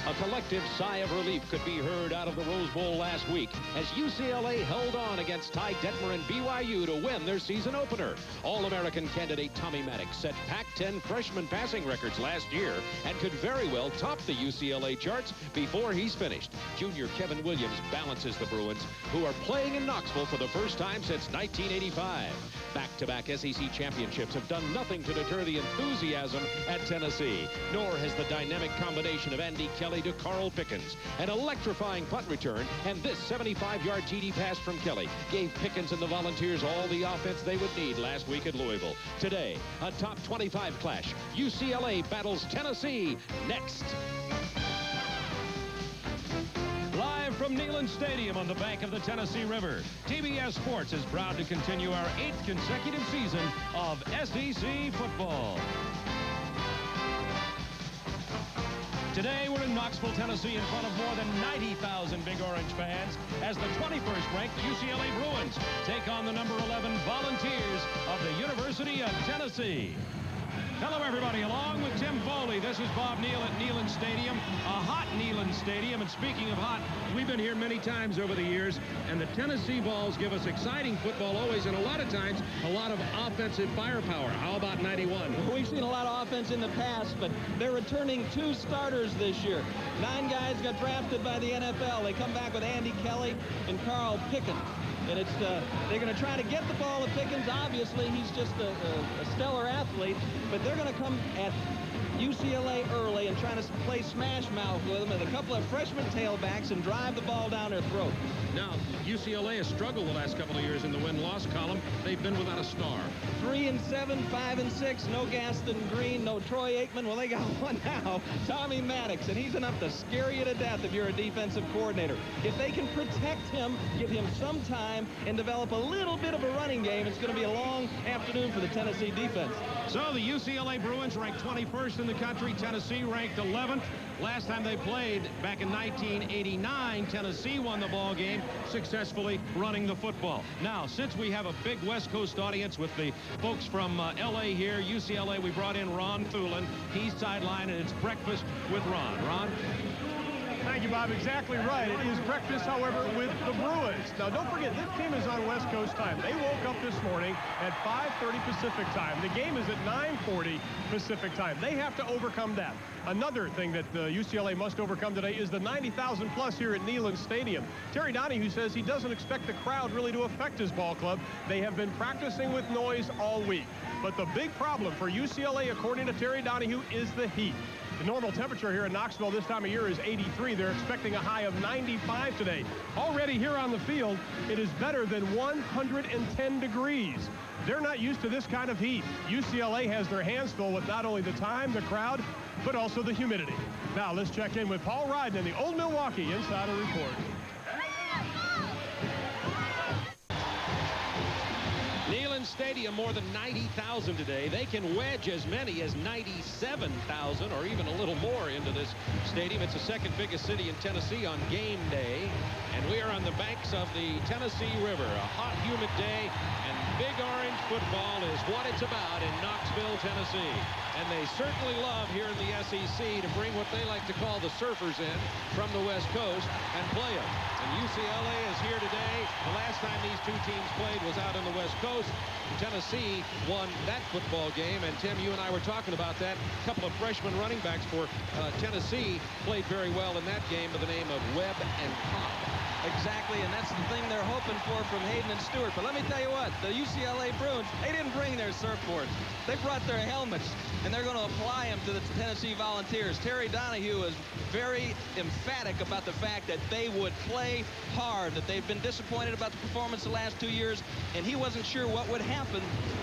A collective sigh of relief could be heard out of the Rose Bowl last week as UCLA held on against Ty Detmer and BYU to win their season opener. All-American candidate Tommy Maddox set Pac-10 freshman passing records last year and could very well top the UCLA charts before he's finished. Junior Kevin Williams balances the Bruins, who are playing in Knoxville for the first time since 1985. Back-to-back SEC championships have done nothing to deter the enthusiasm at Tennessee, nor has the dynamic combination of Andy Kelly to Carl Pickens. An electrifying punt return, and this 75-yard TD pass from Kelly gave Pickens and the Volunteers all the offense they would need last week at Louisville. Today, a top 25 clash. UCLA battles Tennessee next. Live from Neyland Stadium on the bank of the Tennessee River, TBS Sports is proud to continue our 8th consecutive season of SEC football. Today, we're in Knoxville, Tennessee, in front of more than 90,000 Big Orange fans as the 21st-ranked UCLA Bruins take on the number 11 Volunteers of the University of Tennessee. Hello, everybody. Along with Tim Foley, this is Bob Neal at Neyland Stadium, a hot Neyland Stadium. And speaking of hot, we've been here many times over the years, and the Tennessee Vols give us exciting football always, and a lot of times, a lot of offensive firepower. How about 91? We've seen a lot of offense in the past, but they're returning 2 starters this year. 9 guys got drafted by the NFL. They come back with Andy Kelly and Carl Pickens. And it's they're going to try to get the ball to Pickens. Obviously, he's just a stellar athlete, but they're going to come at UCLA early and try to play smash mouth with them with a couple of freshman tailbacks and drive the ball down their throat. Now, UCLA has struggled the last couple of years in the win-loss column. They've been without a star. 3-7, 5-6, no Gaston Green, no Troy Aikman. Well, they got one now, Tommy Maddox, and he's enough to scare you to death if you're a defensive coordinator. If they can protect him, give him some time, and develop a little bit of a running game, it's going to be a long afternoon for the Tennessee defense. So the UCLA Bruins ranked 21st in the country. Tennessee ranked 11th. Last time they played back in 1989, Tennessee won the ball game, successfully running the football. Now, since we have a big West Coast audience with the folks from L.A. here, UCLA, we brought in Ron Thulin. He's sideline, and it's breakfast with Ron. Ron? Thank you, Bob. Exactly right. It is breakfast, however, with the Bruins. Now, don't forget, this team is on West Coast time. They woke up this morning at 5:30 Pacific time. The game is at 9:40 Pacific time. They have to overcome that. Another thing that UCLA must overcome today is the 90,000 plus here at Neyland Stadium. Terry Donahue says he doesn't expect the crowd really to affect his ball club. They have been practicing with noise all week. But the big problem for UCLA, according to Terry Donahue, is the heat. The normal temperature here in Knoxville this time of year is 83. They're expecting a high of 95 today. Already here on the field, it is better than 110 degrees. They're not used to this kind of heat. UCLA has their hands full with not only the time, the crowd, but also the humidity. Now let's check in with Paul Ryden in the Old Milwaukee Insider Report. Neyland Stadium, more than 90,000 today. They can wedge as many as 97,000 or even a little more into this stadium. It's the second biggest city in Tennessee on game day. And we are on the banks of the Tennessee River. A hot, humid day, and Big Orange football is what it's about in Knoxville, Tennessee. And they certainly love here in the SEC to bring what they like to call the surfers in from the West Coast and play them. And UCLA is here today. The last time these two teams played was out on the West Coast. Tennessee won that football game, and Tim, you and I were talking about that. A couple of freshman running backs for Tennessee played very well in that game by the name of Webb and Cobb. Exactly, and that's the thing they're hoping for from Hayden and Stewart. But let me tell you what, the UCLA Bruins, they didn't bring their surfboards. They brought their helmets, and they're going to apply them to the Tennessee Volunteers. Terry Donahue is very emphatic about the fact that they would play hard, that they've been disappointed about the performance the last 2 years, and he wasn't sure what would happen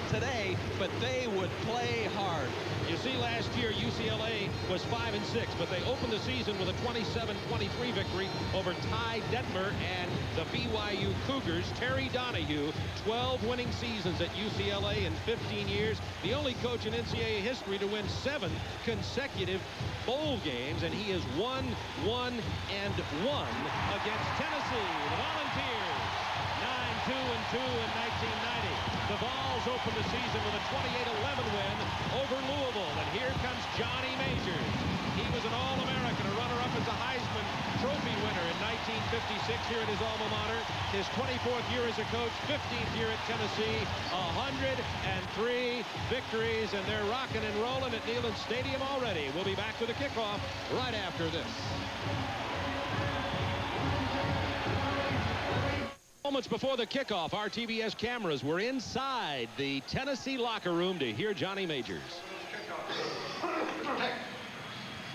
today, but they would play hard. You see, last year UCLA was 5-6, but they opened the season with a 27-23 victory over Ty Detmer and the BYU Cougars. Terry Donahue, 12 winning seasons at UCLA in 15 years. The only coach in NCAA history to win 7 consecutive bowl games, and he has won 1 and 1 against Tennessee. The Volunteers, 9-2-2 in 1990. The Vols opened the season with a 28-11 win over Louisville. And here comes Johnny Majors. He was an All-American, a runner-up as a high here at his alma mater. His 24th year as a coach, 15th year at Tennessee. 103 victories, and they're rocking and rolling at Neyland Stadium already. We'll be back with a kickoff right after this. Moments before the kickoff, our TBS cameras were inside the Tennessee locker room to hear Johnny Majors.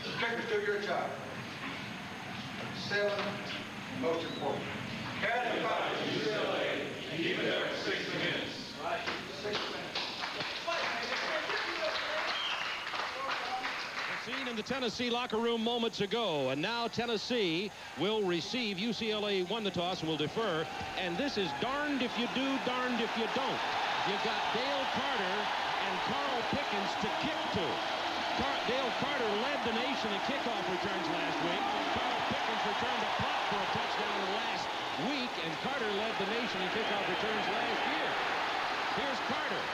Protect to your job. 7, most important. Carry the fight to UCLA and keep it there for 60 minutes. Right. 6 minutes. Seen in the Tennessee locker room moments ago, and now Tennessee will receive. UCLA won the toss and will defer, and this is darned if you do, darned if you don't. You've got Dale Carter and Carl Pickens to kick to. Dale Carter led the nation in kickoff returns last week. Carl Pickens returned a punt for a touchdown last week, and Carter led the nation in kickoff returns last year. Here's Carter.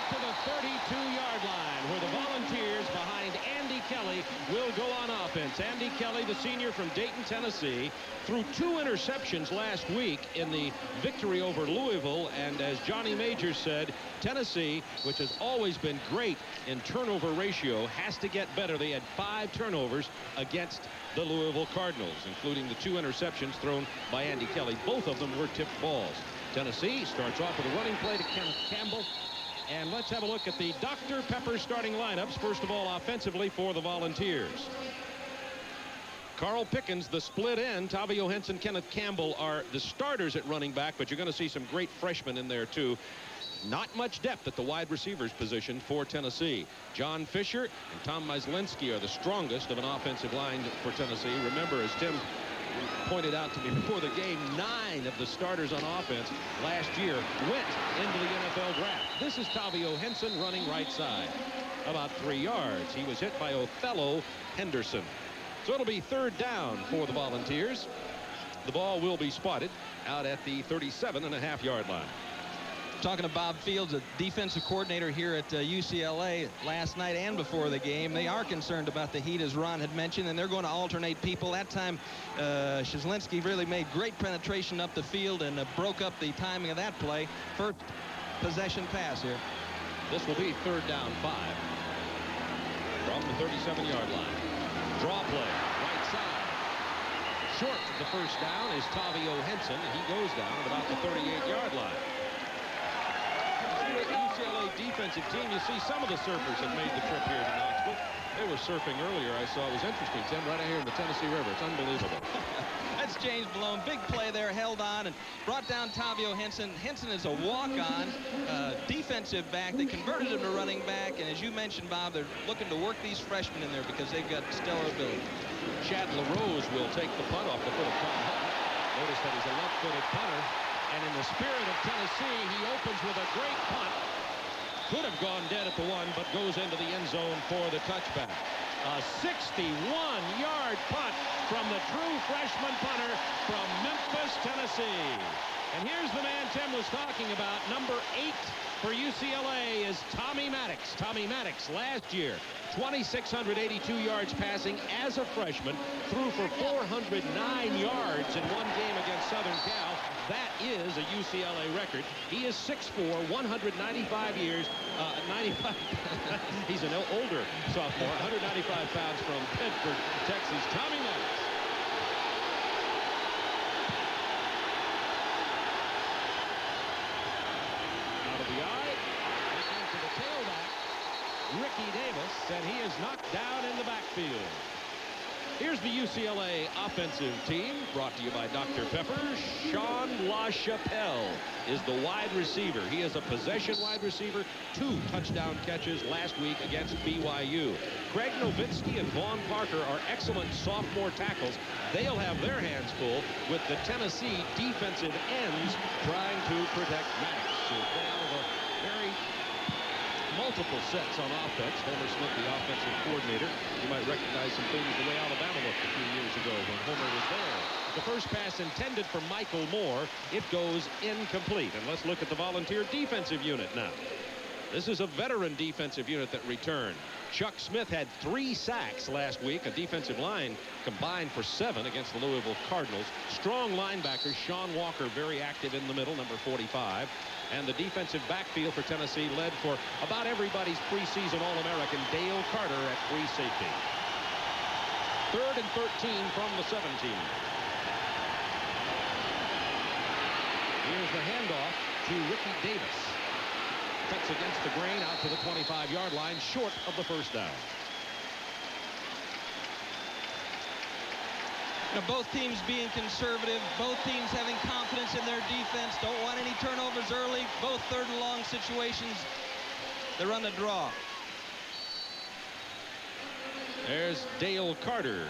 To the 32-yard line, where the Volunteers behind Andy Kelly will go on offense. Andy Kelly, the senior from Dayton, Tennessee, threw 2 interceptions last week in the victory over Louisville. And as Johnny Majors said, Tennessee, which has always been great in turnover ratio, has to get better. They had 5 turnovers against the Louisville Cardinals, including the 2 interceptions thrown by Andy Kelly. Both of them were tipped balls. Tennessee starts off with a running play to Kenneth Campbell. And let's have a look at the Dr. Pepper starting lineups. First of all, offensively for the Volunteers. Carl Pickens, the split end. Tavio Henson, Kenneth Campbell are the starters at running back, but you're going to see some great freshmen in there, too. Not much depth at the wide receivers position for Tennessee. John Fisher and Tom Myslinski are the strongest of an offensive line for Tennessee. Remember, as Tim pointed out to me before the game, 9 of the starters on offense last year went into the NFL draft. This is Tavio Henson running right side, about 3 yards. He was hit by Othello Henderson. So it'll be 3rd down for the Volunteers. The ball will be spotted out at the 37.5-yard line. Talking to Bob Fields, a defensive coordinator here at UCLA last night and before the game. They are concerned about the heat, as Ron had mentioned, and they're going to alternate people. That time, Shizlinski really made great penetration up the field and broke up the timing of that play. First possession pass here. This will be 3rd down 5 from the 37-yard line. Draw play, right side. Short of the first down is Tavio Henson. He goes down at about the 38-yard line. The UCLA defensive team, you see some of the surfers have made the trip here to Knoxville. They were surfing earlier. I saw it was interesting, Tim, right out here in the Tennessee River. It's unbelievable. That's James Malone. Big play there, held on and brought down Tavio Henson. Henson is a walk-on defensive back. They converted him to running back, and as you mentioned, Bob, they're looking to work these freshmen in there because they've got stellar ability. Chad LaRose will take the punt off the foot of Tom Hutton. Notice that he's a left-footed punter. And in the spirit of Tennessee, he opens with a great punt. Could have gone dead at the 1, but goes into the end zone for the touchback. A 61-yard punt from the true freshman punter from Memphis, Tennessee. And here's the man Tim was talking about. Number 8 for UCLA is Tommy Maddox. Tommy Maddox last year, 2,682 yards passing as a freshman, threw for 409 yards in one game against Southern Cal. That is a UCLA record. He is 6'4", 195 years, 95. He's an older sophomore, 195 pounds from Bedford, Texas. Tommy Maddox. Out of the eye, to the tailback, Ricky Davis, and he is knocked down in the backfield. Here's the UCLA offensive team, brought to you by Dr. Pepper. Sean LaChapelle is the wide receiver. He is a possession wide receiver, 2 touchdown catches last week against BYU. Craig Nowitzki and Vaughn Parker are excellent sophomore tackles. They'll have their hands full with the Tennessee defensive ends trying to protect Maddox. So they have a very multiple sets on offense. Homer Smith, the offensive coordinator. You might recognize some things the way Alabama looked a few years ago when Homer was there. The first pass intended for Michael Moore. It goes incomplete. And let's look at the Volunteer defensive unit now. This is a veteran defensive unit that returned. Chuck Smith had 3 sacks last week. A defensive line combined for 7 against the Louisville Cardinals. Strong linebackers. Sean Walker very active in the middle, number 45. And the defensive backfield for Tennessee led for about everybody's preseason All-American Dale Carter at free safety. 3rd and 13 from the 17. Here's the handoff to Ricky Davis. Cuts against the grain out to the 25-yard line, short of the first down. You know, both teams being conservative, both teams having confidence in their defense, don't want any turnovers early, both 3rd and long situations. They run the draw. There's Dale Carter.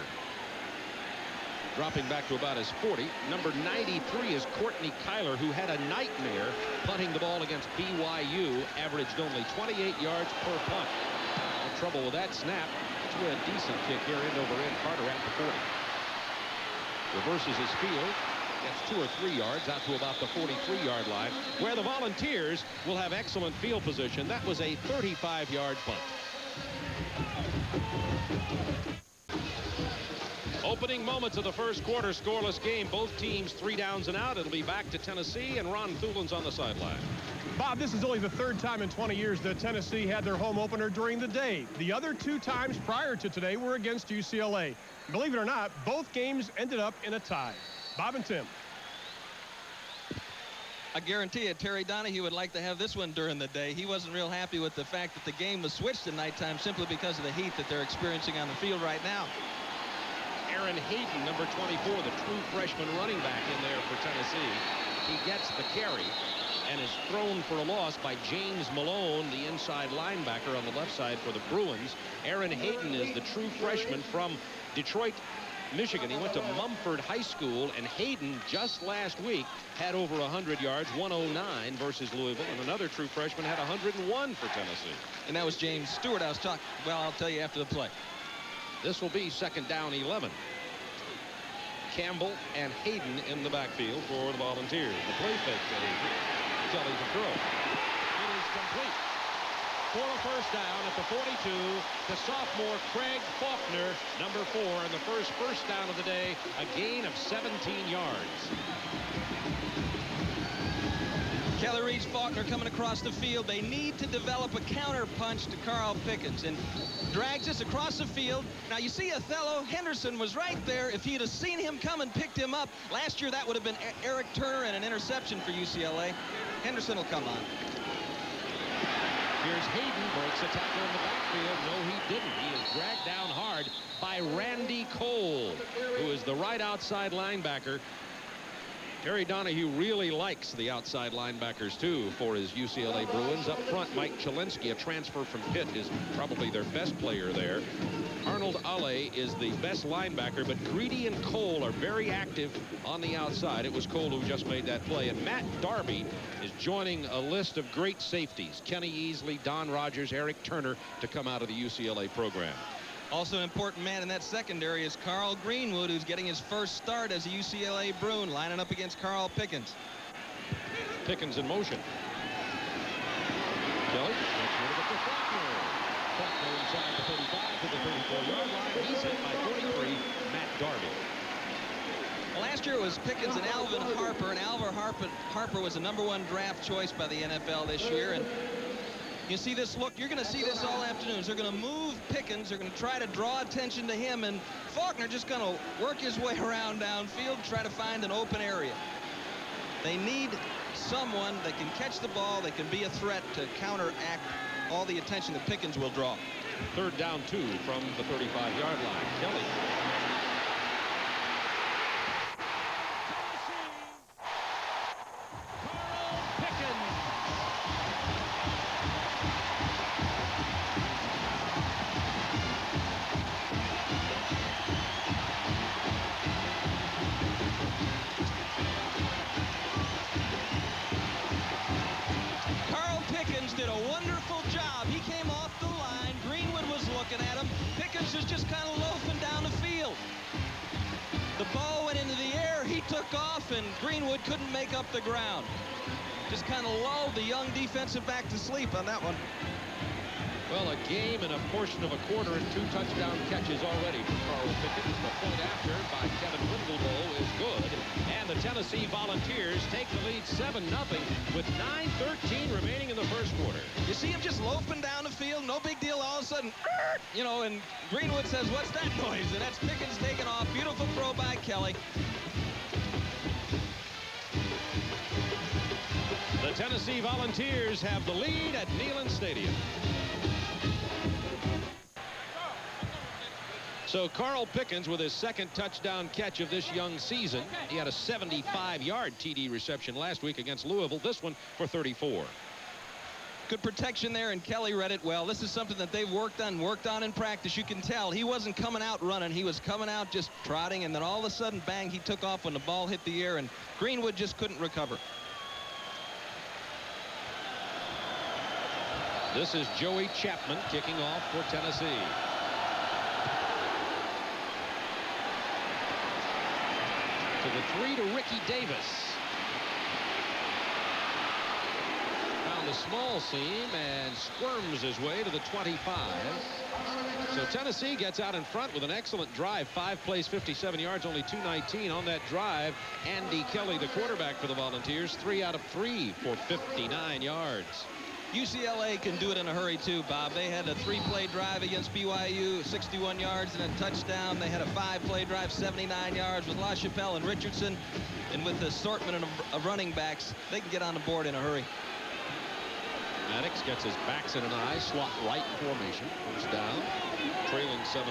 Dropping back to about his 40. Number 93 is Courtney Kyler, who had a nightmare punting the ball against BYU. Averaged only 28 yards per punt. No trouble with that snap. It's a decent kick here, end over end. Carter at the 40. Reverses his field. Gets 2 or 3 yards out to about the 43-yard line, where the Volunteers will have excellent field position. That was a 35-yard punt. Opening moments of the first quarter, scoreless game. Both teams 3 downs and out. It'll be back to Tennessee, and Ron Thulin's on the sideline. Bob, this is only the 3rd time in 20 years that Tennessee had their home opener during the day. The other 2 times prior to today were against UCLA. Believe it or not, both games ended up in a tie. Bob and Tim. I guarantee you, Terry Donahue would like to have this one during the day. He wasn't real happy with the fact that the game was switched to nighttime simply because of the heat that they're experiencing on the field right now. Aaron Hayden, number 24, the true freshman running back in there for Tennessee. He gets the carry and is thrown for a loss by James Malone, the inside linebacker on the left side for the Bruins. Aaron Hayden is the true freshman from Detroit, Michigan. He went to Mumford High School, and Hayden just last week had over 100 yards, 109 versus Louisville, and another true freshman had 101 for Tennessee. And that was James Stewart I was talking. Well, I'll tell you after the play. This will be 2nd down 11. Campbell and Hayden in the backfield for the Volunteers. The play fake to Hayden. Kelly to throw. It is complete. For a first down at the 42, the sophomore Craig Faulkner, number 4, and the first down of the day, a gain of 17 yards. Kelly Reed's Faulkner coming across the field. They need to develop a counter punch to Carl Pickens, and drags us across the field. Now you see Othello. Henderson was right there. If he'd have seen him come and picked him up last year, that would have been Eric Turner and an interception for UCLA. Henderson will come on. Here's Hayden, breaks a tackle in the backfield. No, he didn't. He is dragged down hard by Randy Cole, who is the right outside linebacker. Terry Donahue really likes the outside linebackers, too, for his UCLA Bruins. Up front, Mike Chilinsky, a transfer from Pitt, is probably their best player there. Arnold Ale is the best linebacker, but Greedy and Cole are very active on the outside. It was Cole who just made that play. And Matt Darby is joining a list of great safeties. Kenny Easley, Don Rogers, Eric Turner to come out of the UCLA program. Also an important man in that secondary is Carl Greenwood, who's getting his first start as a UCLA Bruin, lining up against Carl Pickens. Pickens in motion. Kelly gets rid of it to Faulkner. Faulkner inside the 35 to the 34-yard line. He's hit by 43, Matt Darby. Well, last year it was Pickens and Alvin Harper, and Alvin Harper was the #1 draft choice by the NFL this year. And you see this look, you're going to see this all afternoon. They're going to move Pickens. They're going to try to draw attention to him, and Faulkner just going to work his way around downfield, try to find an open area. They need someone that can catch the ball, that can be a threat to counteract all the attention that Pickens will draw. 3rd down 2 from the 35-yard line. Kelly. Did a wonderful job. He came off the line. Greenwood was looking at him. Pickens was just kind of loafing down the field. The ball went into the air. He took off, and Greenwood couldn't make up the ground. Just kind of lulled the young defensive back to sleep on that one. Well, a game and a portion of a quarter and 2 touchdown catches already for Carl Pickens. The point after by Kevin Windelbo is good. And the Tennessee Volunteers take the lead 7-0 with 9:13 remaining in the first quarter. You see him just loafing down the field. No big deal. All of a sudden, you know, and Greenwood says, what's that noise? And that's Pickens taking off. Beautiful throw by Kelly. The Tennessee Volunteers have the lead at Neyland Stadium. So Carl Pickens with his second touchdown catch of this young season. He had a 75-yard TD reception last week against Louisville. This one for 34. Good protection there, and Kelly read it well. This is something that they've worked on in practice. You can tell he wasn't coming out running. He was coming out just trotting, and then all of a sudden, bang, he took off when the ball hit the air, and Greenwood just couldn't recover. This is Joey Chapman kicking off for Tennessee. To the 3 to Ricky Davis. Found a small seam and squirms his way to the 25. So Tennessee gets out in front with an excellent drive. 5 plays, 57 yards, only 219 on that drive. Andy Kelly, the quarterback for the Volunteers, 3 out of 3 for 59 yards. UCLA can do it in a hurry, too, Bob. They had a 3-play drive against BYU, 61 yards and a touchdown. They had a 5-play drive, 79 yards with LaChapelle and Richardson. And with the assortment of running backs, they can get on the board in a hurry. Maddox gets his backs in an eye, slot right formation. First down, trailing 7-0.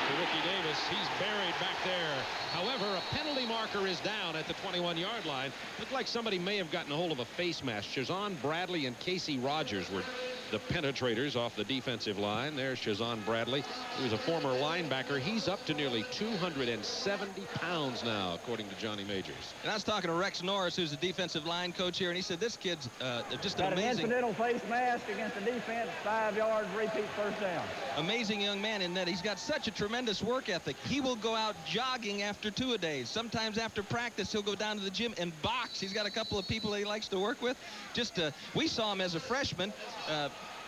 To Ricky Davis, he's buried back there. However, a penalty marker is down at the 21-yard line. Looked like somebody may have gotten a hold of a face mask. Shazan Bradley and Casey Rogers were the penetrators off the defensive line. There's Shazan Bradley, who was a former linebacker. He's up to nearly 270 pounds now, according to Johnny Majors. And I was talking to Rex Norris, who's the defensive line coach here, and he said this kid's just got amazing. An incidental face mask against the defense, 5 yards, repeat first down. Amazing young man in that he's got such a tremendous work ethic. He will go out jogging after 2-a-days. Sometimes after practice, he'll go down to the gym and box. He's got a couple of people that he likes to work with. We saw him as a freshman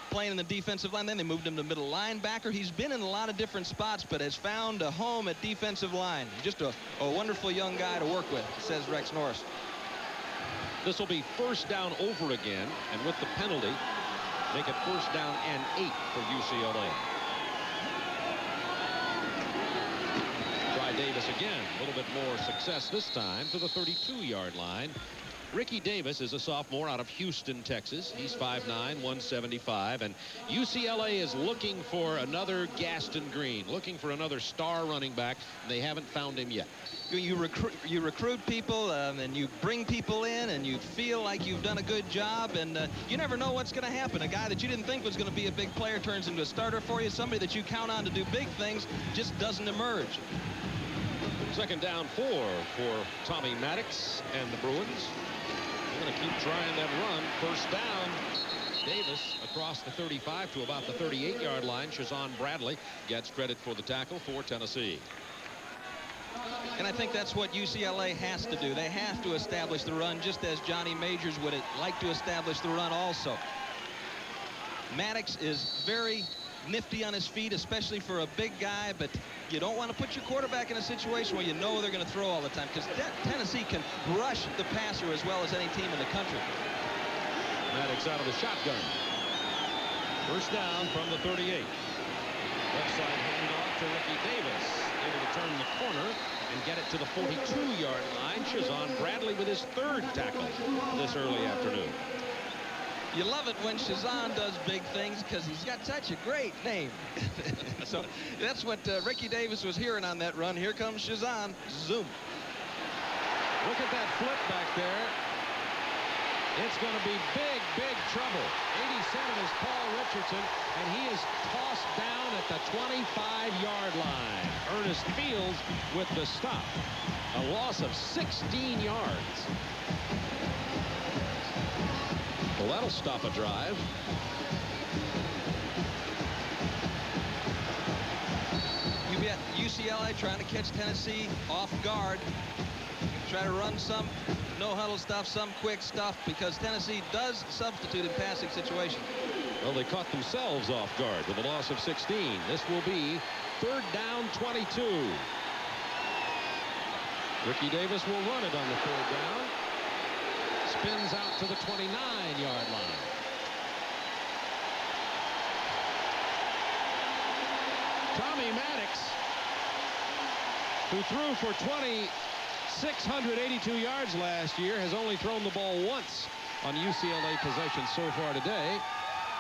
playing in the defensive line. Then they moved him to middle linebacker. He's been in a lot of different spots, but has found a home at defensive line. Just a wonderful young guy to work with, says Rex Norris. This will be first down over again, and with the penalty, make it first down and 8 for UCLA. Try Davis again. A little bit more success this time to the 32-yard line. Ricky Davis is a sophomore out of Houston, Texas. He's 5'9", 175, and UCLA is looking for another Gaston Green, looking for another star running back, and they haven't found him yet. You recruit people and you bring people in and you feel like you've done a good job, and you never know what's going to happen. A guy that you didn't think was going to be a big player turns into a starter for you. Somebody that you count on to do big things just doesn't emerge. Second down 4 for Tommy Maddox and the Bruins. They're going to keep trying that run. First down. Davis across the 35 to about the 38-yard line. Shazan Bradley gets credit for the tackle for Tennessee. And I think that's what UCLA has to do. They have to establish the run, just as Johnny Majors would like to establish the run also. Maddox is very nifty on his feet, especially for a big guy, but you don't want to put your quarterback in a situation where you know they're going to throw all the time, because Tennessee can rush the passer as well as any team in the country. Maddox out of the shotgun. First down from the 38. Left side hand off to Ricky Davis. Able to turn the corner and get it to the 42-yard line. Shazan Bradley with his 3rd tackle this early afternoon. You love it when Shazan does big things because he's got such a great name. So that's what Ricky Davis was hearing on that run. Here comes Shazan. Zoom. Look at that flip back there. It's going to be big, big trouble. 87 is Paul Richardson, and he is tossed down at the 25-yard line. Ernest Fields with the stop. A loss of 16 yards. Well, that'll stop a drive. You get UCLA trying to catch Tennessee off guard. Try to run some no huddle stuff, some quick stuff, because Tennessee does substitute in passing situations. Well, they caught themselves off guard with a loss of 16. This will be 3rd down 22. Ricky Davis will run it on the 3rd down. Spins out to the 29-yard line. Tommy Maddox, who threw for 2,682 yards last year, has only thrown the ball once on UCLA possessions so far today.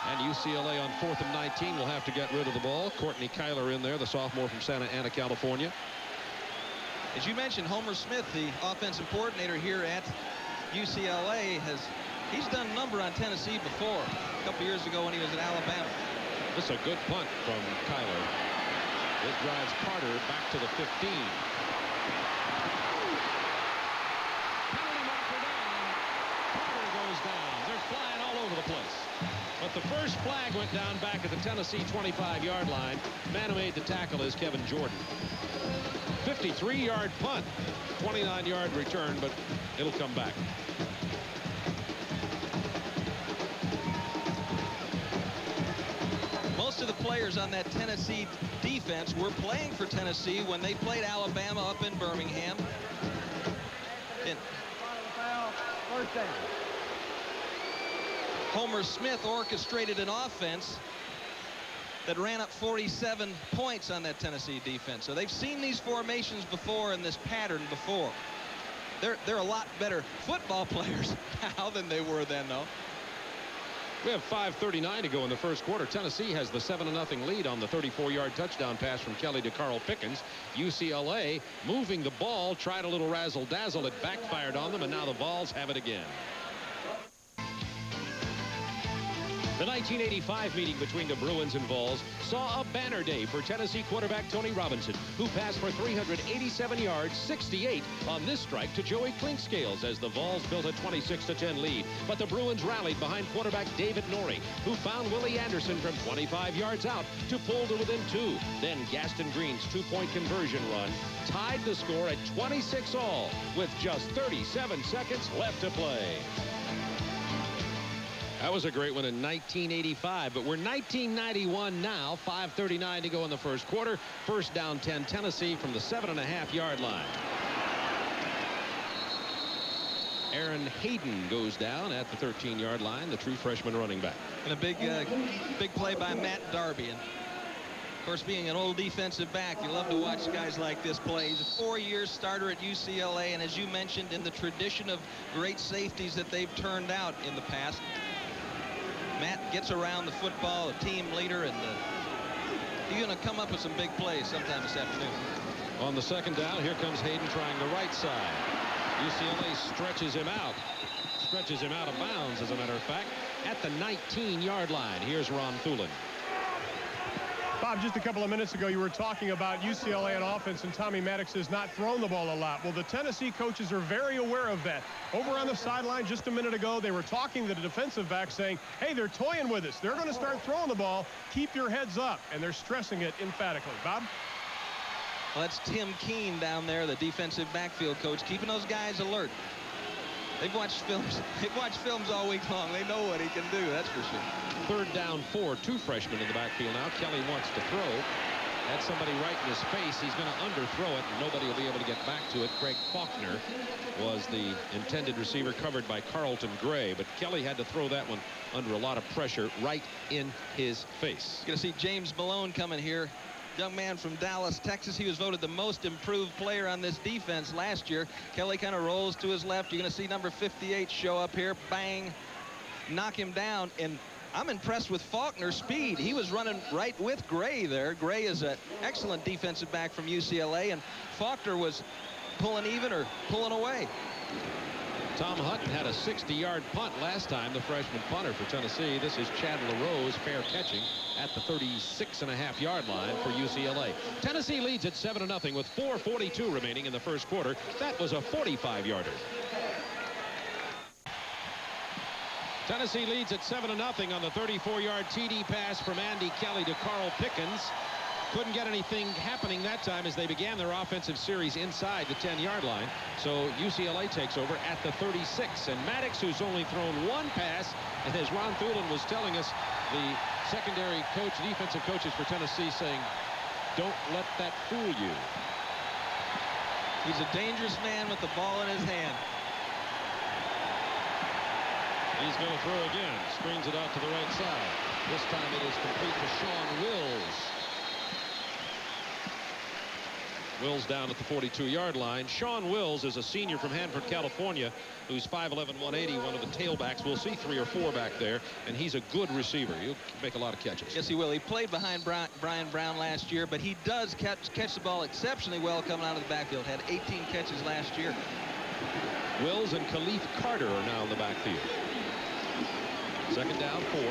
And UCLA on 4th and 19 will have to get rid of the ball. Courtney Kyler in there, the sophomore from Santa Ana, California. As you mentioned, Homer Smith, the offensive coordinator here at UCLA, he's done a number on Tennessee before. A couple years ago when he was at Alabama. This is a good punt from Kyler. It drives Carter back to the 15. Penalty marker down. Carter goes down. They're flying all over the place. But the first flag went down back at the Tennessee 25-yard line. Man who made the tackle is Kevin Jordan. 53-yard punt. 29-yard return, but it'll come back. Most of the players on that Tennessee defense were playing for Tennessee when they played Alabama up in Birmingham. First down. Homer Smith orchestrated an offense that ran up 47 points on that Tennessee defense. So they've seen these formations before and this pattern before. They're a lot better football players now than they were then, though. We have 5:39 to go in the first quarter. Tennessee has the 7-0 lead on the 34-yard touchdown pass from Kelly to Carl Pickens. UCLA moving the ball, tried a little razzle-dazzle. It backfired on them, and now the Vols have it again. The 1985 meeting between the Bruins and Vols saw a banner day for Tennessee quarterback Tony Robinson, who passed for 387 yards, 68 on this strike to Joey Clinkscales as the Vols built a 26-10 lead. But the Bruins rallied behind quarterback David Norrie, who found Willie Anderson from 25 yards out to pull to within 2. Then Gaston Green's 2-point conversion run tied the score at 26-all with just 37 seconds left to play. That was a great one in 1985, but we're 1991 now. 5:39 to go in the first quarter. First down 10, Tennessee from the 7.5-yard line. Aaron Hayden goes down at the 13-yard line, the true freshman running back. And a big play by Matt Darby. And of course, being an old defensive back, you love to watch guys like this play. He's a 4-year starter at UCLA, and as you mentioned, in the tradition of great safeties that they've turned out in the past. Matt gets around the football, a team leader, and he's going to come up with some big plays sometime this afternoon. On the second down, here comes Hayden trying the right side. UCLA stretches him out of bounds, as a matter of fact, at the 19-yard line. Here's Ron Thulin. Bob, just a couple of minutes ago, you were talking about UCLA on offense, and Tommy Maddox has not thrown the ball a lot. Well, the Tennessee coaches are very aware of that. Over on the sideline just a minute ago, they were talking to the defensive back saying, hey, they're toying with us. They're going to start throwing the ball. Keep your heads up. And they're stressing it emphatically. Bob? Well, that's Tim Keene down there, the defensive backfield coach, keeping those guys alert. They've watched films. They've watched films all week long. They know what he can do, that's for sure. Third down 4, 2 freshmen in the backfield now. Kelly wants to throw. That's somebody right in his face. He's going to underthrow it, and nobody will be able to get back to it. Craig Faulkner was the intended receiver, covered by Carlton Gray, but Kelly had to throw that one under a lot of pressure right in his face. You're going to see James Malone coming here. Young man from Dallas, Texas. He was voted the most improved player on this defense last year. Kelly kind of rolls to his left. You're going to see number 58 show up here. Bang. Knock him down. And I'm impressed with Faulkner's speed. He was running right with Gray there. Gray is an excellent defensive back from UCLA, and Faulkner was pulling even or pulling away. Tom Hutton had a 60-yard punt last time, the freshman punter for Tennessee. This is Chad LaRose fair catching at the 36.5-yard line for UCLA. Tennessee leads at 7-0 with 4:42 remaining in the first quarter. That was a 45-yarder. Tennessee leads at 7-0 on the 34-yard TD pass from Andy Kelly to Carl Pickens. couldn't get anything happening that time as they began their offensive series inside the 10-yard line. So UCLA takes over at the 36. And Maddox, who's only thrown one pass, and as Ron Thulin was telling us, the secondary coach, defensive coaches for Tennessee saying, don't let that fool you. He's a dangerous man with the ball in his hand. He's going to throw again. Screens it out to the right side. This time it is complete to Sean Wills. Wills down at the 42-yard line. Sean Wills is a senior from Hanford, California, who's 5'11", 180, one of the tailbacks. We'll see 3 or 4 back there, and he's a good receiver. He'll make a lot of catches. Yes, he will. He played behind Brian Brown last year, but he does catch the ball exceptionally well coming out of the backfield. Had 18 catches last year. Wills and Khalif Carter are now in the backfield. Second down, 4.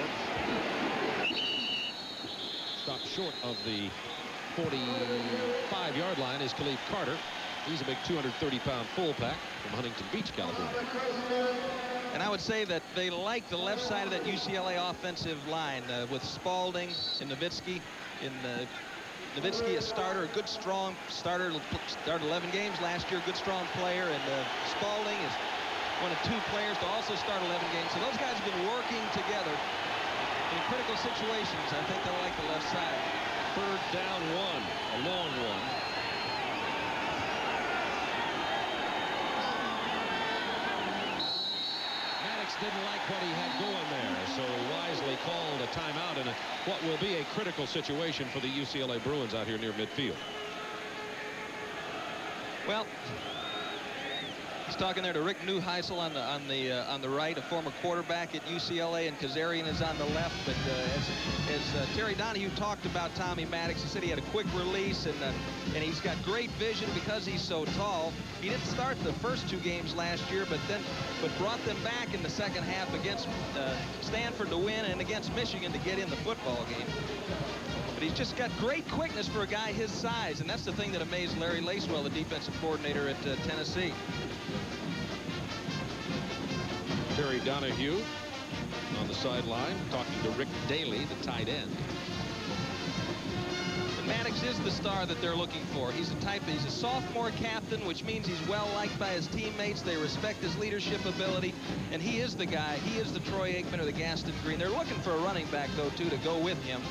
Stopped short of the 45-yard line is Khalif Carter. He's a big 230-pound fullback from Huntington Beach, California. And I would say that they like the left side of that UCLA offensive line with Spalding and Nowitzki. Nowitzki, a starter, a good, strong starter. Started 11 games last year, good, strong player. And Spalding is one of 2 players to also start 11 games. So those guys have been working together in critical situations. I think they'll like the left side. Third down, 1, a long one. Maddox didn't like what he had going there, so wisely called a timeout in what will be a critical situation for the UCLA Bruins out here near midfield. Well, he's talking there to Rick Neuheisel on the right, a former quarterback at UCLA, and Kazarian is on the left. But as Terry Donahue talked about Tommy Maddox, he said he had a quick release, and he's got great vision because he's so tall. He didn't start the first 2 games last year, but brought them back in the second half against Stanford to win and against Michigan to get in the football game. But he's just got great quickness for a guy his size, and that's the thing that amazed Larry Lacewell, the defensive coordinator at Tennessee. Terry Donahue on the sideline talking to Rick Daly, the tight end. And Maddox is the star that they're looking for. He's a sophomore captain, which means he's well liked by his teammates. They respect his leadership ability, and he is the guy. He is the Troy Aikman or the Gaston Green. They're looking for a running back, though, too, to go with him.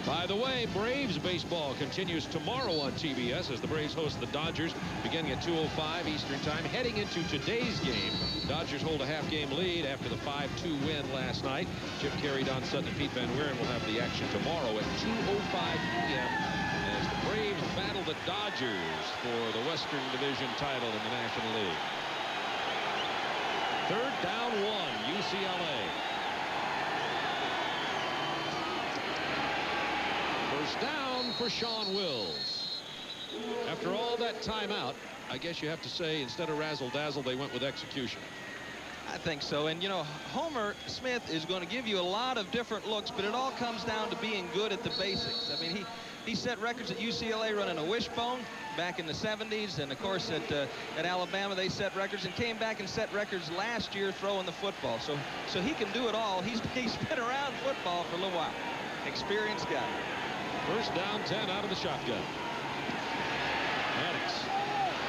By the way, Braves baseball continues tomorrow on TBS as the Braves host the Dodgers beginning at 2:05 Eastern Time. Heading into today's game, Dodgers hold a half-game lead after the 5-2 win last night. Chip Carey, Don Sutton, and Pete Van Wieren will have the action tomorrow at 2:05 p.m. as the Braves battle the Dodgers for the Western Division title in the National League. Third down, 1, UCLA. First down for Sean Wills. After all that timeout, I guess you have to say instead of razzle-dazzle, they went with execution. I think so. And, you know, Homer Smith is going to give you a lot of different looks, but it all comes down to being good at the basics. I mean, he set records at UCLA running a wishbone back in the 70s. And, of course, at Alabama, they set records and came back and set records last year throwing the football. So he can do it all. He's been around football for a little while. Experienced guy. First down, 10 out of the shotgun. Maddox,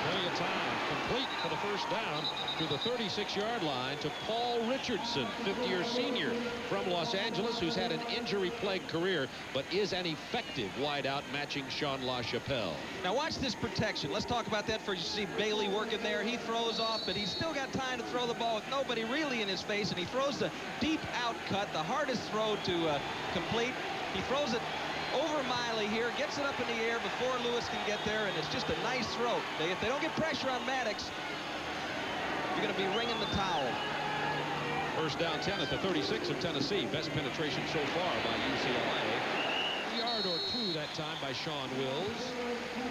plenty of time, complete for the first down to the 36-yard line to Paul Richardson, 50-year senior from Los Angeles, who's had an injury-plagued career, but is an effective wideout matching Sean LaChapelle. Now watch this protection. Let's talk about that first. You see Bailey working there. He throws off, but he's still got time to throw the ball with nobody really in his face, and he throws the deep out cut, the hardest throw to complete. He throws it over Miley here, gets it up in the air before Lewis can get there, and it's just a nice throw. If they don't get pressure on Maddox, you're going to be ringing the towel. First down, 10 at the 36 of Tennessee. Best penetration so far by UCLA. A yard or 2 that time by Sean Wills.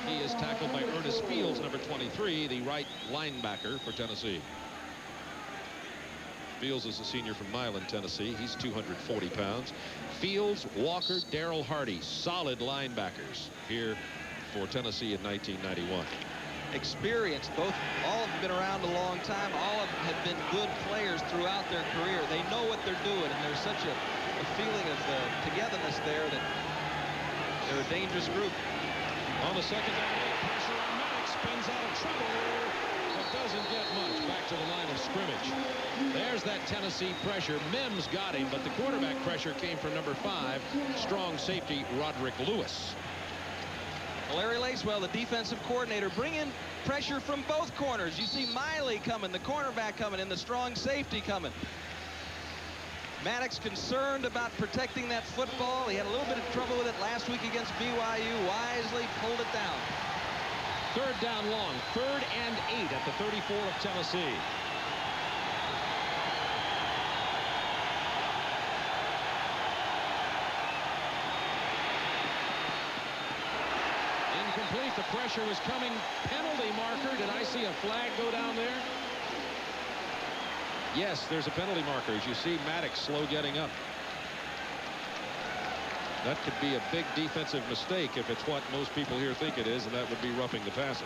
He is tackled by Ernest Fields, number 23, the right linebacker for Tennessee. Fields is a senior from Milan, Tennessee. He's 240 pounds. Fields, Walker, Darrell Hardy, solid linebackers here for Tennessee in 1991. Experienced, all have been around a long time. All have been good players throughout their career. They know what they're doing, and there's such a feeling of togetherness there that They're a dangerous group. On the second down, pressure on Maddox, spins out of trouble, but doesn't get much. Back to the line of scrimmage. There's that Tennessee pressure. Mims got him, but the quarterback pressure came from number 5, strong safety Roderick Lewis. Larry Lacewell, the defensive coordinator, bringing pressure from both corners. You see Miley coming, the cornerback coming, and the strong safety coming. Maddox concerned about protecting that football. He had a little bit of trouble with it last week against BYU. Wisely pulled it down. Third down long, 3rd and 8 at the 34 of Tennessee. Incomplete. The pressure was coming. Penalty marker. Did I see a flag go down there? Yes, there's a penalty marker. As you see, Maddox slow getting up. That could be a big defensive mistake if it's what most people here think it is, and that would be roughing the passer.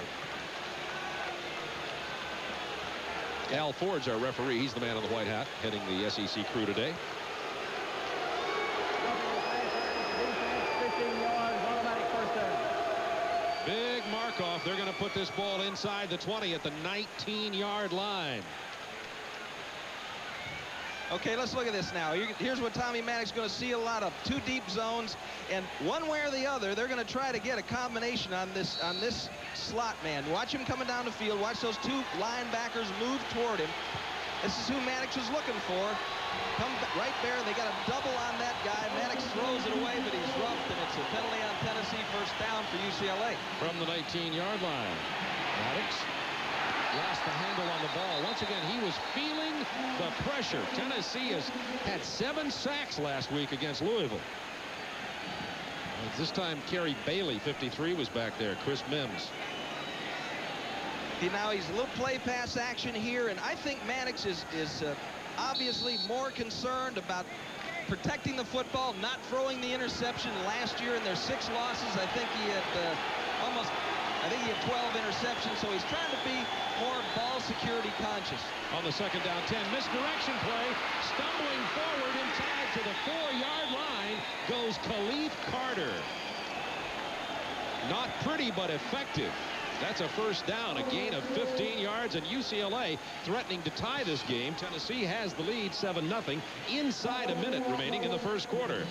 Al Ford's our referee. He's the man in the white hat heading the SEC crew today. 15 yards, automatic first down. Big mark off. They're going to put this ball inside the 20 at the 19-yard line. Okay, let's look at this now. Here's what Tommy Maddox is going to see a lot of. 2 deep zones, and one way or the other, they're going to try to get a combination on this slot man. Watch him coming down the field. Watch those 2 linebackers move toward him. This is who Maddox was looking for. Come right there. They got a double on that guy. Maddox throws it away, but he's roughed, and it's a penalty on Tennessee. First down for UCLA. From the 19-yard line. Maddox lost the handle on the ball. Once again, he was feeling the pressure. Tennessee has had 7 sacks last week against Louisville. This time, Kerry Bailey, 53, was back there. Chris Mims. Now he's a little play pass action here, and I think Maddox is obviously more concerned about protecting the football, not throwing the interception. Last year in their 6 losses, I think he had 12 interceptions, so he's trying to be more ball security conscious. On the second down 10, misdirection play, stumbling forward and tagged to the 4-yard line goes Khalif Carter. Not pretty, but effective. That's a first down, a gain of 15 yards, and UCLA threatening to tie this game. Tennessee has the lead 7-0 inside a minute remaining in the first quarter.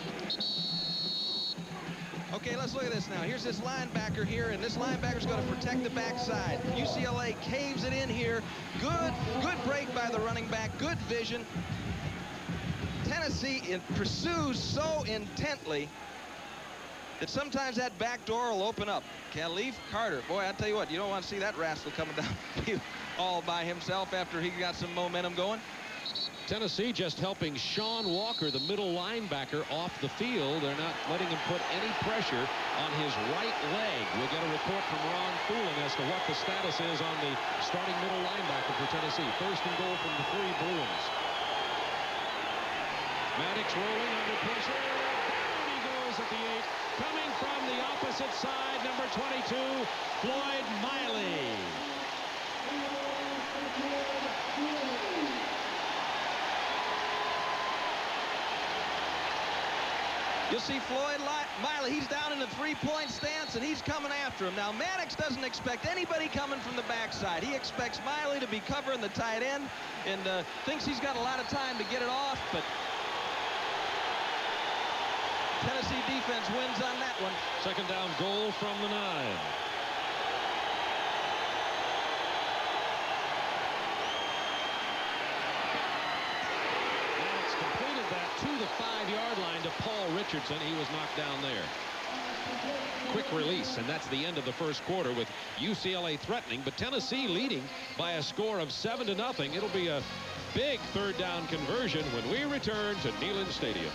Okay, let's look at this now. Here's this linebacker here, and this linebacker's going to protect the backside. UCLA caves it in here. Good break by the running back. Good vision. Tennessee pursues so intently that sometimes that back door will open up. Khalif Carter. Boy, I tell you what, you don't want to see that rascal coming down all by himself after he got some momentum going. Tennessee just helping Sean Walker, the middle linebacker, off the field. They're not letting him put any pressure on his right leg. We'll get a report from Ron Fooling as to what the status is on the starting middle linebacker for Tennessee. First and goal from the 3 Bruins. Maddox rolling under pressure. Down he goes at the 8. Coming from the opposite side, number 22, Floyd Miley. You'll see Floyd Miley. He's down in the 3-point stance, and he's coming after him. Now, Maddox doesn't expect anybody coming from the backside. He expects Miley to be covering the tight end and thinks he's got a lot of time to get it off, but Tennessee defense wins on that one. Second down goal from the 9. Completed that to the 5-yard line to Paul Richardson. He was knocked down there. Quick release, and that's the end of the first quarter with UCLA threatening, but Tennessee leading by a score of 7-0. It'll be a big third down conversion when we return to Neyland Stadium.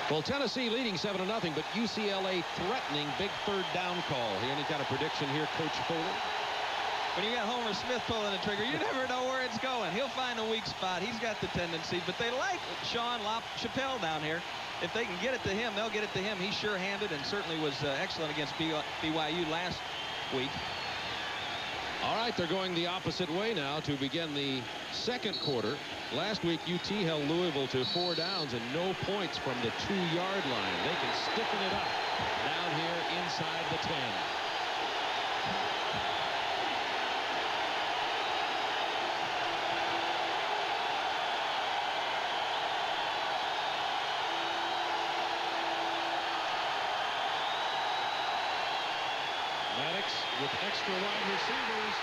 Well, Tennessee leading 7-0, but UCLA threatening. Big third down call. Any kind of prediction here, Coach Foley? When you got Homer Smith pulling the trigger, you never know where it's going. He'll find a weak spot. He's got the tendency, but they like Sean Chappelle down here. If they can get it to him, they'll get it to him. He's sure-handed and certainly was excellent against BYU last week. All right, they're going the opposite way now to begin the second quarter. Last week, UT held Louisville to 4 downs and no points from the 2-yard line. They can stiffen it up down here inside the 10. Maddox with extra wide receivers.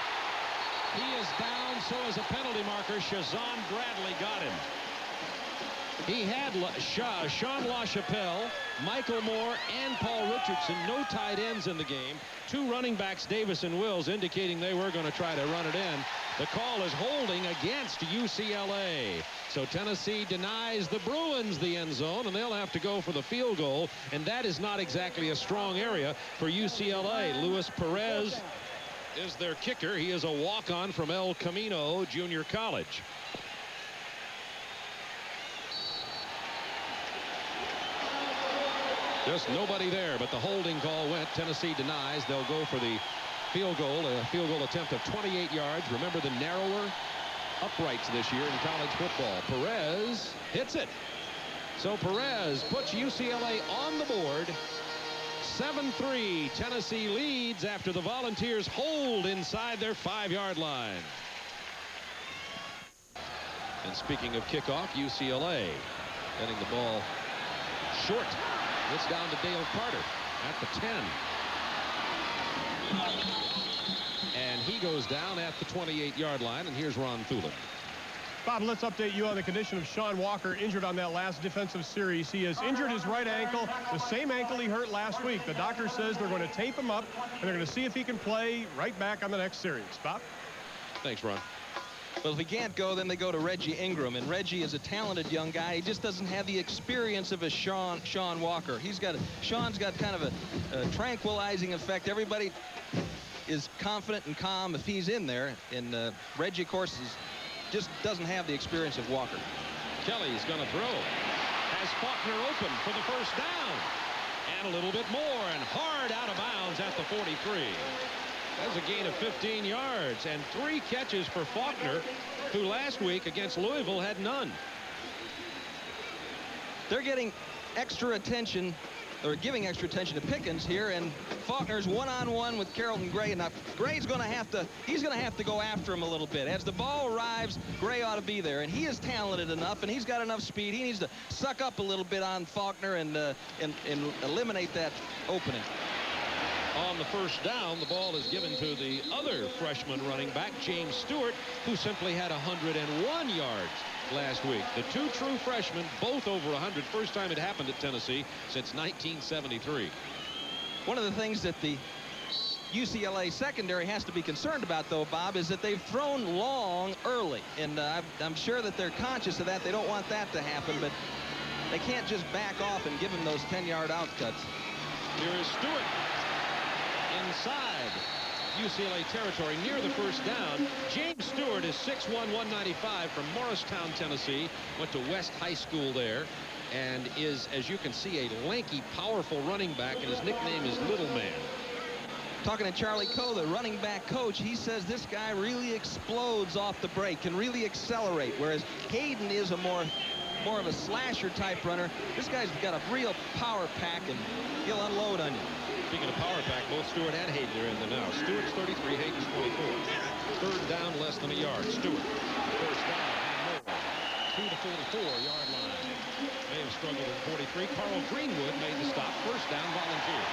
He is down, so is a penalty marker. Shazam Bradley got him. He had Sean LaChapelle, Michael Moore, and Paul Richardson. No tight ends in the game. 2 running backs, Davis and Wills, indicating they were going to try to run it in. The call is holding against UCLA. So Tennessee denies the Bruins the end zone, and they'll have to go for the field goal. And that is not exactly a strong area for UCLA. Luis Perez is their kicker. He is a walk-on from El Camino Junior College. Just nobody there, but the holding call went. Tennessee denies. They'll go for the field goal, a field goal attempt of 28 yards. Remember the narrower uprights this year in college football. Perez hits it. So Perez puts UCLA on the board. 7-3. Tennessee leads after the Volunteers hold inside their 5-yard line. And speaking of kickoff, UCLA getting the ball short. It's down to Dale Carter at the 10. And he goes down at the 28-yard line. And here's Ron Thulin. Bob, let's update you on the condition of Sean Walker, injured on that last defensive series. He has injured his right ankle, the same ankle he hurt last week. The doctor says they're going to tape him up, and they're going to see if he can play right back on the next series. Bob? Thanks, Ron. Well, if he can't go, then they go to Reggie Ingram, and Reggie is a talented young guy. He just doesn't have the experience of a Sean Walker. Sean's got kind of a tranquilizing effect. Everybody is confident and calm if he's in there, and Reggie, of course, just doesn't have the experience of Walker. Kelly's going to throw. Has Faulkner open for the first down. And a little bit more, and hard out of bounds at the 43. That's a gain of 15 yards and 3 catches for Faulkner, who last week against Louisville had none. They're getting extra attention, or giving extra attention to Pickens here, and Faulkner's one-on-one with Carrollton Gray. Now Gray's going to have to go after him a little bit. As the ball arrives, Gray ought to be there, and he is talented enough, and he's got enough speed. He needs to suck up a little bit on Faulkner and eliminate that opening. On the first down, the ball is given to the other freshman running back, James Stewart, who simply had 101 yards last week. The 2 true freshmen, both over 100. First time it happened at Tennessee since 1973. One of the things that the UCLA secondary has to be concerned about, though, Bob, is that they've thrown long early. And I'm sure that they're conscious of that. They don't want that to happen, but they can't just back off and give them those 10-yard outcuts. Here is Stewart. Inside UCLA territory near the first down. James Stewart is 6'1", 195 from Morristown, Tennessee. Went to West High School there and is, as you can see, a lanky, powerful running back, and his nickname is Little Man. Talking to Charlie Coe, the running back coach, he says this guy really explodes off the break, can really accelerate, whereas Hayden is a more of a slasher type runner. This guy's got a real power pack, and he'll unload on you. Speaking of power pack, both Stewart and Hayden are in there now. Stewart's 33, Hayden's 24. Third down, less than a yard. Stewart, first down, and more. To the 44-yard line. May have struggled at 43. Carl Greenwood made the stop. First down, Volunteers.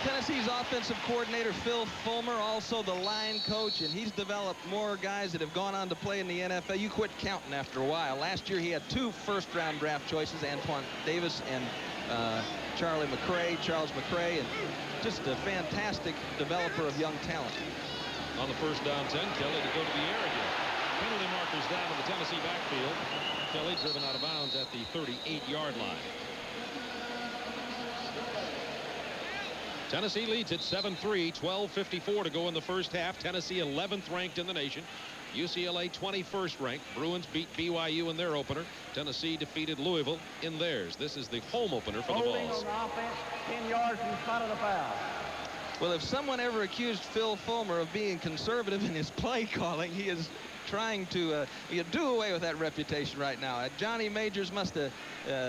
Tennessee's offensive coordinator, Phil Fulmer, also the line coach, and he's developed more guys that have gone on to play in the NFL. You quit counting after a while. Last year he had 2 first-round draft choices, Antoine Davis and Charles McCray, and just a fantastic developer of young talent. On the first down 10, Kelly to go to the air again. Penalty markers down in the Tennessee backfield. Kelly driven out of bounds at the 38-yard line. Tennessee leads at 7-3, 12:54 to go in the first half. Tennessee 11th ranked in the nation. UCLA 21st ranked. Bruins beat BYU in their opener. Tennessee defeated Louisville in theirs. This is the home opener for the Holding Vols. on the offense, 10 yards from the spot of the foul. Well, if someone ever accused Phil Fulmer of being conservative in his play calling, he is trying to do away with that reputation right now. Johnny Majors must have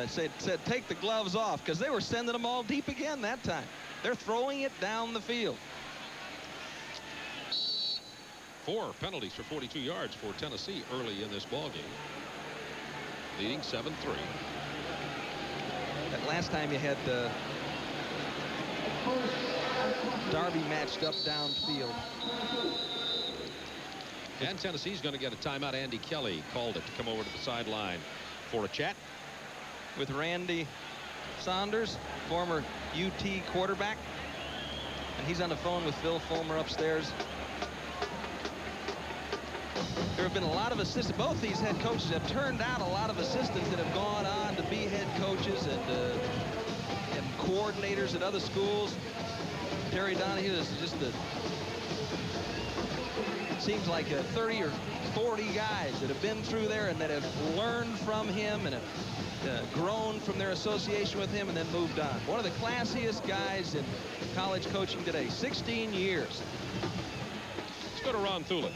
said take the gloves off, because they were sending them all deep again that time. They're throwing it down the field. 4 penalties for 42 yards for Tennessee early in this ball game, leading 7-3. That last time you had Darby matched up downfield. And Tennessee's going to get a timeout. Andy Kelly called it to come over to the sideline for a chat with Randy Saunders, former UT quarterback, and he's on the phone with Phil Fulmer upstairs. There have been a lot of assistants. Both these head coaches have turned out a lot of assistants that have gone on to be head coaches and coordinators at other schools. Terry Donahue is just it seems like 30 or 40 guys that have been through there and that have learned from him and have grown from their association with him and then moved on. One of the classiest guys in college coaching today. 16 years. Let's go to Ron Thulin.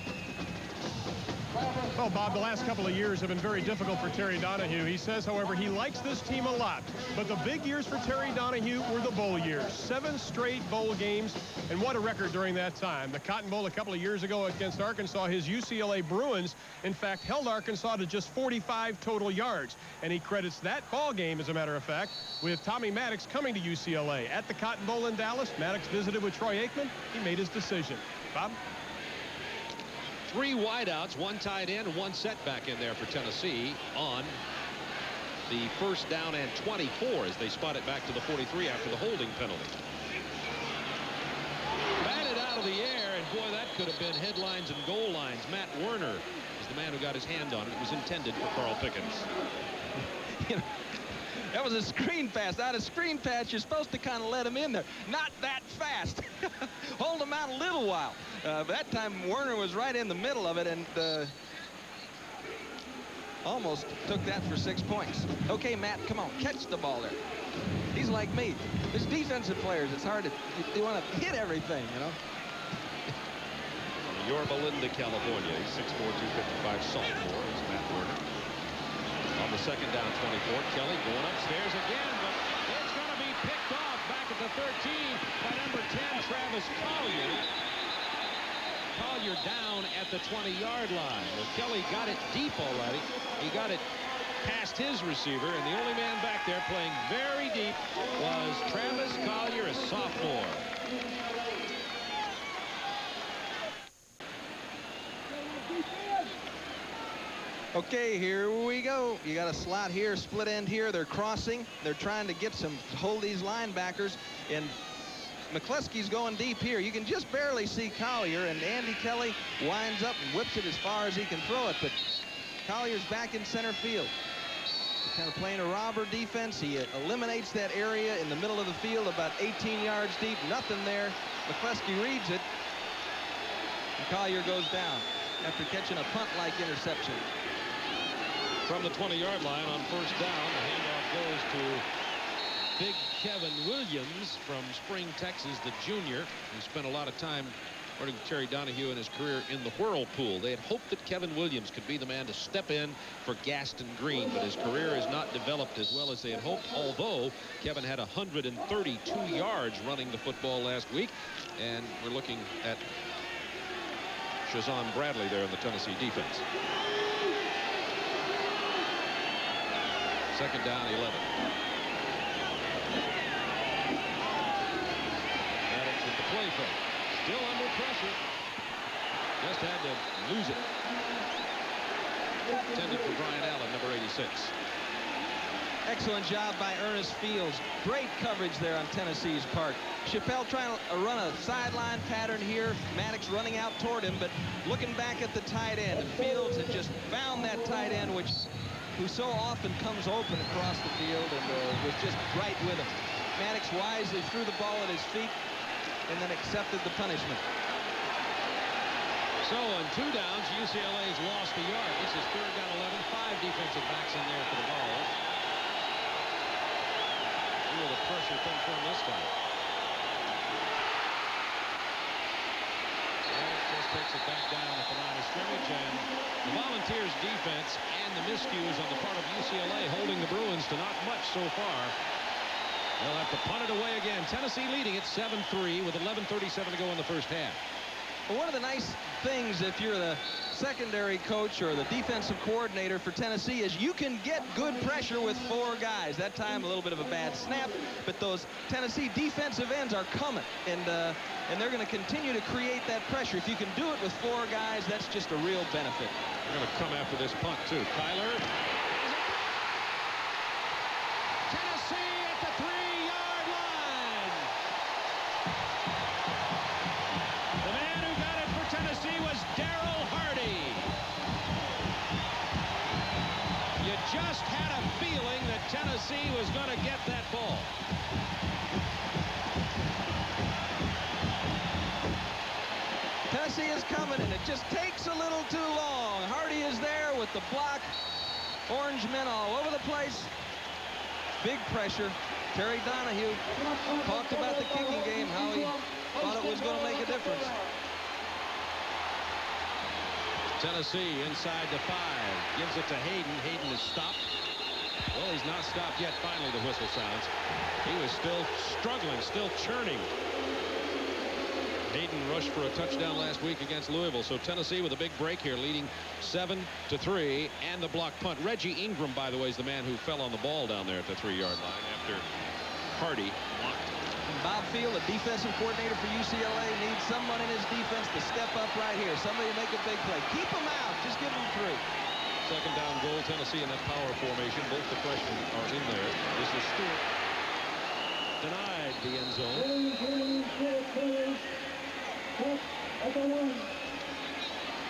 Well, Bob, the last couple of years have been very difficult for Terry Donahue. He says, however, he likes this team a lot. But the big years for Terry Donahue were the bowl years. 7 straight bowl games, and what a record during that time. The Cotton Bowl a couple of years ago against Arkansas, his UCLA Bruins, in fact, held Arkansas to just 45 total yards. And he credits that ball game, as a matter of fact, with Tommy Maddox coming to UCLA. At the Cotton Bowl in Dallas, Maddox visited with Troy Aikman. He made his decision. Bob? 3 wideouts, 1 tight end, and 1 setback in there for Tennessee on the first down and 24 as they spot it back to the 43 after the holding penalty. Batted out of the air, and boy, that could have been headlines and goal lines. Matt Werner is the man who got his hand on it. It was intended for Carl Pickens. You know, that was a screen pass. Out of screen pass, you're supposed to kind of let him in there. Not that fast. Hold him out a little while. But that time, Werner was right in the middle of it and almost took that for 6 points. Okay, Matt, come on, catch the ball there. He's like me. There's defensive players. It's hard to, you want to hit everything, you know. Yorba Linda, California. He's 6'4", 255 sophomore. Is Matt Werner. On the second down, 24. Kelly going upstairs again, but it's going to be picked off back at the 13 by number 10, Travis Collier. Collier down at the 20-yard line. Well, Kelly got it deep already. He got it past his receiver, and the only man back there playing very deep was Travis Collier, a sophomore. Okay, here we go. You got a slot here, split end here. They're crossing. They're trying to get hold these linebackers, and McCleskey's going deep here. You can just barely see Collier, and Andy Kelly winds up and whips it as far as he can throw it, but Collier's back in center field. He's kind of playing a robber defense. He eliminates that area in the middle of the field about 18 yards deep. Nothing there. McCleskey reads it, and Collier goes down after catching a punt-like interception. From the 20-yard line on first down, the handoff goes to big Kevin Williams from Spring, Texas, the junior, who spent a lot of time, according to Terry Donahue, in his career in the Whirlpool. They had hoped that Kevin Williams could be the man to step in for Gaston Green, but his career has not developed as well as they had hoped, although Kevin had 132 yards running the football last week, and we're looking at Shazan Bradley there in the Tennessee defense. Second down, 11. Maddox with the play fake. Still under pressure. Just had to lose it. Intended for Brian Allen, number 86. Excellent job by Ernest Fields. Great coverage there on Tennessee's part. Chappelle trying to run a sideline pattern here. Maddox running out toward him, but looking back at the tight end. And Fields had just found that tight end, who so often comes open across the field, and was just right with him. Maddox wisely threw the ball at his feet and then accepted the punishment. So on 2 downs, UCLA has lost a yard. This is 3rd down 11. 5 defensive backs in there for the ball. Ooh, the pressure comes from this time. Just takes it back down at the line of scrimmage, and the Volunteers defense and the miscues on the part of UCLA holding the Bruins to not much so far. They'll have to punt it away again. Tennessee leading it 7-3 with 11:37 to go in the first half. Well, one of the nice things if you're the secondary coach or the defensive coordinator for Tennessee is you can get good pressure with 4 guys. That time a little bit of a bad snap, but those Tennessee defensive ends are coming, and they're going to continue to create that pressure. If you can do it with 4 guys, that's just a real benefit. They're going to come after this punt too. Kyler. Tennessee at the 3-yard line. The man who got it for Tennessee was Daryl Hardy. You just had a feeling that Tennessee was going to get that ball. Tennessee is coming, and it just takes a little too long. Hardy is there with the block. Orange men all over the place. Big pressure. Terry Donahue talked about the kicking game, how he thought it was going to make a difference. Tennessee inside the 5. Gives it to Hayden. Hayden is stopped. Well, he's not stopped yet. Finally, the whistle sounds. He was still struggling, still churning. Hayden rushed for a touchdown last week against Louisville. So Tennessee with a big break here, leading 7-3, and the block punt. Reggie Ingram, by the way, is the man who fell on the ball down there at the 3-yard line after Hardy blocked. And Bob Field, the defensive coordinator for UCLA, needs someone in his defense to step up right here. Somebody to make a big play. Keep them out. Just give them 3. 2nd down goal. Tennessee in that power formation. Both the freshmen are in there. This is Stewart. Denied the end zone.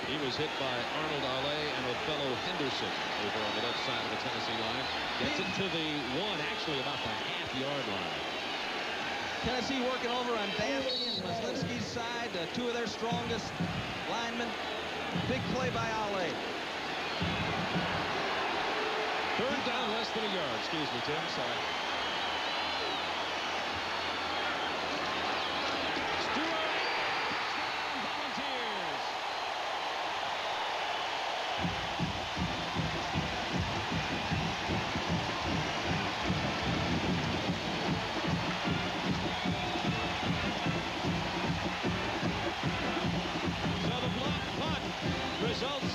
He was hit by Arnold Ale and Othello Henderson over on the left side of the Tennessee line. Gets it to the 1, actually about the half-yard line. Tennessee working over on Daphne and Maslinski's side, 2 of their strongest linemen. Big play by Ale. 3rd down, less than a yard. Excuse me, Tim. Sorry.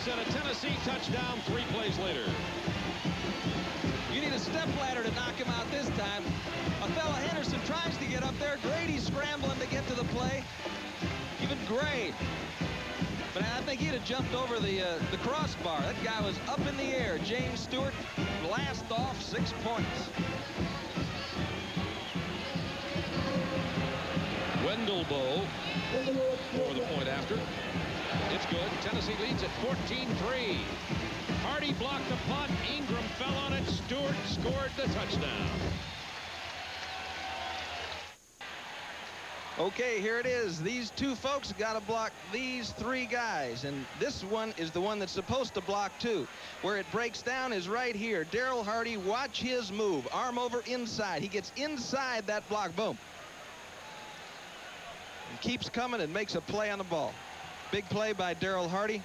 And a Tennessee touchdown 3 plays later. You need a step ladder to knock him out this time. Othello Henderson tries to get up there. Grady's scrambling to get to the play. Even Gray. But I think he'd have jumped over the crossbar. That guy was up in the air. James Stewart, blast off, 6 points. Wendell Bowe for the point after. It's good. Tennessee leads at 14-3. Hardy blocked the punt. Ingram fell on it. Stewart scored the touchdown. Okay, here it is. These 2 folks got to block these 3 guys. And this one is the one that's supposed to block 2. Where it breaks down is right here. Daryl Hardy, watch his move. Arm over inside. He gets inside that block. Boom. And keeps coming and makes a play on the ball. Big play by Daryl Hardy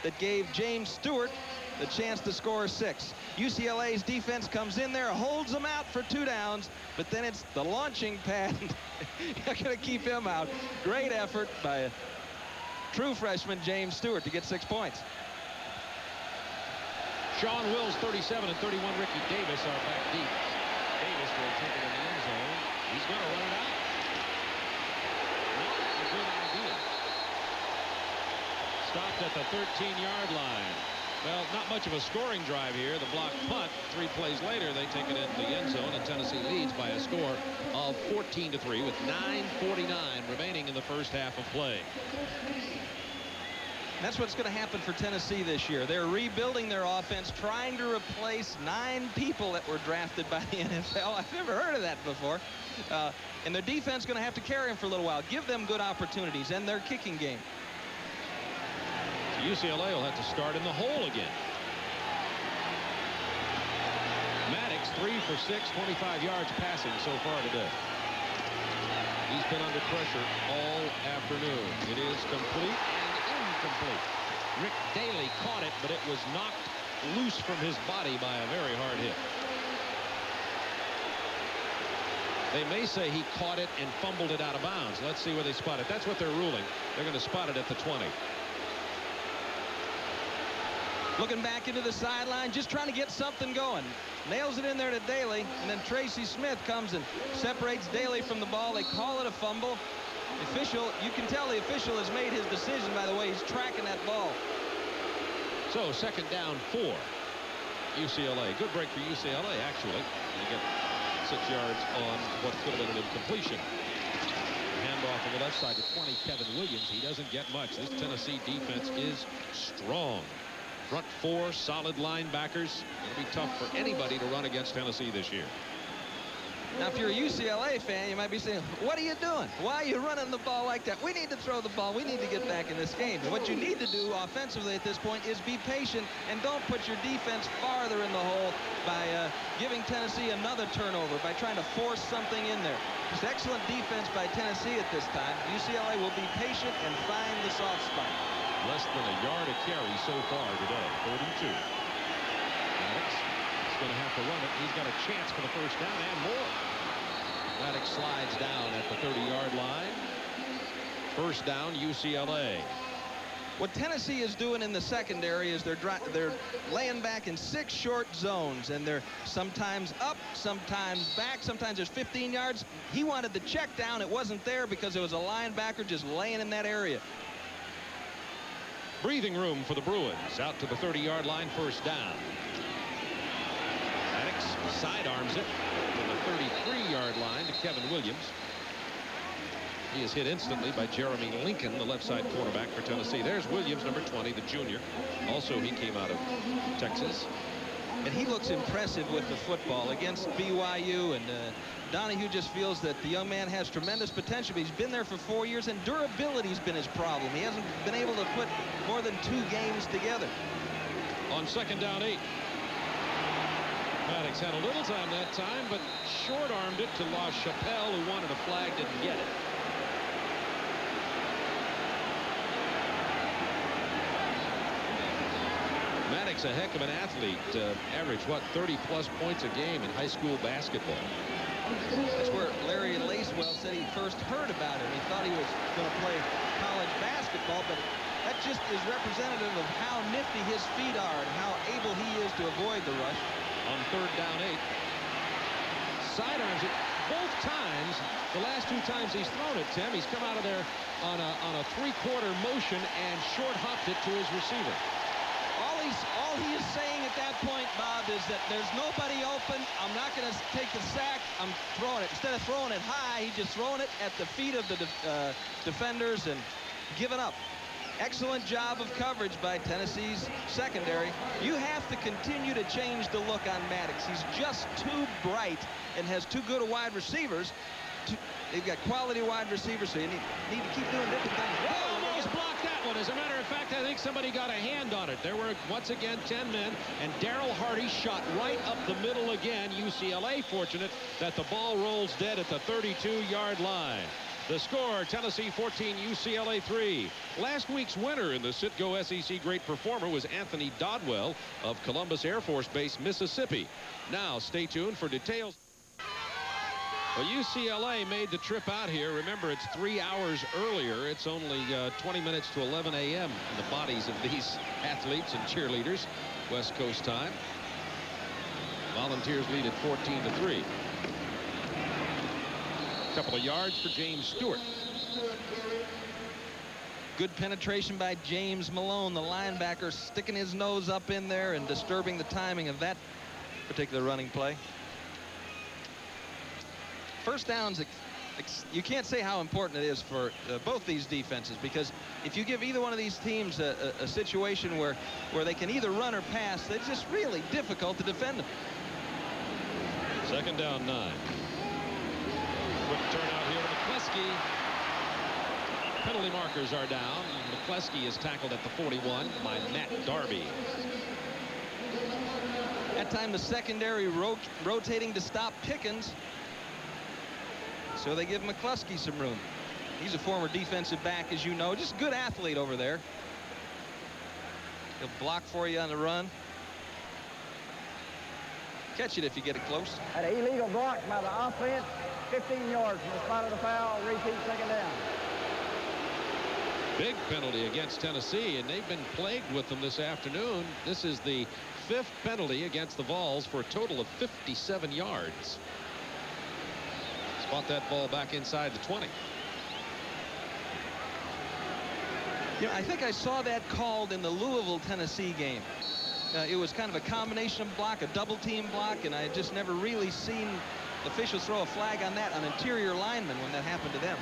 that gave James Stewart the chance to score 6. UCLA's defense comes in there, holds them out for 2 downs, but then it's the launching pad. You're going to keep him out. Great effort by true freshman James Stewart to get 6 points. Sean Wills, 37, and 31 Ricky Davis are back deep. Davis will take it in the end zone. He's going to run it out. Not a good idea. Stopped at the 13-yard line. Well, not much of a scoring drive here. The block punt. 3 plays later, they take it into the end zone, and Tennessee leads by a score of 14-3 with 9:49 remaining in the first half of play. That's what's going to happen for Tennessee this year. They're rebuilding their offense, trying to replace 9 people that were drafted by the NFL. I've never heard of that before. And their defense is going to have to carry them for a little while. Give them good opportunities and their kicking game. UCLA will have to start in the hole again. Maddox 3 for 6, 25 yards passing so far today. He's been under pressure all afternoon. It is complete and incomplete. Rick Daly caught it, but it was knocked loose from his body by a very hard hit. They may say he caught it and fumbled it out of bounds. Let's see where they spot it. That's what they're ruling. They're going to spot it at the 20. Looking back into the sideline, just trying to get something going. Nails it in there to Daly, and then Tracy Smith comes and separates Daly from the ball. They call it a fumble. The official, you can tell the official has made his decision by the way he's tracking that ball. So 2nd down 4. UCLA. Good break for UCLA, actually. You get 6 yards on what could have been an incompletion. Handoff on the left side to 20, Kevin Williams. He doesn't get much. This Tennessee defense is strong. Front 4 solid linebackers. It'll be tough for anybody to run against Tennessee this year. Now, if you're a UCLA fan, you might be saying, what are you doing? Why are you running the ball like that? We need to throw the ball. We need to get back in this game. And what you need to do offensively at this point is be patient and don't put your defense farther in the hole by giving Tennessee another turnover, by trying to force something in there. It's excellent defense by Tennessee at this time. UCLA will be patient and find the soft spot. Less than a yard a carry so far today. 32. Maddox is going to have to run it. He's got a chance for the first down and more. Maddox slides down at the 30-yard line. First down, UCLA. What Tennessee is doing in the secondary is they're laying back in 6 short zones, and they're sometimes up, sometimes back, sometimes there's 15 yards. He wanted the check down. It wasn't there because there was a linebacker just laying in that area. Breathing room for the Bruins. Out to the 30-yard line, first down. Maddox sidearms it to the 33-yard line to Kevin Williams. He is hit instantly by Jeremy Lincoln, the left side cornerback for Tennessee. There's Williams, number 20, the junior. Also, he came out of Texas. And he looks impressive with the football against BYU, and Donahue just feels that the young man has tremendous potential. He's been there for 4 years, and durability's been his problem. He hasn't been able to put more than 2 games together. On 2nd down 8. Maddox had a little time that time, but short-armed it to La Chapelle, who wanted a flag, didn't get it. Maddox, a heck of an athlete, averaged, what, 30-plus points a game in high school basketball. That's where Larry Lacewell said he first heard about him. He thought he was going to play college basketball, but that just is representative of how nifty his feet are and how able he is to avoid the rush. On 3rd down 8. Sidearms it both times. The last 2 times he's thrown it, Tim, he's come out of there on a 3-quarter motion and short-hopped it to his receiver. All he is saying at that point, Bob, is that there's nobody open. I'm not going to take the sack. I'm throwing it. Instead of throwing it high, he's just throwing it at the feet of the defenders and giving up. Excellent job of coverage by Tennessee's secondary. You have to continue to change the look on Maddox. He's just too bright and has too good a wide receivers. They've got quality wide receivers, so you need to keep doing different things. Whoa, almost blocked that one. As a matter of fact, I think somebody got a hand on it. There were, once again, 10 men, and Darrell Hardy shot right up the middle again. UCLA fortunate that the ball rolls dead at the 32-yard line. The score, Tennessee 14, UCLA 3. Last week's winner in the Citgo SEC Great Performer was Anthony Dodwell of Columbus Air Force Base, Mississippi. Now, stay tuned for details. Well, UCLA made the trip out here. Remember, it's 3 hours earlier. It's only 20 minutes to 11 a.m. in the bodies of these athletes and cheerleaders. West Coast time. Volunteers lead at 14-3. Couple of yards for James Stewart. Good penetration by James Malone, the linebacker, sticking his nose up in there and disturbing the timing of that particular running play. First downs, you can't say how important it is for both these defenses, because if you give either one of these teams a situation where they can either run or pass, it's just really difficult to defend them. 2nd down 9. Quick turn out here to McCluskey. penalty markers are down. McCleskey is tackled at the 41 by Matt Darby. That time the secondary rotating to stop Pickens. So they give McCleskey some room. He's a former defensive back, as you know. Just good athlete over there. He'll block for you on the run. Catch it if you get it close. An illegal block by the offense. 15 yards from the spot of the foul. Repeat, second down. Big penalty against Tennessee, and they've been plagued with them this afternoon. This is the 5th penalty against the Vols for a total of 57 yards. Spot that ball back inside the 20. You know, I think I saw that called in the Louisville, Tennessee game. It was kind of a combination of block, a double team block, and I had just never really seen officials throw a flag on that on interior linemen when that happened to them.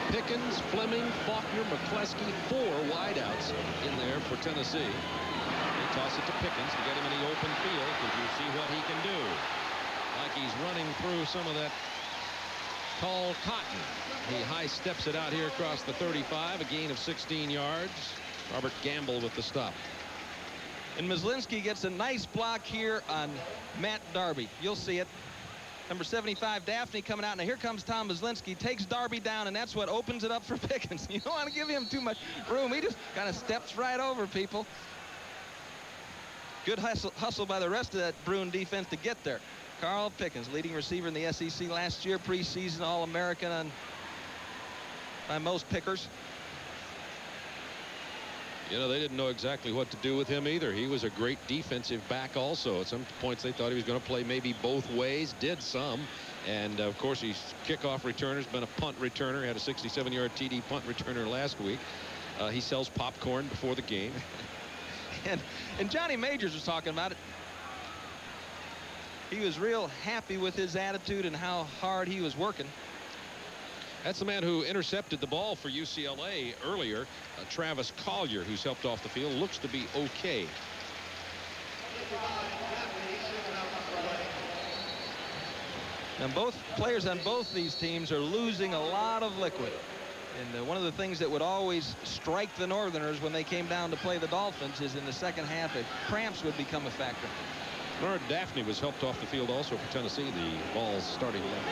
Pickens, Fleming, Faulkner, McCleskey, 4 wideouts in there for Tennessee. They toss it to Pickens to get him in the open field because you see what he can do. Like he's running through some of that tall cotton. He high steps it out here across the 35, a gain of 16 yards. Robert Gamble with the stop. And Myslinski gets a nice block here on Matt Darby. You'll see it. Number 75, Daphne, coming out. Now here comes Tom Myslinski, takes Darby down, and that's what opens it up for Pickens. You don't want to give him too much room. He just kind of steps right over people. Good hustle by the rest of that Bruin defense to get there. Carl Pickens, leading receiver in the SEC last year, preseason All-American by most pickers. You know, they didn't know exactly what to do with him either. He was a great defensive back also. At some points they thought he was going to play maybe both ways, did some. And of course he's kickoff returner, has been a punt returner, had a 67-yard TD punt returner last week. He sells popcorn before the game. and Johnny Majors was talking about it. He was real happy with his attitude and how hard he was working. That's the man who intercepted the ball for UCLA earlier, Travis Collier, who's helped off the field. Looks to be okay. And both players on both these teams are losing a lot of liquid. And one of the things that would always strike the Northerners when they came down to play the Dolphins is in the second half, cramps would become a factor. Bernard Daphne was helped off the field also for Tennessee. The ball's starting left.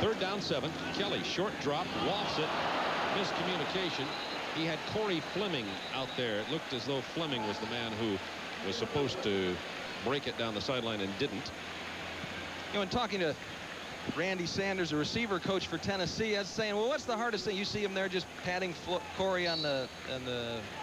3rd down 7. Kelly, short drop, wafts it. Miscommunication. He had Corey Fleming out there. It looked as though Fleming was the man who was supposed to break it down the sideline and didn't. You know, in talking to Randy Sanders, a receiver coach for Tennessee, I was saying, well, what's the hardest thing? You see him there just patting Corey on the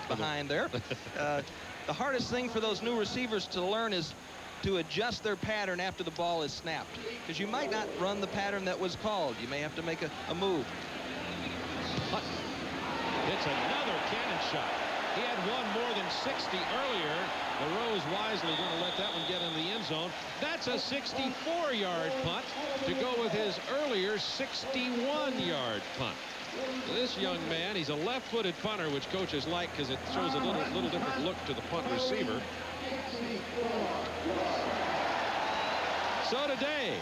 behind there. The hardest thing for those new receivers to learn is to adjust their pattern after the ball is snapped, because you might not run the pattern that was called. You may have to make a move. It's another cannon shot. He had one more than 60 earlier. LaRose wisely going to let that one get in the end zone. That's a 64-yard punt to go with his earlier 61-yard punt. This young man, he's a left-footed punter, which coaches like because it shows a little different look to the punt receiver. So today,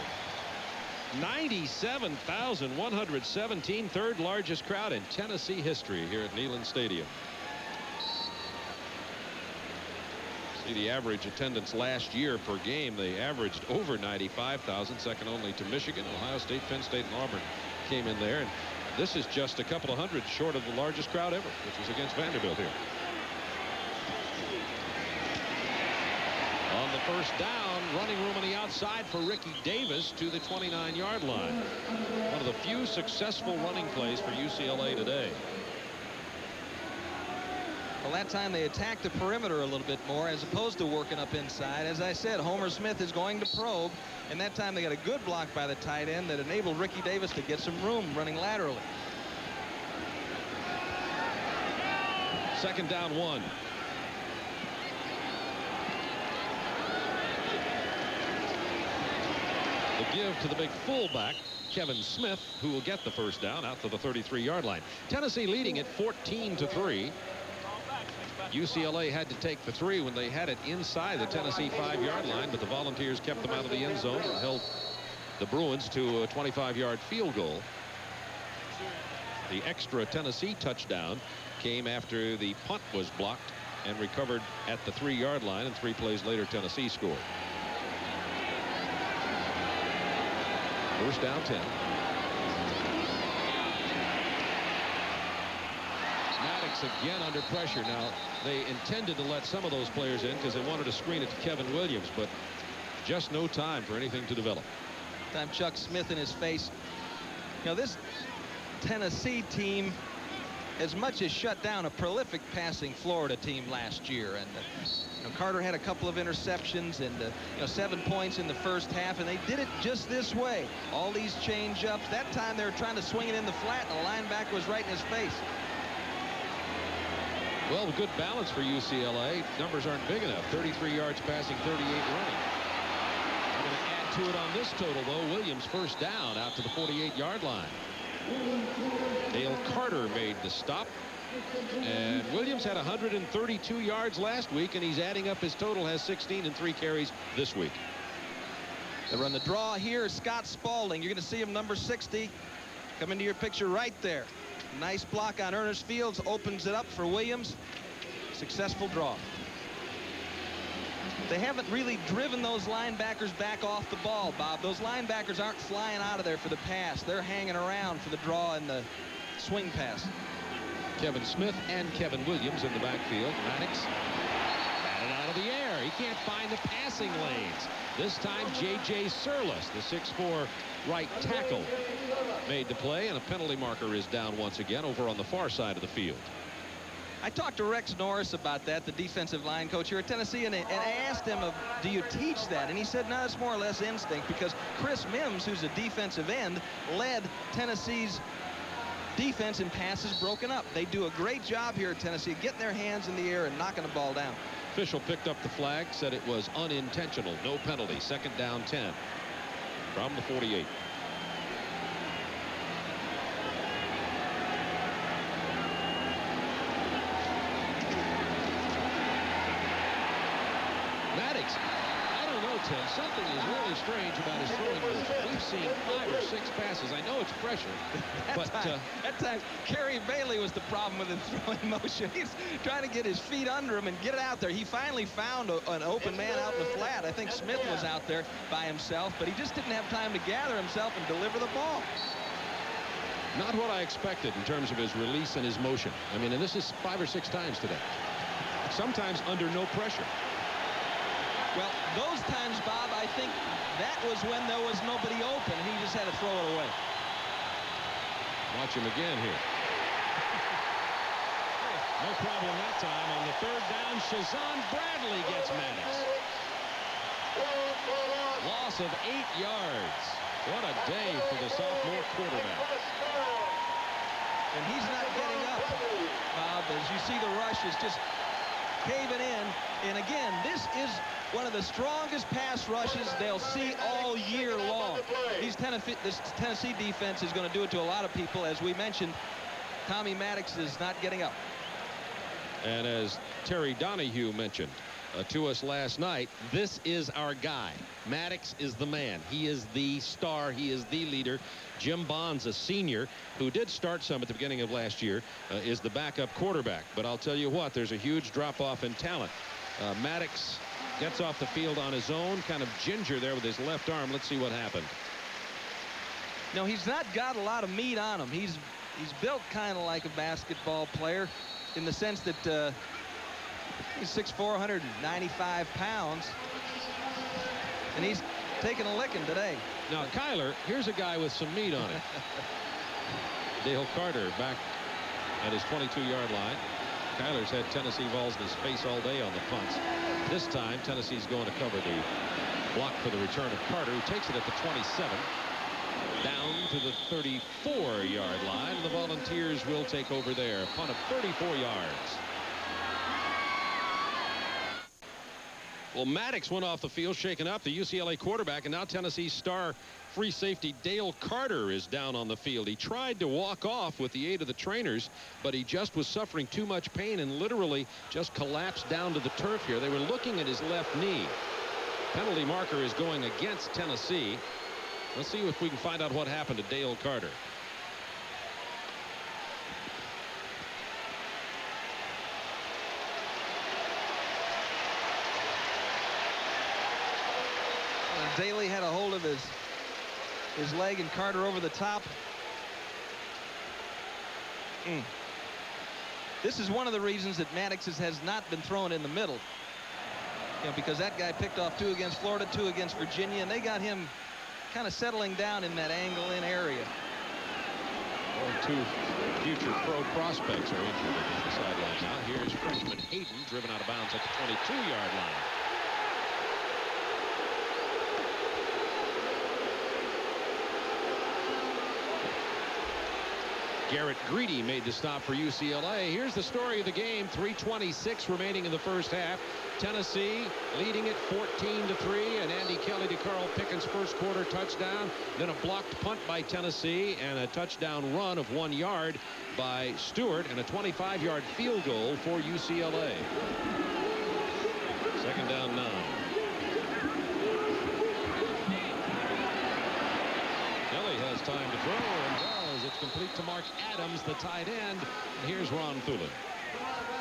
97,117, 3rd largest crowd in Tennessee history here at Neyland Stadium. See the average attendance last year per game. They averaged over 95,000, second only to Michigan. Ohio State, Penn State, and Auburn came in there. And this is just a couple of hundred short of the largest crowd ever, which was against Vanderbilt here. On the first down, running room on the outside for Ricky Davis to the 29-yard line. One of the few successful running plays for UCLA today. Well, that time they attacked the perimeter a little bit more as opposed to working up inside. As I said, Homer Smith is going to probe, and that time they got a good block by the tight end that enabled Ricky Davis to get some room running laterally. 2nd down 1. The give to the big fullback, Kevin Smith, who will get the first down out to the 33-yard line. Tennessee leading it 14-3. UCLA had to take the 3 when they had it inside the Tennessee 5-yard line, but the Volunteers kept them out of the end zone and held the Bruins to a 25-yard field goal. The extra Tennessee touchdown came after the punt was blocked and recovered at the 3-yard line, and 3 plays later Tennessee scored. First down 10. Maddox again under pressure. Now they intended to let some of those players in because they wanted to screen it to Kevin Williams, but just no time for anything to develop. Time Chuck Smith in his face. You know, this Tennessee team as much as shut down a prolific passing Florida team last year, and you know, Carter had a couple of interceptions and you know, 7 points in the first half, and they did it just this way. All these change ups. That time they were trying to swing it in the flat, and the linebacker was right in his face. Well, good balance for UCLA. Numbers aren't big enough. 33 yards passing, 38 running. I'm going to add to it on this total, though. Williams first down out to the 48-yard line. Dale Carter made the stop, and Williams had 132 yards last week, and he's adding up his total, has 16 and 3 carries this week. They run the draw here. Scott Spaulding, you're going to see him, number 60, come into your picture right there. Nice block on Ernest Fields, opens it up for Williams. Successful draw. They haven't really driven those linebackers back off the ball, Bob. Those linebackers aren't flying out of there for the pass. They're hanging around for the draw and the swing pass. Kevin Smith and Kevin Williams in the backfield. Maddox batted out of the air. He can't find the passing lanes. This time J.J. Surlis, the 6'4" right tackle, made the play, and a penalty marker is down once again over on the far side of the field. I talked to Rex Norris about that, the defensive line coach here at Tennessee, and I asked him, do you teach that? And he said, no, it's more or less instinct, because Chris Mims, who's a defensive end, led Tennessee's defense in passes broken up. They do a great job here at Tennessee getting their hands in the air and knocking the ball down. Official picked up the flag, said it was unintentional, no penalty. Second down 10 from the 48. Maddox, I don't know, Tim. Something is really strange about his throwing motion. We've seen 5 or 6 passes. I know it's pressure, but that time Kerry Bailey was the problem with his throwing motion. He's trying to get his feet under him and get it out there. He finally found an open man out in the flat. I think Smith was out there by himself, but he just didn't have time to gather himself and deliver the ball. Not what I expected in terms of his release and his motion. I mean, and this is 5 or 6 times today. Sometimes under no pressure. Well, those times, Bob, I think that was when there was nobody open. He just had to throw it away. Watch him again here. No problem that time. On the third down, Shazan Bradley gets Maddox. Loss of 8 yards. What a day for the sophomore quarterback. And he's not getting up, Bob. As you see, the rush is just caving in. And again, this is one of the strongest pass rushes they'll see all year long. This Tennessee defense is going to do it to a lot of people. As we mentioned, Tommy Maddox is not getting up. And as Terry Donahue mentioned to us last night, this is our guy. Maddox is the man. He is the star. He is the leader. Jim Bonds, a senior who did start some at the beginning of last year, is the backup quarterback. But I'll tell you what, there's a huge drop-off in talent. Maddox gets off the field on his own, kind of ginger there with his left arm. Let's see what happened. No, he's not got a lot of meat on him. He's built kind of like a basketball player in the sense that he's 6'4", 195 pounds, and he's taking a licking today. Now, Kyler, here's a guy with some meat on it. Dale Carter back at his 22-yard line. Kyler's had Tennessee balls in his face all day on the punts. This time, Tennessee's going to cover the block for the return of Carter, who takes it at the 27, down to the 34-yard line. The Volunteers will take over there. A punt of 34 yards. Well, Maddox went off the field, shaken up, the UCLA quarterback, and now Tennessee's star free safety Dale Carter is down on the field. He tried to walk off with the aid of the trainers, but he just was suffering too much pain and literally just collapsed down to the turf here. They were looking at his left knee. Penalty marker is going against Tennessee. Let's see if we can find out what happened to Dale Carter. Daly had a hold of his leg and Carter over the top. This is one of the reasons that Maddox has not been thrown in the middle. You know, because that guy picked off 2 against Florida, 2 against Virginia, and they got him kind of settling down in that angle-in area. Well, 2 future pro prospects are injured at the sideline now. Here's freshman Hayden, driven out of bounds at the 22-yard line. Garrett Greedy made the stop for UCLA. Here's the story of the game. 3:26 remaining in the first half. Tennessee leading it 14-3, and Andy Kelly to Carl Pickens' first quarter touchdown. Then a blocked punt by Tennessee and a touchdown run of 1 yard by Stewart, and a 25-yard field goal for UCLA. Second down 9. Kelly has time to throw and does. It's complete to Mark Adams, the tight end. And here's Ron Thulin.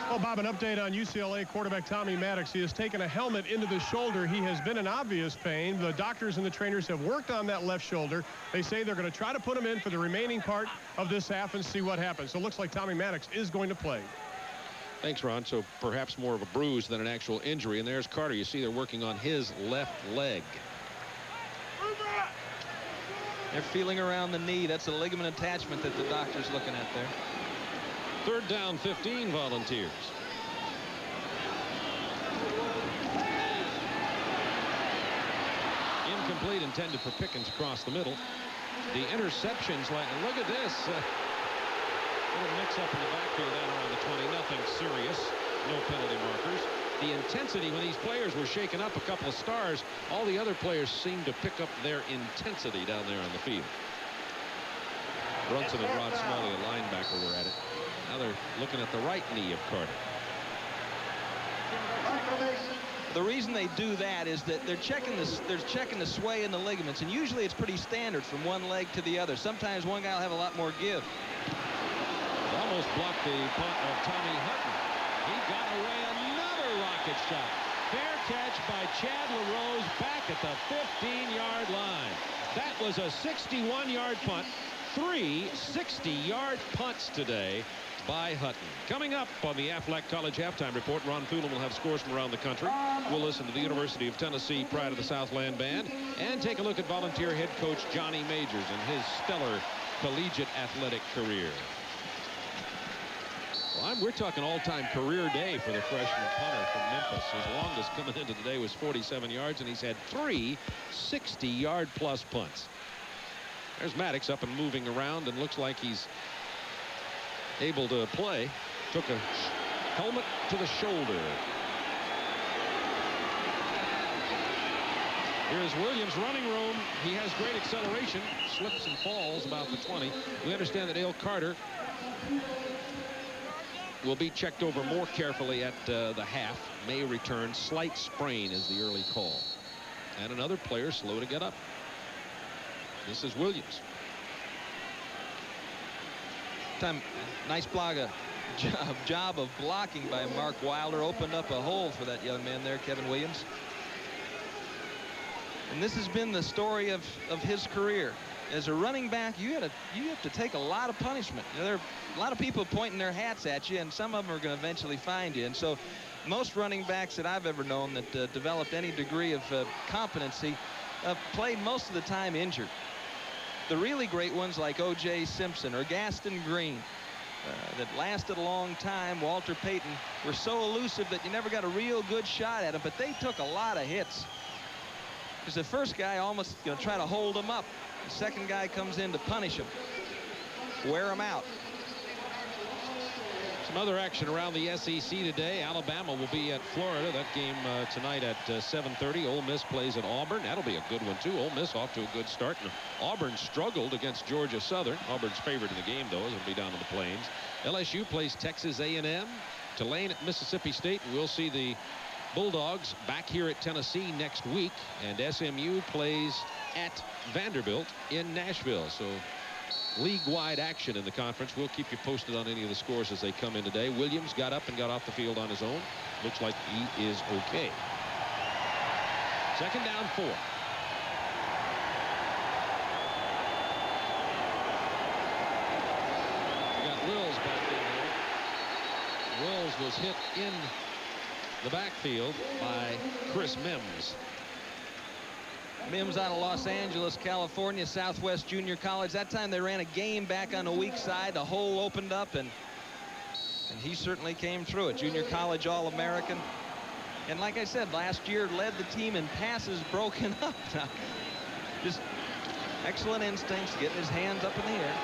Well, Bob, an update on UCLA quarterback Tommy Maddox. He has taken a helmet into the shoulder. He has been in obvious pain. The doctors and the trainers have worked on that left shoulder. They say they're going to try to put him in for the remaining part of this half and see what happens. So it looks like Tommy Maddox is going to play. Thanks, Ron. So perhaps more of a bruise than an actual injury. And there's Carter. You see they're working on his left leg. They're feeling around the knee. That's a ligament attachment that the doctor's looking at there. Third down 15 Volunteers. Incomplete, intended for Pickens across the middle. The interceptions, look at this. Little mix-up in the backfield down around the 20. Nothing serious. No penalty markers. The intensity when these players were shaken up, a couple of stars, all the other players seemed to pick up their intensity down there on the field. Brunson and Rod Smalley, a linebacker, were at it. Now they're looking at the right knee of Carter. The reason they do that is that they're checking the sway in the ligaments, and usually it's pretty standard from one leg to the other. Sometimes one guy will have a lot more give. Almost blocked the punt of Tommy Hutton. He got away another rocket shot. Fair catch by Chad LaRose back at the 15-yard line. That was a 61-yard punt. 3 60-yard punts today by Hutton. Coming up on the Aflac College Halftime Report, Ron Thulin will have scores from around the country. We'll listen to the University of Tennessee Pride of the Southland Band and take a look at Volunteer head coach Johnny Majors and his stellar collegiate athletic career. Well, we're talking all-time career day for the freshman punter from Memphis. His longest coming into today was 47 yards, and he's had 3 60-yard-plus punts. There's Maddox up and moving around, and looks like he's able to play. Took a helmet to the shoulder. Here's Williams, running room. He has great acceleration, slips and falls about the 20. We understand that Dale Carter will be checked over more carefully at the half. May return. Slight sprain is the early call. And another player slow to get up. This is Williams. Nice job of blocking by Mark Wilder. Opened up a hole for that young man there, Kevin Williams. And this has been the story of his career. As a running back, you have to take a lot of punishment. You know, there are a lot of people pointing their hats at you, and some of them are going to eventually find you. And so most running backs that I've ever known that developed any degree of competency played most of the time injured. The really great ones like O.J. Simpson or Gaston Green that lasted a long time, Walter Payton, were so elusive that you never got a real good shot at them, but they took a lot of hits. Because the first guy almost going to try to hold them up. The second guy comes in to punish him, wear them out. Some other action around the SEC today. Alabama will be at Florida. That game tonight at 7:30. Ole Miss plays at Auburn. That'll be a good one, too. Ole Miss off to a good start. And Auburn struggled against Georgia Southern. Auburn's favored in the game, though, as it'll be down in the Plains. LSU plays Texas A&M. Tulane at Mississippi State. We'll see the Bulldogs back here at Tennessee next week. And SMU plays at Vanderbilt in Nashville. So league-wide action in the conference. We'll keep you posted on any of the scores as they come in today. Williams got up and got off the field on his own. Looks like he is okay. Second down 4. was hit in the backfield by Chris Mims. Mims out of Los Angeles, California, Southwest Junior College. That time they ran a game back on the weak side. The hole opened up, and he certainly came through it. Junior college All-American. And like I said, last year led the team in passes broken up. Just excellent instincts, getting his hands up in the air.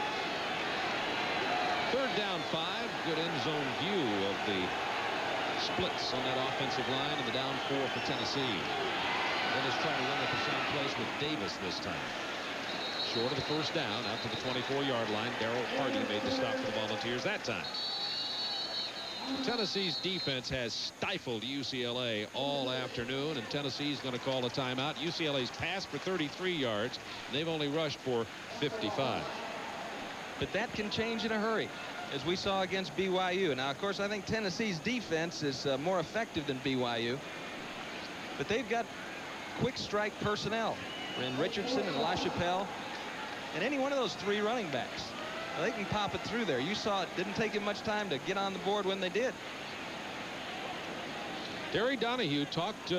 3rd down 5. Good end zone view of the splits on that offensive line, and the down 4 for Tennessee. Let us try to run at the same place with Davis this time. Short of the 1st down, out to the 24-yard line. Darrell Hardy made the stop for the Volunteers that time. Tennessee's defense has stifled UCLA all afternoon, and Tennessee's going to call a timeout. UCLA's passed for 33 yards. They've only rushed for 55. But that can change in a hurry, as we saw against BYU. Now, of course, I think Tennessee's defense is more effective than BYU. But they've got quick strike personnel in Richardson and LaChapelle, and any one of those 3 running backs. They can pop it through there. You saw it didn't take him much time to get on the board when they did. Terry Donahue talked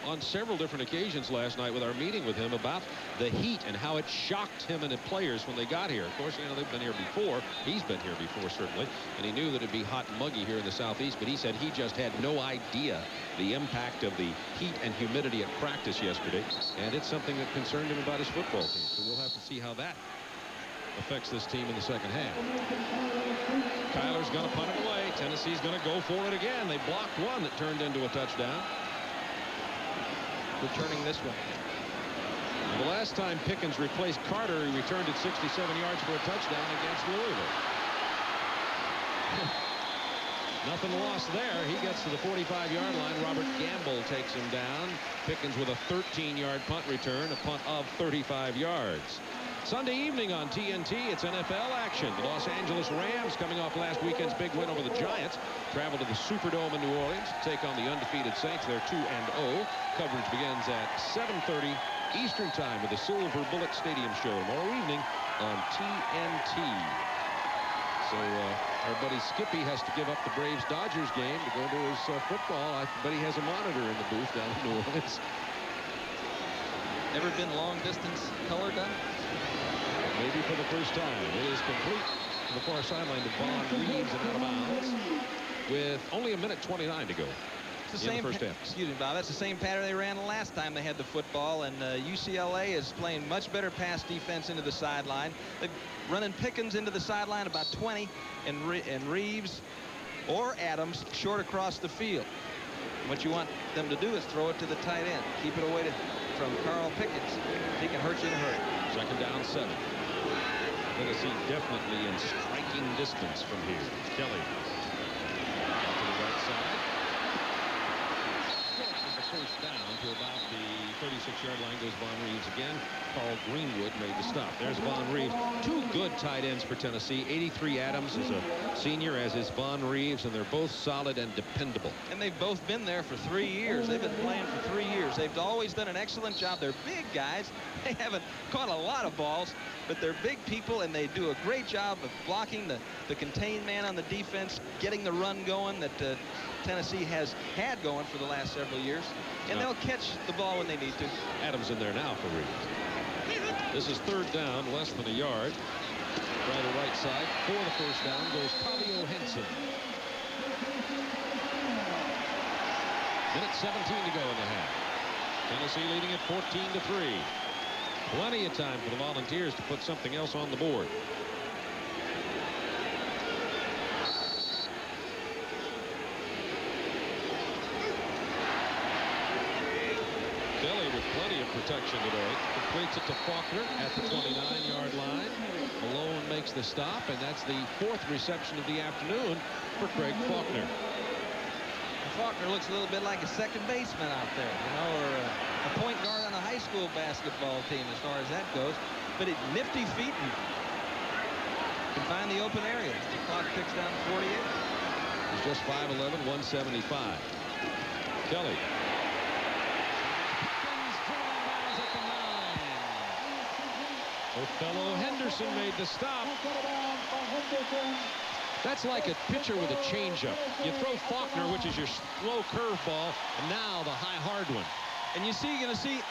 on several different occasions last night with our meeting with him about the heat and how it shocked him and the players when they got here. Of course, you know, they've been here before. He's been here before, certainly, and he knew that it'd be hot and muggy here in the Southeast, but he said he just had no idea the impact of the heat and humidity at practice yesterday, and it's something that concerned him about his football team. So we'll have to see how that affects this team in the 2nd half. Kyler's going to punt it away. Tennessee's going to go for it again. They blocked one that turned into a touchdown. Returning this one. The last time Pickens replaced Carter, he returned it 67 yards for a touchdown against Louisville. Nothing lost there. He gets to the 45-yard line. Robert Gamble takes him down. Pickens with a 13-yard punt return, a punt of 35 yards. Sunday evening on TNT, it's NFL action. The Los Angeles Rams, coming off last weekend's big win over the Giants, travel to the Superdome in New Orleans to take on the undefeated Saints. They're 2-0. Coverage begins at 7:30 Eastern Time with the Silver Bullet Stadium show tomorrow evening on TNT. So our buddy Skippy has to give up the Braves-Dodgers game to go to his football. I bet he has a monitor in the booth down in New Orleans. Ever been long-distance color done? Maybe for the first time. It is complete to the far sideline to Vaughn Reeves and out of bounds with only 1:29 to go. It's the same first half. Excuse me, Bob. That's the same pattern they ran the last time they had the football, and UCLA is playing much better pass defense into the sideline. They're running Pickens into the sideline about 20, and Reeves or Adams short across the field. What you want them to do is throw it to the tight end. Keep it away from Carl Pickens. He can hurt you in a hurry. 2nd down 7. Tennessee definitely in striking distance from here. Kelly out to the right side. The 1st down to about the 36-yard line goes Vaughn Reeves again. Carl Greenwood made the stop. There's Vaughn Reeves. 2 good tight ends for Tennessee. 83 Adams is a senior, as is Vaughn Reeves, and they're both solid and dependable. And they've both been there for 3 years. They've been playing for 3 years. They've always done an excellent job. They're big guys. They haven't caught a lot of balls, but they're big people, and they do a great job of blocking the contained man on the defense, getting the run going that Tennessee has had going for the last several years. And they'll catch the ball when they need to. Adams in there now for Reeves. This is 3rd down, less than a yard. Try the right side. For the 1st down goes Tavio Henson. 1:17 to go in the half. Tennessee leading at 14-3. Plenty of time for the Volunteers to put something else on the board. Kelly with plenty of protection today. Completes it to Faulkner at the 29-yard line. Malone makes the stop, and that's the 4th reception of the afternoon for Craig Faulkner. Faulkner looks a little bit like a second baseman out there, you know, or a point guard on a high school basketball team as far as that goes. But nifty feet and can find the open area. The clock ticks down to 48. He's just 5'11", 175. Kelly. Othello Henderson made the stop. That's like a pitcher with a changeup. You throw Faulkner, which is your slow curveball, and now the high hard one. And you're going to see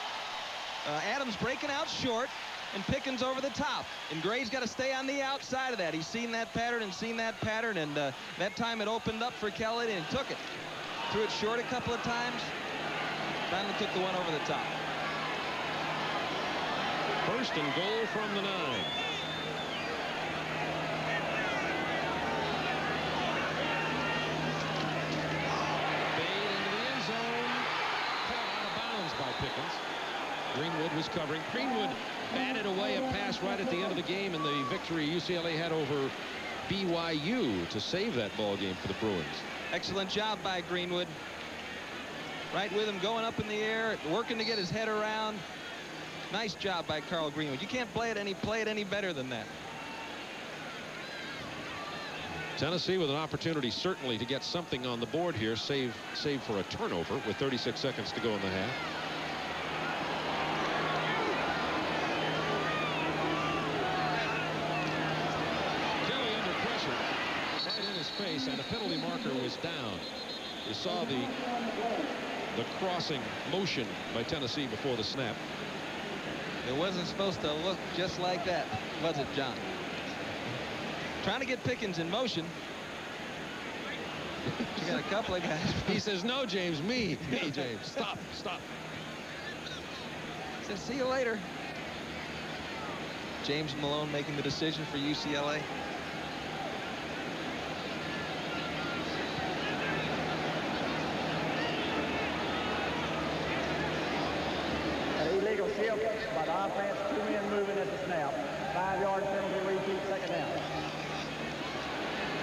Adams breaking out short and Pickens over the top. And Gray's got to stay on the outside of that. He's seen that pattern and that time it opened up for Kelly and he took it. Threw it short a couple of times. Finally took the one over the top. First and goal from the 9. Fade into the end zone. Caught out of bounds by Pickens. Greenwood was covering. Greenwood batted away a pass right at the end of the game in the victory UCLA had over BYU to save that ball game for the Bruins. Excellent job by Greenwood. Right with him, going up in the air, working to get his head around. Nice job by Carl Greenwood. You can't play it any better than that. Tennessee with an opportunity certainly to get something on the board here, save for a turnover with 36 seconds to go in the half. Kelly under pressure right in his face, and a penalty marker was down. You saw the crossing motion by Tennessee before the snap. It wasn't supposed to look just like that, was it, John? Trying to get Pickens in motion. You got a couple of guys. He says, no, James, me, James. Stop. He says, see you later. James Malone making the decision for UCLA. Illegal shield by the offense, 2 men moving at the snap. 5-yard penalty, repeat, second down.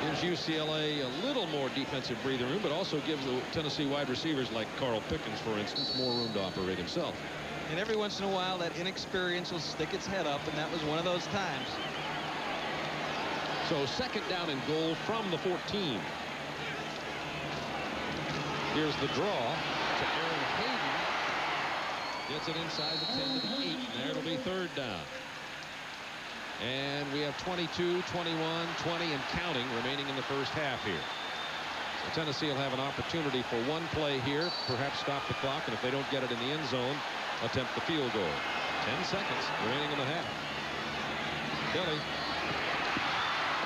Gives UCLA a little more defensive breathing room, but also gives the Tennessee wide receivers like Carl Pickens, for instance, more room to operate himself. And every once in a while, that inexperience will stick its head up, and that was one of those times. So second down and goal from the 14. Here's the draw to Aaron Hayden. Gets it inside the 10 to the 8. There it'll be third down. And we have 22, 21, 20 and counting remaining in the first half here. So Tennessee will have an opportunity for one play here, perhaps stop the clock, and if they don't get it in the end zone, attempt the field goal. 10 seconds remaining in the half. Kelly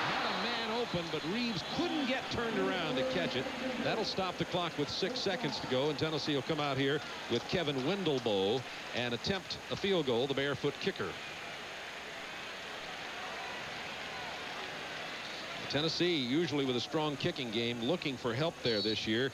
had a man open, but Reeves couldn't get turned around to catch it. That'll stop the clock with 6 seconds to go, and Tennessee will come out here with Kevin Wendelboe and attempt a field goal, the barefoot kicker. Tennessee, usually with a strong kicking game, looking for help there this year.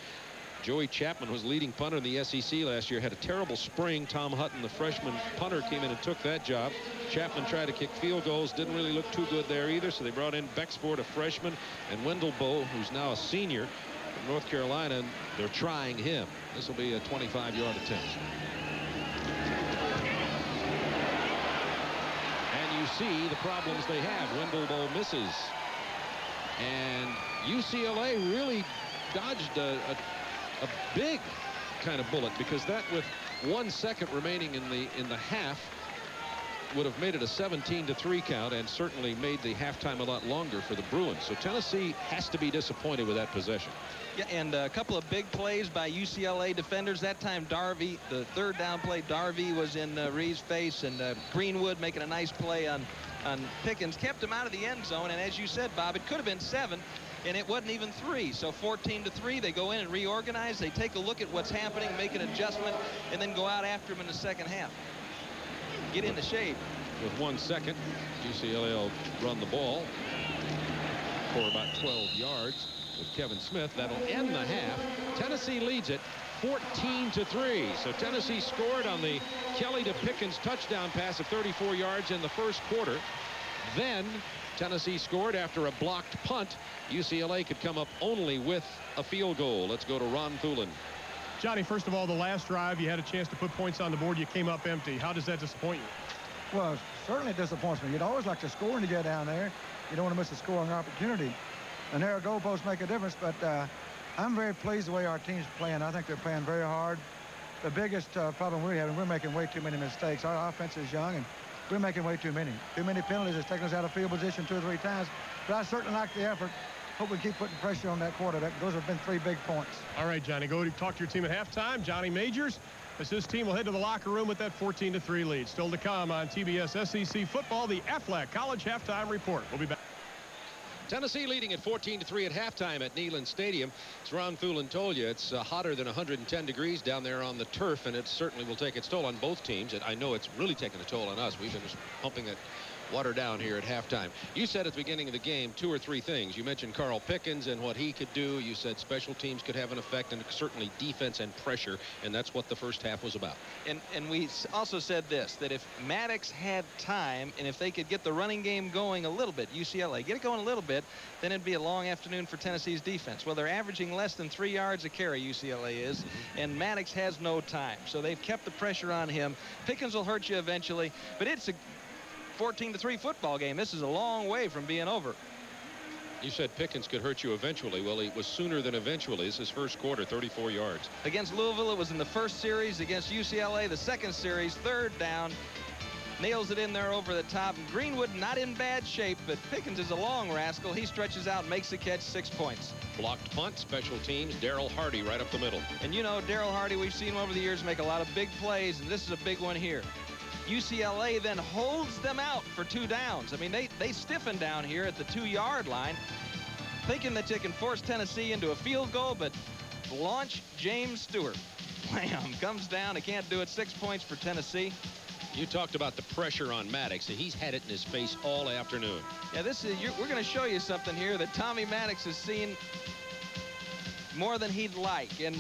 Joey Chapman was leading punter in the SEC last year, had a terrible spring. Tom Hutton, the freshman punter, came in and took that job. Chapman tried to kick field goals, didn't really look too good there either, so they brought in Bexford, a freshman, and Wendelboe, who's now a senior from North Carolina, and they're trying him. This will be a 25-yard attempt. And you see the problems they have. Wendelboe misses. And UCLA really dodged a big kind of bullet, because that, with 1 second remaining in the half, would have made it a 17-3 count and certainly made the halftime a lot longer for the Bruins. So Tennessee has to be disappointed with that possession. Yeah, and a couple of big plays by UCLA defenders. That time Darby, the third down play, Darby was in Reeves' face, and Greenwood making a nice play on Pickens, kept him out of the end zone. And as you said, Bob, it could have been 7, and it wasn't even 3. So 14-3, they go in and reorganize. They take a look at what's happening, make an adjustment, and then go out after him in the second half. Get in the shade. With 1 second, UCLA will run the ball for about 12 yards with Kevin Smith. That'll end the half. Tennessee leads it 14-3. So Tennessee scored on the Kelly to Pickens touchdown pass of 34 yards in the first quarter. Then Tennessee scored after a blocked punt. UCLA could come up only with a field goal. Let's go to Ron Thulin. Johnny, first of all, the last drive, you had a chance to put points on the board. You came up empty. How does that disappoint you? Well, certainly it disappoints me. You'd always like to score when you get down there. You don't want to miss a scoring opportunity. And there, goalposts make a difference, but I'm very pleased the way our team's playing. I think they're playing very hard. The biggest problem we're having, we're making way too many mistakes. Our offense is young, and we're making way too many. Too many penalties. It's taken us out of field position 2 or 3 times. But I certainly like the effort hope we keep putting pressure on that quarterback. Those have been 3 big points. All right, Johnny, go talk to your team at halftime. Johnny Majors, as his team will head to the locker room with that 14-3 lead. Still to come on TBS SEC Football, the Aflac College Halftime Report. We'll be back. Tennessee leading at 14-3 at halftime at Neyland Stadium. As Ron Thulin told you, it's hotter than 110 degrees down there on the turf, and it certainly will take its toll on both teams. And I know it's really taken a toll on us. We've been just pumping that water down here at halftime. You said at the beginning of the game 2 or 3 things. You mentioned Carl Pickens and what he could do. You said special teams could have an effect, and certainly defense and pressure, and that's what the first half was about. And we also said this, that if Maddox had time and if they could get the running game going a little bit, UCLA, get it going a little bit, then it'd be a long afternoon for Tennessee's defense. Well, they're averaging less than 3 yards a carry, UCLA is, and Maddox has no time. So they've kept the pressure on him. Pickens will hurt you eventually, but it's a 14-3 football game. This is a long way from being over. You said Pickens could hurt you eventually. Well, it was sooner than eventually. This is first quarter, 34 yards. Against Louisville, it was in the first series. Against UCLA, the second series, 3rd down. Nails it in there over the top. And Greenwood not in bad shape, but Pickens is a long rascal. He stretches out and makes the catch, 6 points. Blocked punt, special teams, Darryl Hardy right up the middle. And you know, Darryl Hardy, we've seen him over the years make a lot of big plays, and this is a big one here. UCLA then holds them out for 2 downs. I mean, they stiffen down here at the 2-yard line, thinking that they can force Tennessee into a field goal, but launch James Stewart. Wham, comes down. They can't do it. 6 points for Tennessee. You talked about the pressure on Maddox. He's had it in his face all afternoon. Yeah, we're going to show you something here that Tommy Maddox has seen more than he'd like. And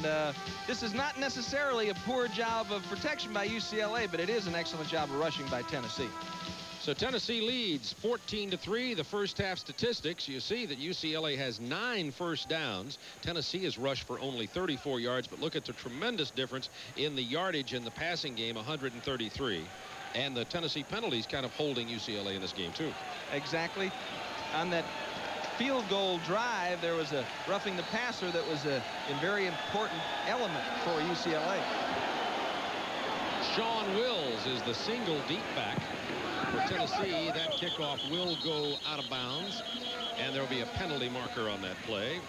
this is not necessarily a poor job of protection by UCLA, but it is an excellent job of rushing by Tennessee. So Tennessee leads 14-3. The first half statistics, you see that UCLA has 9 first downs. Tennessee has rushed for only 34 yards, but look at the tremendous difference in the yardage in the passing game, 133. And the Tennessee penalties kind of holding UCLA in this game too. Exactly. On that field goal drive, there was a roughing the passer that was a very important element for UCLA. Sean Wills is the single deep back for Tennessee. That kickoff will go out of bounds, and there will be a penalty marker on that play.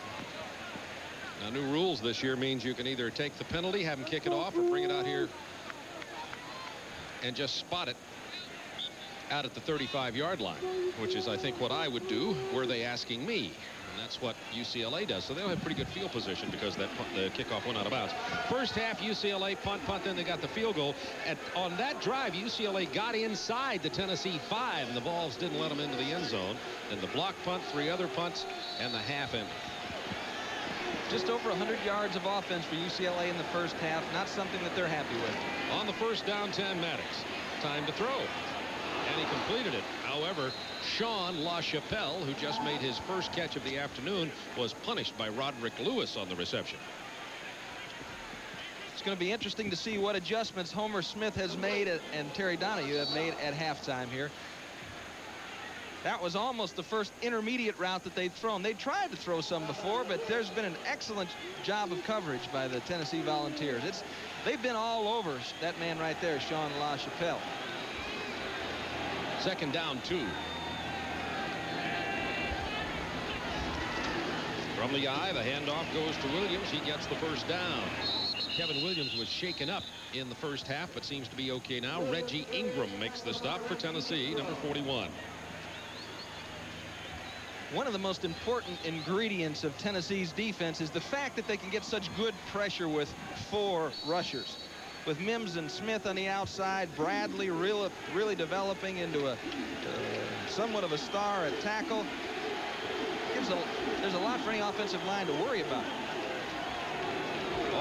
Now, new rules this year means you can either take the penalty, have them kick it off, or bring it out here and just spot it out at the 35-yard line, which is, I think, what I would do were they asking me. And that's what UCLA does. So they'll have pretty good field position because the kickoff went out of bounds. First half, UCLA punt, then they got the field goal. And on that drive, UCLA got inside the Tennessee 5, and the balls didn't let them into the end zone. Then the block punt, 3 other punts, and the half end. Just over 100 yards of offense for UCLA in the first half. Not something that they're happy with. On the first down, 10, Maddox. Time to throw. And he completed it. However, Sean LaChapelle, who just made his first catch of the afternoon, was punished by Roderick Lewis on the reception. It's going to be interesting to see what adjustments Homer Smith has made and Terry Donahue have made at halftime here. That was almost the first intermediate route that they'd thrown. They tried to throw some before, but there's been an excellent job of coverage by the Tennessee Volunteers. They've been all over that man right there, Sean LaChapelle. Second down, 2. From the eye, the handoff goes to Williams. He gets the first down. Kevin Williams was shaken up in the first half, but seems to be okay now. Reggie Ingram makes the stop for Tennessee, number 41. One of the most important ingredients of Tennessee's defense is the fact that they can get such good pressure with 4 rushers. With Mims and Smith on the outside, Bradley really developing into a somewhat of a star at tackle. There's a lot for any offensive line to worry about.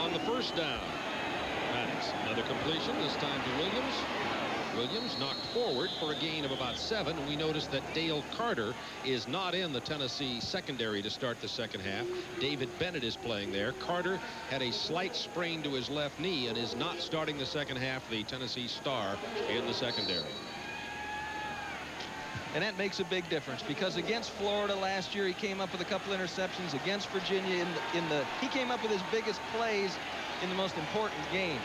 On the first down, Maddox, another completion, this time to Williams. Williams knocked forward for a gain of about 7. We noticed that Dale Carter is not in the Tennessee secondary to start the second half. David Bennett is playing there. Carter had a slight sprain to his left knee and is not starting the second half, the Tennessee star in the secondary. And that makes a big difference because against Florida last year, he came up with a couple interceptions. Against Virginia, he came up with his biggest plays in the most important games.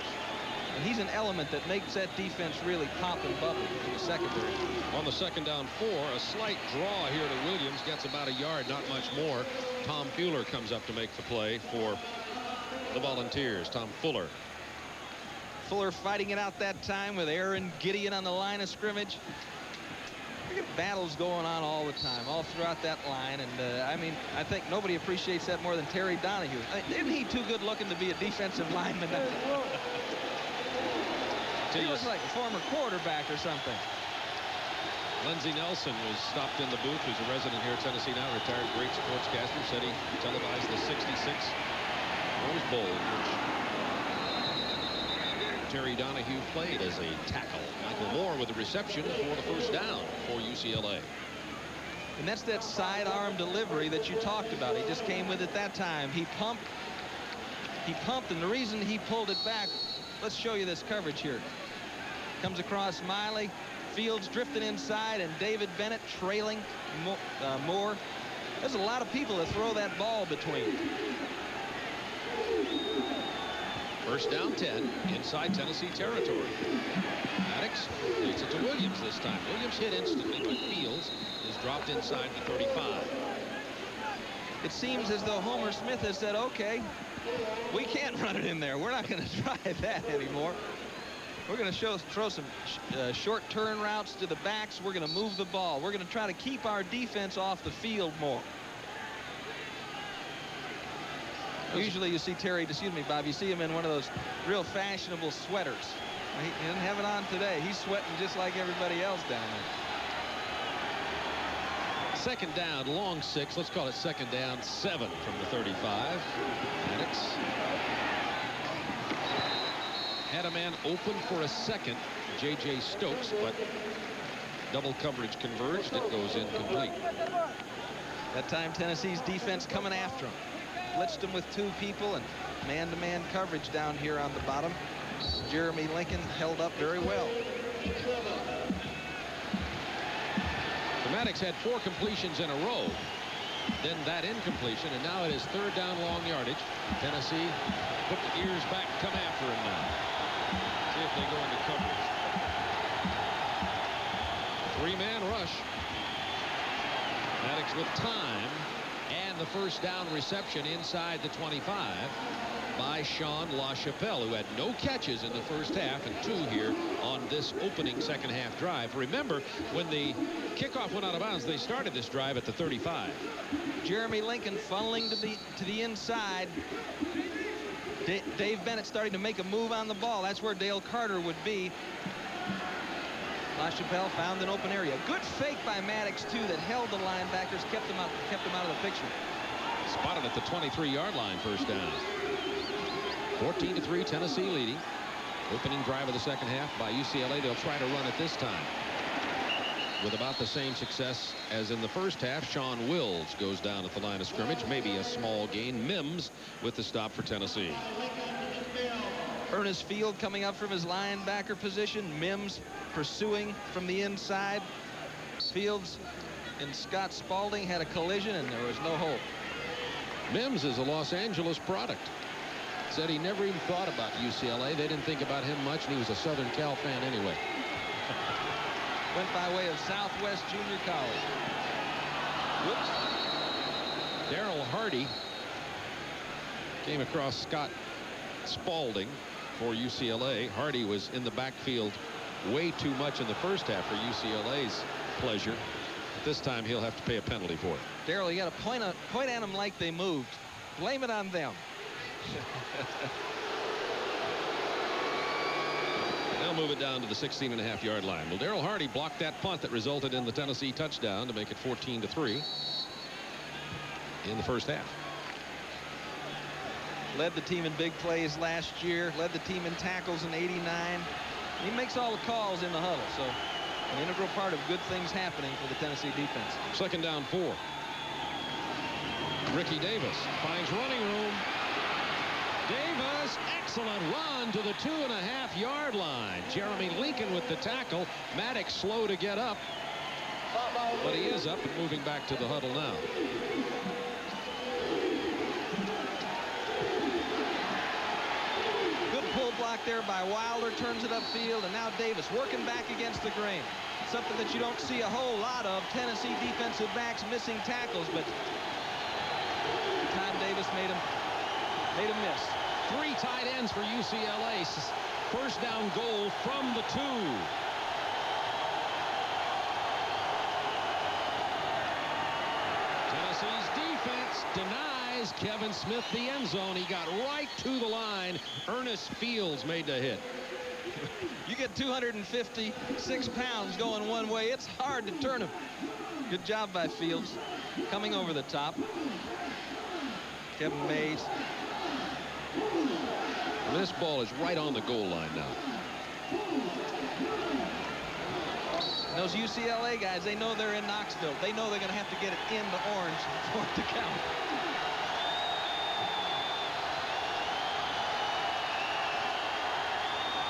And he's an element that makes that defense really pop and bubble in the secondary. On the 2nd down 4, a slight draw here to Williams, gets about a yard, not much more. Tom Fuller comes up to make the play for the Volunteers. Tom Fuller. Fuller fighting it out that time with Aaron Gideon on the line of scrimmage. Battles going on all the time, all throughout that line. And I mean, I think nobody appreciates that more than Terry Donahue. Isn't he too good looking to be a defensive lineman? He looks like a former quarterback or something. Lindsey Nelson was stopped in the booth. Who's a resident here at Tennessee now, retired great sportscaster. Said he televised the '66 Rose Bowl, which Terry Donahue played as a tackle. Michael Moore with the reception for the first down for UCLA. And that's that sidearm delivery that you talked about. He just came with it that time. He pumped, and the reason he pulled it back, let's show you this coverage here. Comes across Miley. Fields drifting inside, and David Bennett trailing Moore. There's a lot of people to throw that ball between. First down 10 inside Tennessee territory. Maddox leads it to Williams this time. Williams hit instantly, but Fields is dropped inside the 35. It seems as though Homer Smith has said, okay, we can't run it in there. We're not going to try that anymore. We're going to throw some short turn routes to the backs. We're going to move the ball. We're going to try to keep our defense off the field more. Usually you see Terry, excuse me, Bob, you see him in one of those real fashionable sweaters. He didn't have it on today. He's sweating just like everybody else down there. 2nd down, long 6. Let's call it 2nd down 7 from the 35. Maddox had a man open for a second, J.J. Stokes, but double coverage converged. It goes incomplete. That time Tennessee's defense coming after him. Blitzed him with 2 people and man-to-man coverage down here on the bottom. Jeremy Lincoln held up very well. Maddox had 4 completions in a row. Then that incompletion, and now it is 3rd down long yardage. Tennessee put the ears back, come after him now. See if they go into coverage. 3-man rush. Maddox with time. And the first down reception inside the 25 by Sean LaChapelle, who had no catches in the first half and 2 here on this opening second half drive. Remember, when the kickoff went out of bounds, they started this drive at the 35. Jeremy Lincoln funneling to the inside. Dave Bennett starting to make a move on the ball. That's where Dale Carter would be. LaChapelle found an open area. Good fake by Maddox, too, that held the linebackers, kept them out of the picture. Spotted at the 23-yard line, first down. 14-3, Tennessee leading. Opening drive of the second half by UCLA. They'll try to run it this time. With about the same success as in the first half, Sean Wills goes down at the line of scrimmage. Maybe a small gain. Mims with the stop for Tennessee. Ernest Field coming up from his linebacker position. Mims pursuing from the inside. Fields and Scott Spaulding had a collision, and there was no hope. Mims is a Los Angeles product. Said he never even thought about UCLA. They didn't think about him much, and he was a Southern Cal fan anyway. Went by way of Southwest Junior College. Whoops. Darrell Hardy came across Scott Spaulding for UCLA. Hardy was in the backfield way too much in the first half for UCLA's pleasure. This time he'll have to pay a penalty for it. Darrell, you got to point at them like they moved. Blame it on them. They'll move it down to the 16.5-yard line. Well, Darrell Hardy blocked that punt that resulted in the Tennessee touchdown to make it 14-3 in the first half. Led the team in big plays last year. Led the team in tackles in '89. He makes all the calls in the huddle. So an integral part of good things happening for the Tennessee defense. 2nd down 4. Ricky Davis finds running room. Davis, excellent run to the 2.5-yard line. Jeremy Lincoln with the tackle. Maddox slow to get up, but he is up and moving back to the huddle now. Good pull block there by Wilder, turns it upfield, and now Davis working back against the grain. Something that you don't see a whole lot of. Tennessee defensive backs missing tackles, but Tom Davis made him miss. 3 tight ends for UCLA. First down goal from the 2. Tennessee's defense denies Kevin Smith the end zone. He got right to the line. Ernest Fields made the hit. You get 256 pounds going one way. It's hard to turn him. Good job by Fields. Coming over the top. Kevin Mays. This ball is right on the goal line now. Those UCLA guys, they know they're in Knoxville. They know they're going to have to get it in the orange for it to count.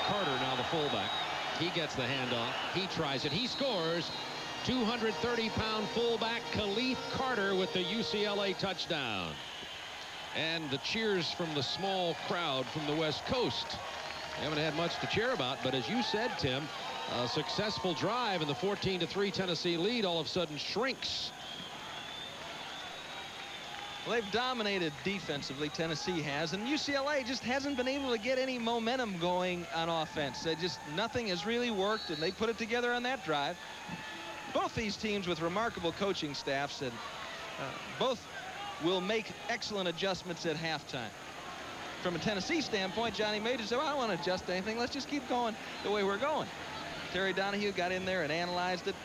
Carter now the fullback. He gets the handoff. He tries it. He scores. 230-pound fullback Khalif Carter with the UCLA touchdown. And the cheers from the small crowd from the West Coast. They haven't had much to cheer about, but as you said, Tim, a successful drive and the 14-3 Tennessee lead all of a sudden shrinks. Well, they've dominated defensively, Tennessee has, and UCLA just hasn't been able to get any momentum going on offense. Nothing has really worked, and they put it together on that drive. Both these teams with remarkable coaching staffs, and both will make excellent adjustments at halftime. From a Tennessee standpoint, Johnny Major said, well, I don't want to adjust anything. Let's just keep going the way we're going. Terry Donahue got in there and analyzed it.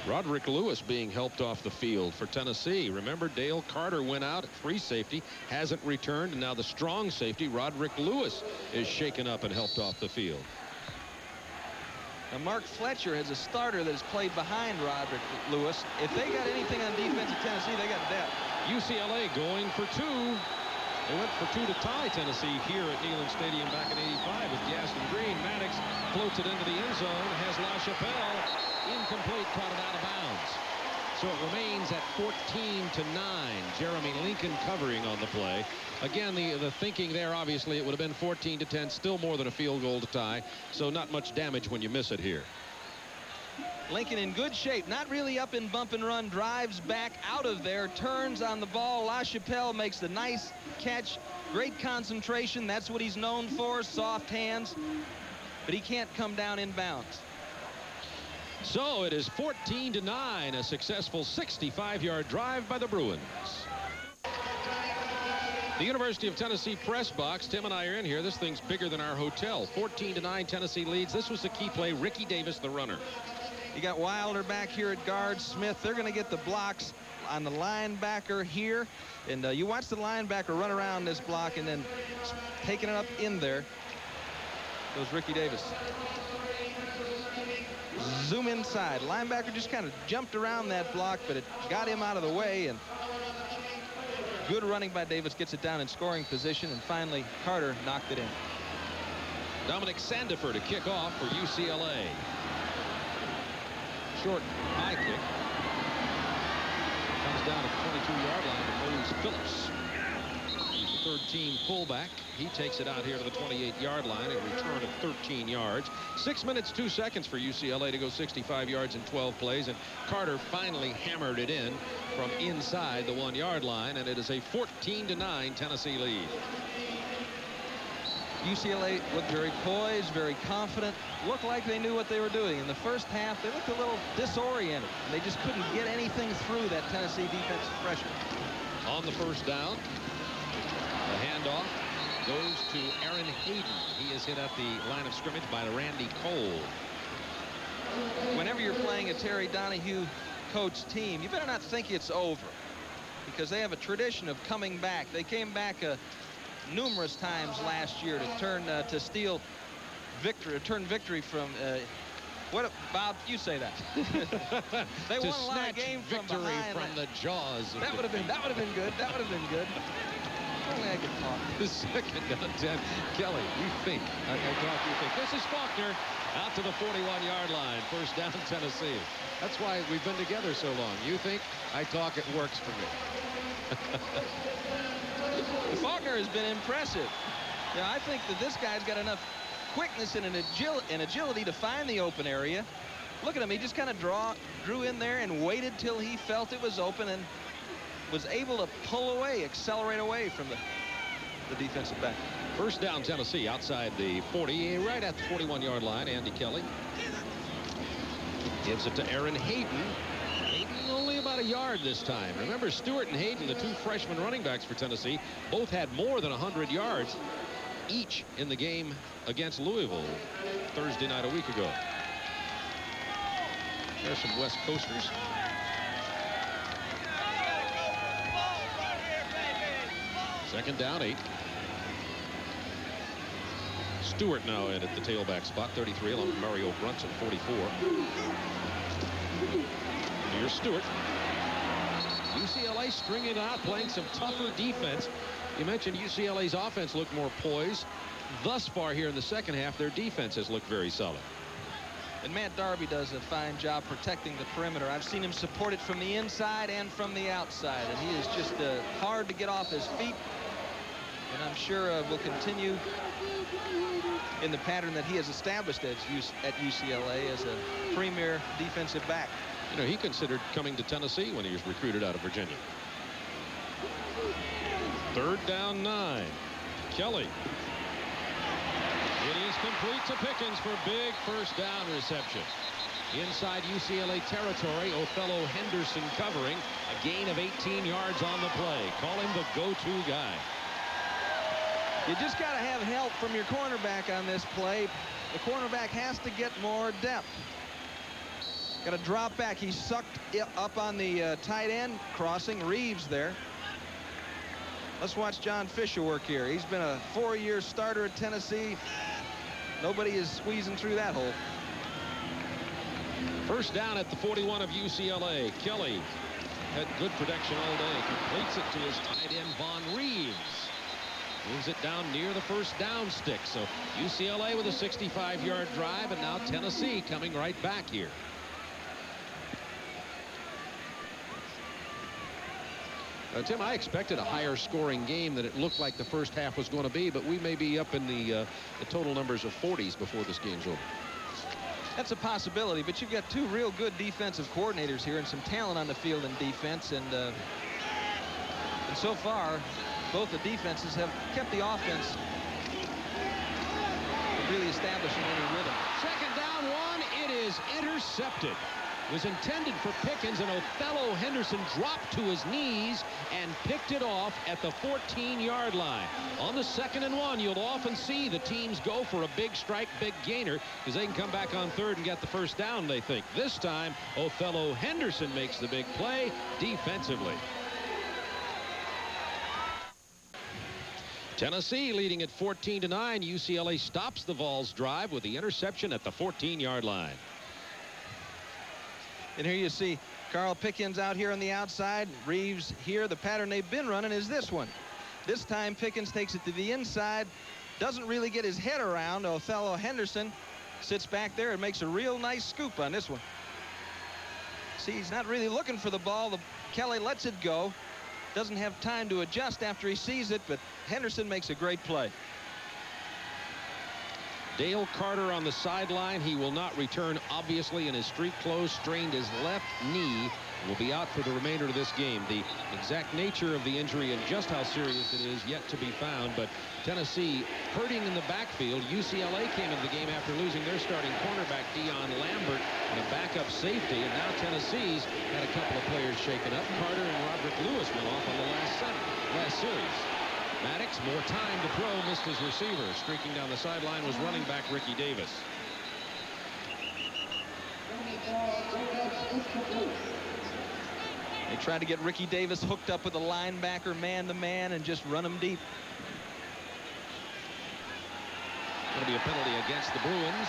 Roderick Lewis being helped off the field for Tennessee. Remember, Dale Carter went out at free safety, hasn't returned, and now the strong safety, Roderick Lewis, is shaken up and helped off the field. Now, Mark Fletcher has a starter that has played behind Roderick Lewis. If they got anything on defense at Tennessee, they got depth. UCLA going for 2. They went for 2 to tie Tennessee here at Neyland Stadium back in '85 with Gaston Green. Maddox floats it into the end zone, has LaChapelle incomplete, caught it out of bounds. So it remains at 14-9. Jeremy Lincoln covering on the play. Again, the thinking there, obviously, it would have been 14-10, still more than a field goal to tie. So not much damage when you miss it here. Lincoln in good shape, not really up in bump and run, drives back out of there, turns on the ball. LaChapelle makes the nice catch. Great concentration. That's what he's known for, soft hands. But he can't come down in bounds. So it is 14-9, a successful 65-yard drive by the Bruins. The University of Tennessee press box. Tim and I are in here. This thing's bigger than our hotel. 14-9 Tennessee leads. This was the key play. Ricky Davis, the runner. You got Wilder back here at guard. Smith, they're going to get the blocks on the linebacker here. And you watch the linebacker run around this block and then taking it up in there goes Ricky Davis. Zoom inside. Linebacker just kind of jumped around that block, but it got him out of the way. And good running by Davis, gets it down in scoring position, and finally Carter knocked it in. Dominic Sandifer to kick off for UCLA. Short high kick. Comes down at the 22-yard line to Mose Phillips. He's the third-team fullback. He takes it out here to the 28-yard line, a return of 13 yards. 6 minutes, 2 seconds for UCLA to go 65 yards in 12 plays, and Carter finally hammered it in from inside the 1-yard line, and it is a 14-9 Tennessee lead. UCLA looked very poised, very confident, looked like they knew what they were doing. In the first half, they looked a little disoriented, and they just couldn't get anything through that Tennessee defensive pressure. On the first down, the handoff goes to Aaron Hayden. He is hit at the line of scrimmage by Randy Cole. Whenever you're playing a Terry Donahue coach team, you better not think it's over, because they have a tradition of coming back. They came back numerous times last year to turn steal victory, turn victory from what, Bob, you say that. They won a lot of games victory from the jaws of that would have been good. That would have been good. Only I could talk. The second down 10. Kelly, you think. I talk, you think. This is Faulkner out to the 41-yard line. First down, Tennessee. That's why we've been together so long. You think, I talk, it works for me. Faulkner has been impressive. Yeah, I think that this guy's got enough quickness and agility to find the open area. Look at him. He just kind of drew in there and waited till he felt it was open and was able to pull away, accelerate away from the defensive back. First down, Tennessee outside the 40, right at the 41-yard line. Andy Kelly gives it to Aaron Hayden. Hayden only about a yard this time. Remember, Stewart and Hayden, the two freshman running backs for Tennessee, both had more than 100 yards each in the game against Louisville Thursday night a week ago. There's some West Coasters. Second down, 8. Stewart now in at the tailback spot, 33, along with Mario Brunson, 44. Here's Stewart. UCLA stringing it out, playing some tougher defense. You mentioned UCLA's offense looked more poised. Thus far here in the second half, their defense has looked very solid. And Matt Darby does a fine job protecting the perimeter. I've seen him support it from the inside and from the outside, and he is just hard to get off his feet. And I'm sure will continue in the pattern that he has established at UCLA as a premier defensive back. You know, he considered coming to Tennessee when he was recruited out of Virginia. Third down, 9. Kelly. It is complete to Pickens for big first down reception. Inside UCLA territory, Othello Henderson covering. A gain of 18 yards on the play. Call him the go-to guy. You just got to have help from your cornerback on this play. The cornerback has to get more depth. Got to drop back. He sucked up on the tight end crossing. Reeves there. Let's watch John Fisher work here. He's been a 4-year starter at Tennessee. Nobody is squeezing through that hole. First down at the 41 of UCLA. Kelly had good protection all day. Completes it to his tight end, Von Reeves. Moves it down near the first down stick. So UCLA with a 65-yard drive, and now Tennessee coming right back here. Tim, I expected a higher scoring game than it looked like the first half was going to be, but we may be up in the total numbers of 40s before this game's over. That's a possibility, but you've got two real good defensive coordinators here and some talent on the field in defense, and so far both the defenses have kept the offense really establishing any rhythm. Second down, 1. It is intercepted. It was intended for Pickens, and Othello Henderson dropped to his knees and picked it off at the 14-yard line. On the 2nd and 1, you'll often see the teams go for a big strike, big gainer, because they can come back on third and get the first down, they think. This time, Othello Henderson makes the big play defensively. Tennessee leading at 14-9. UCLA stops the Vols drive with the interception at the 14-yard line. And here you see Carl Pickens out here on the outside. Reeves here. The pattern they've been running is this one. This time Pickens takes it to the inside. Doesn't really get his head around. Othello Henderson sits back there and makes a real nice scoop on this one. See, he's not really looking for the ball. Kelly lets it go. Doesn't have time to adjust after he sees it, but Henderson makes a great play. Dale Carter on the sideline. He will not return, obviously, in his street clothes. Strained his left knee. Will be out for the remainder of this game. The exact nature of the injury and just how serious it is yet to be found. But Tennessee hurting in the backfield. UCLA came into the game after losing their starting cornerback, Dion Lambert, and a backup safety. And now Tennessee's had a couple of players shaken up. Carter and Roderick Lewis went off on the last series. Maddox, more time to throw, missed his receiver. Streaking down the sideline was running back Ricky Davis. They tried to get Ricky Davis hooked up with a linebacker man-to-man and just run him deep. Going to be a penalty against the Bruins.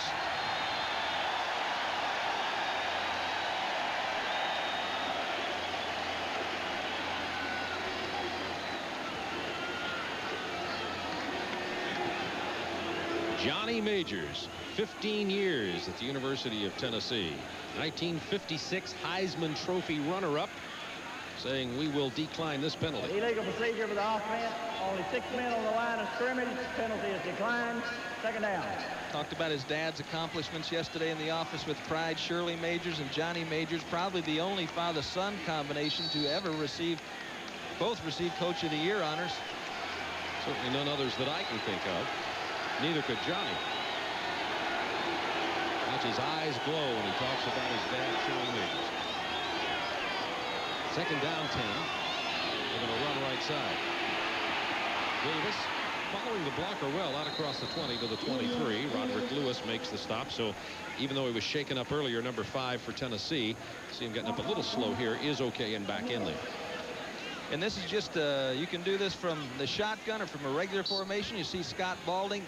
Johnny Majors, 15 years at the University of Tennessee. 1956 Heisman Trophy runner-up. saying we will decline this penalty. Illegal procedure for the offense. Only 6 men on the line of scrimmage. Penalty is declined. Second down. Talked about his dad's accomplishments yesterday in the office with pride. Shirley Majors and Johnny Majors, probably the only father-son combination to ever both receive Coach of the Year honors. Certainly none others that I can think of. Neither could Johnny. Watch his eyes glow when he talks about his dad, Shirley Majors. Second down 10. They're going to run right side. Davis following the blocker well out across the 20 to the 23. Roderick Lewis makes the stop. So even though he was shaken up earlier, number 5 for Tennessee, see him getting up a little slow here, is okay and back in there. And this is just you can do this from the shotgun or from a regular formation. You see Spalding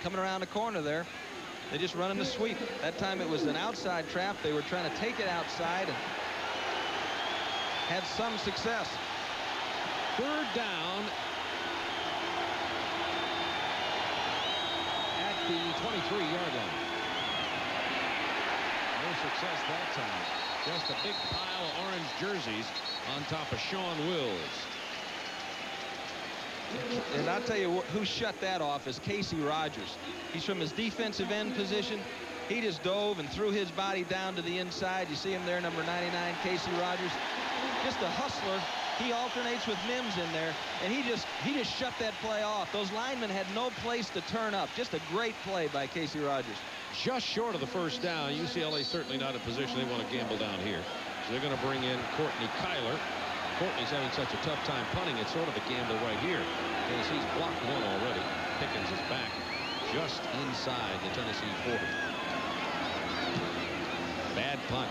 coming around the corner there. They just run in the sweep. That time it was an outside trap. They were trying to take it outside and had some success. Third down at the 23-yard line. No success that time. Just a big pile of orange jerseys on top of Sean Wills. And I'll tell you who shut that off is Casey Rogers. He's from his defensive end position. He just dove and threw his body down to the inside. You see him there, number 99, Casey Rogers. Just a hustler. He alternates with Mims in there, and he just shut that play off. Those linemen had no place to turn up. Just a great play by Casey Rogers. Just short of the first down. UCLA certainly not in position. They want to gamble down here. So they're going to bring in Courtney Kyler. Courtney's having such a tough time punting. It's sort of a gamble right here. Tennessee's blocked one already. Pickens is back just inside the Tennessee 40. Bad punt.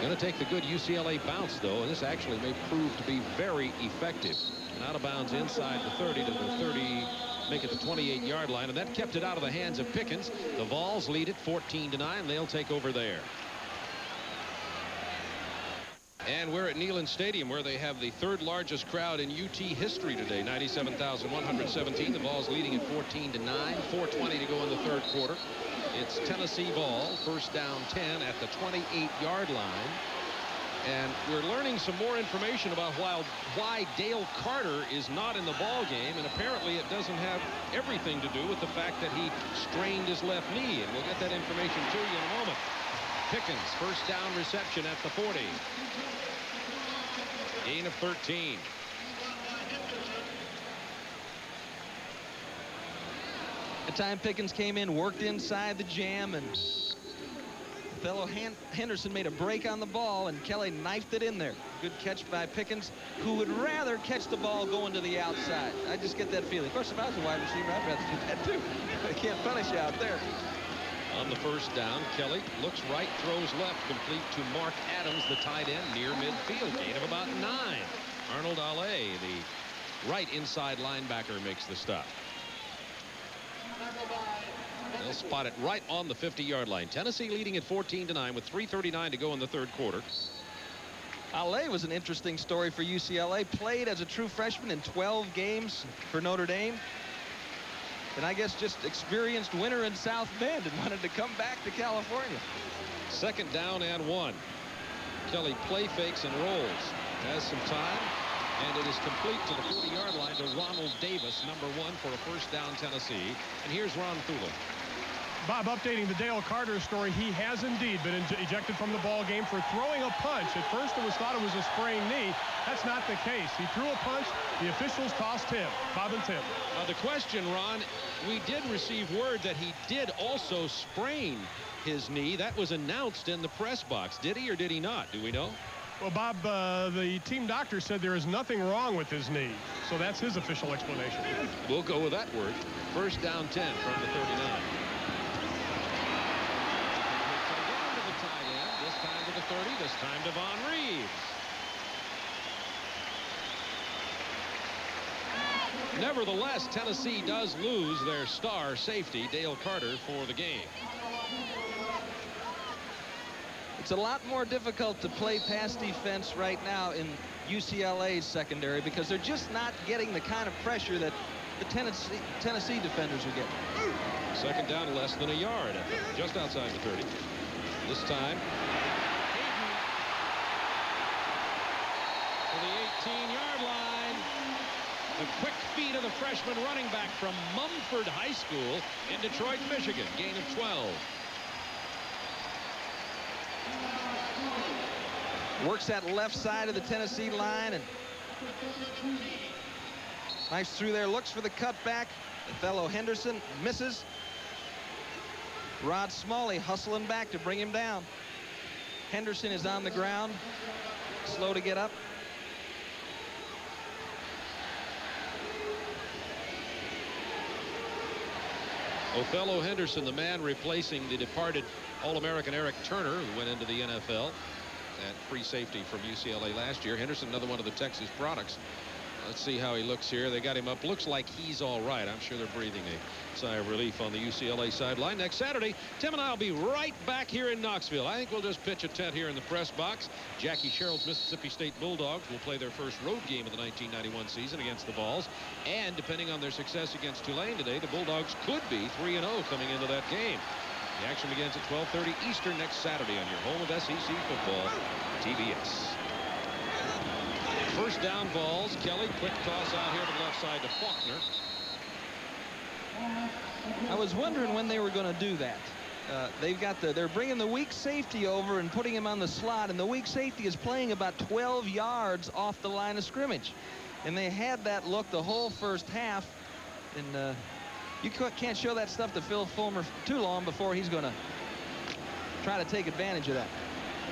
Going to take the good UCLA bounce, though, and this actually may prove to be very effective. And out of bounds inside the 30 to the 30, make it the 28-yard line, and that kept it out of the hands of Pickens. The Vols lead it 14-9. They'll take over there. And we're at Neyland Stadium, where they have the third largest crowd in UT history today, 97,117. The Vols leading at 14-9, 4:20 to go in the third quarter. It's Tennessee ball, first down 10 at the 28-yard line. And we're learning some more information about why Dale Carter is not in the ball game, and apparently it doesn't have everything to do with the fact that he strained his left knee, and we'll get that information to you in a moment. Pickens, first down reception at the 40. Gain of 13. At time Pickens came in, worked inside the jam, and fellow Henderson made a break on the ball, and Kelly knifed it in there. Good catch by Pickens, who would rather catch the ball going to the outside. I just get that feeling. Of course, if I was a wide receiver, I'd rather do that too. They can't punish you out there. On the first down, Kelly looks right, throws left, complete to Mark Adams, the tight end, near midfield. Gain of about 9. Arnold Ale, the right inside linebacker, makes the stop. They'll spot it right on the 50-yard line. Tennessee leading at 14-9 with 3:39 to go in the third quarter. Ale was an interesting story for UCLA. Played as a true freshman in 12 games for Notre Dame. And I guess just experienced winter in South Bend and wanted to come back to California. Second down and 1. Kelly play fakes and rolls. Has some time. And it is complete to the 40-yard line to Ronald Davis, number 1 for a first down Tennessee. And here's Ron Thula. Bob, updating the Dale Carter story, he has indeed been ejected from the ball game for throwing a punch. At first it was thought it was a sprained knee. That's not the case. He threw a punch. The officials tossed him. Bob and Tim. The question, Ron, we did receive word that he did also sprain his knee. That was announced in the press box. Did he or did he not? Do we know? Well, Bob, the team doctor said there is nothing wrong with his knee. So that's his official explanation. We'll go with that word. First down 10 from the 39. This time to the 30. This time to Von Reeves. Nevertheless, Tennessee does lose their star safety, Dale Carter, for the game. It's a lot more difficult to play pass defense right now in UCLA's secondary because they're just not getting the kind of pressure that the Tennessee defenders are getting. Second down, less than a yard, just outside the 30. This time, 13-yard line. The quick feet of the freshman running back from Mumford High School in Detroit, Michigan. Gain of 12. Works that left side of the Tennessee line, and nice through there. Looks for the cutback. The fellow Henderson misses. Rod Smalley hustling back to bring him down. Henderson is on the ground, slow to get up. Othello Henderson, the man replacing the departed All-American Eric Turner, who went into the NFL at free safety from UCLA last year. Henderson, another one of the Texas products. Let's see how he looks here. They got him up. Looks like he's all right. I'm sure they're breathing a sigh of relief on the UCLA sideline. Next Saturday, Tim and I will be right back here in Knoxville. I think we'll just pitch a tent here in the press box. Jackie Sherrill's Mississippi State Bulldogs will play their first road game of the 1991 season against the Vols. And depending on their success against Tulane today, the Bulldogs could be 3-0 coming into that game. The action begins at 12:30 Eastern next Saturday on your home of SEC football, TBS. First down, Vols. Kelly, quick toss out here to the left side to Faulkner. I was wondering when they were going to do that. They're bringing the weak safety over and putting him on the slot, and the weak safety is playing about 12 yards off the line of scrimmage. And they had that look the whole first half, and you can't show that stuff to Phil Fulmer too long before he's going to try to take advantage of that.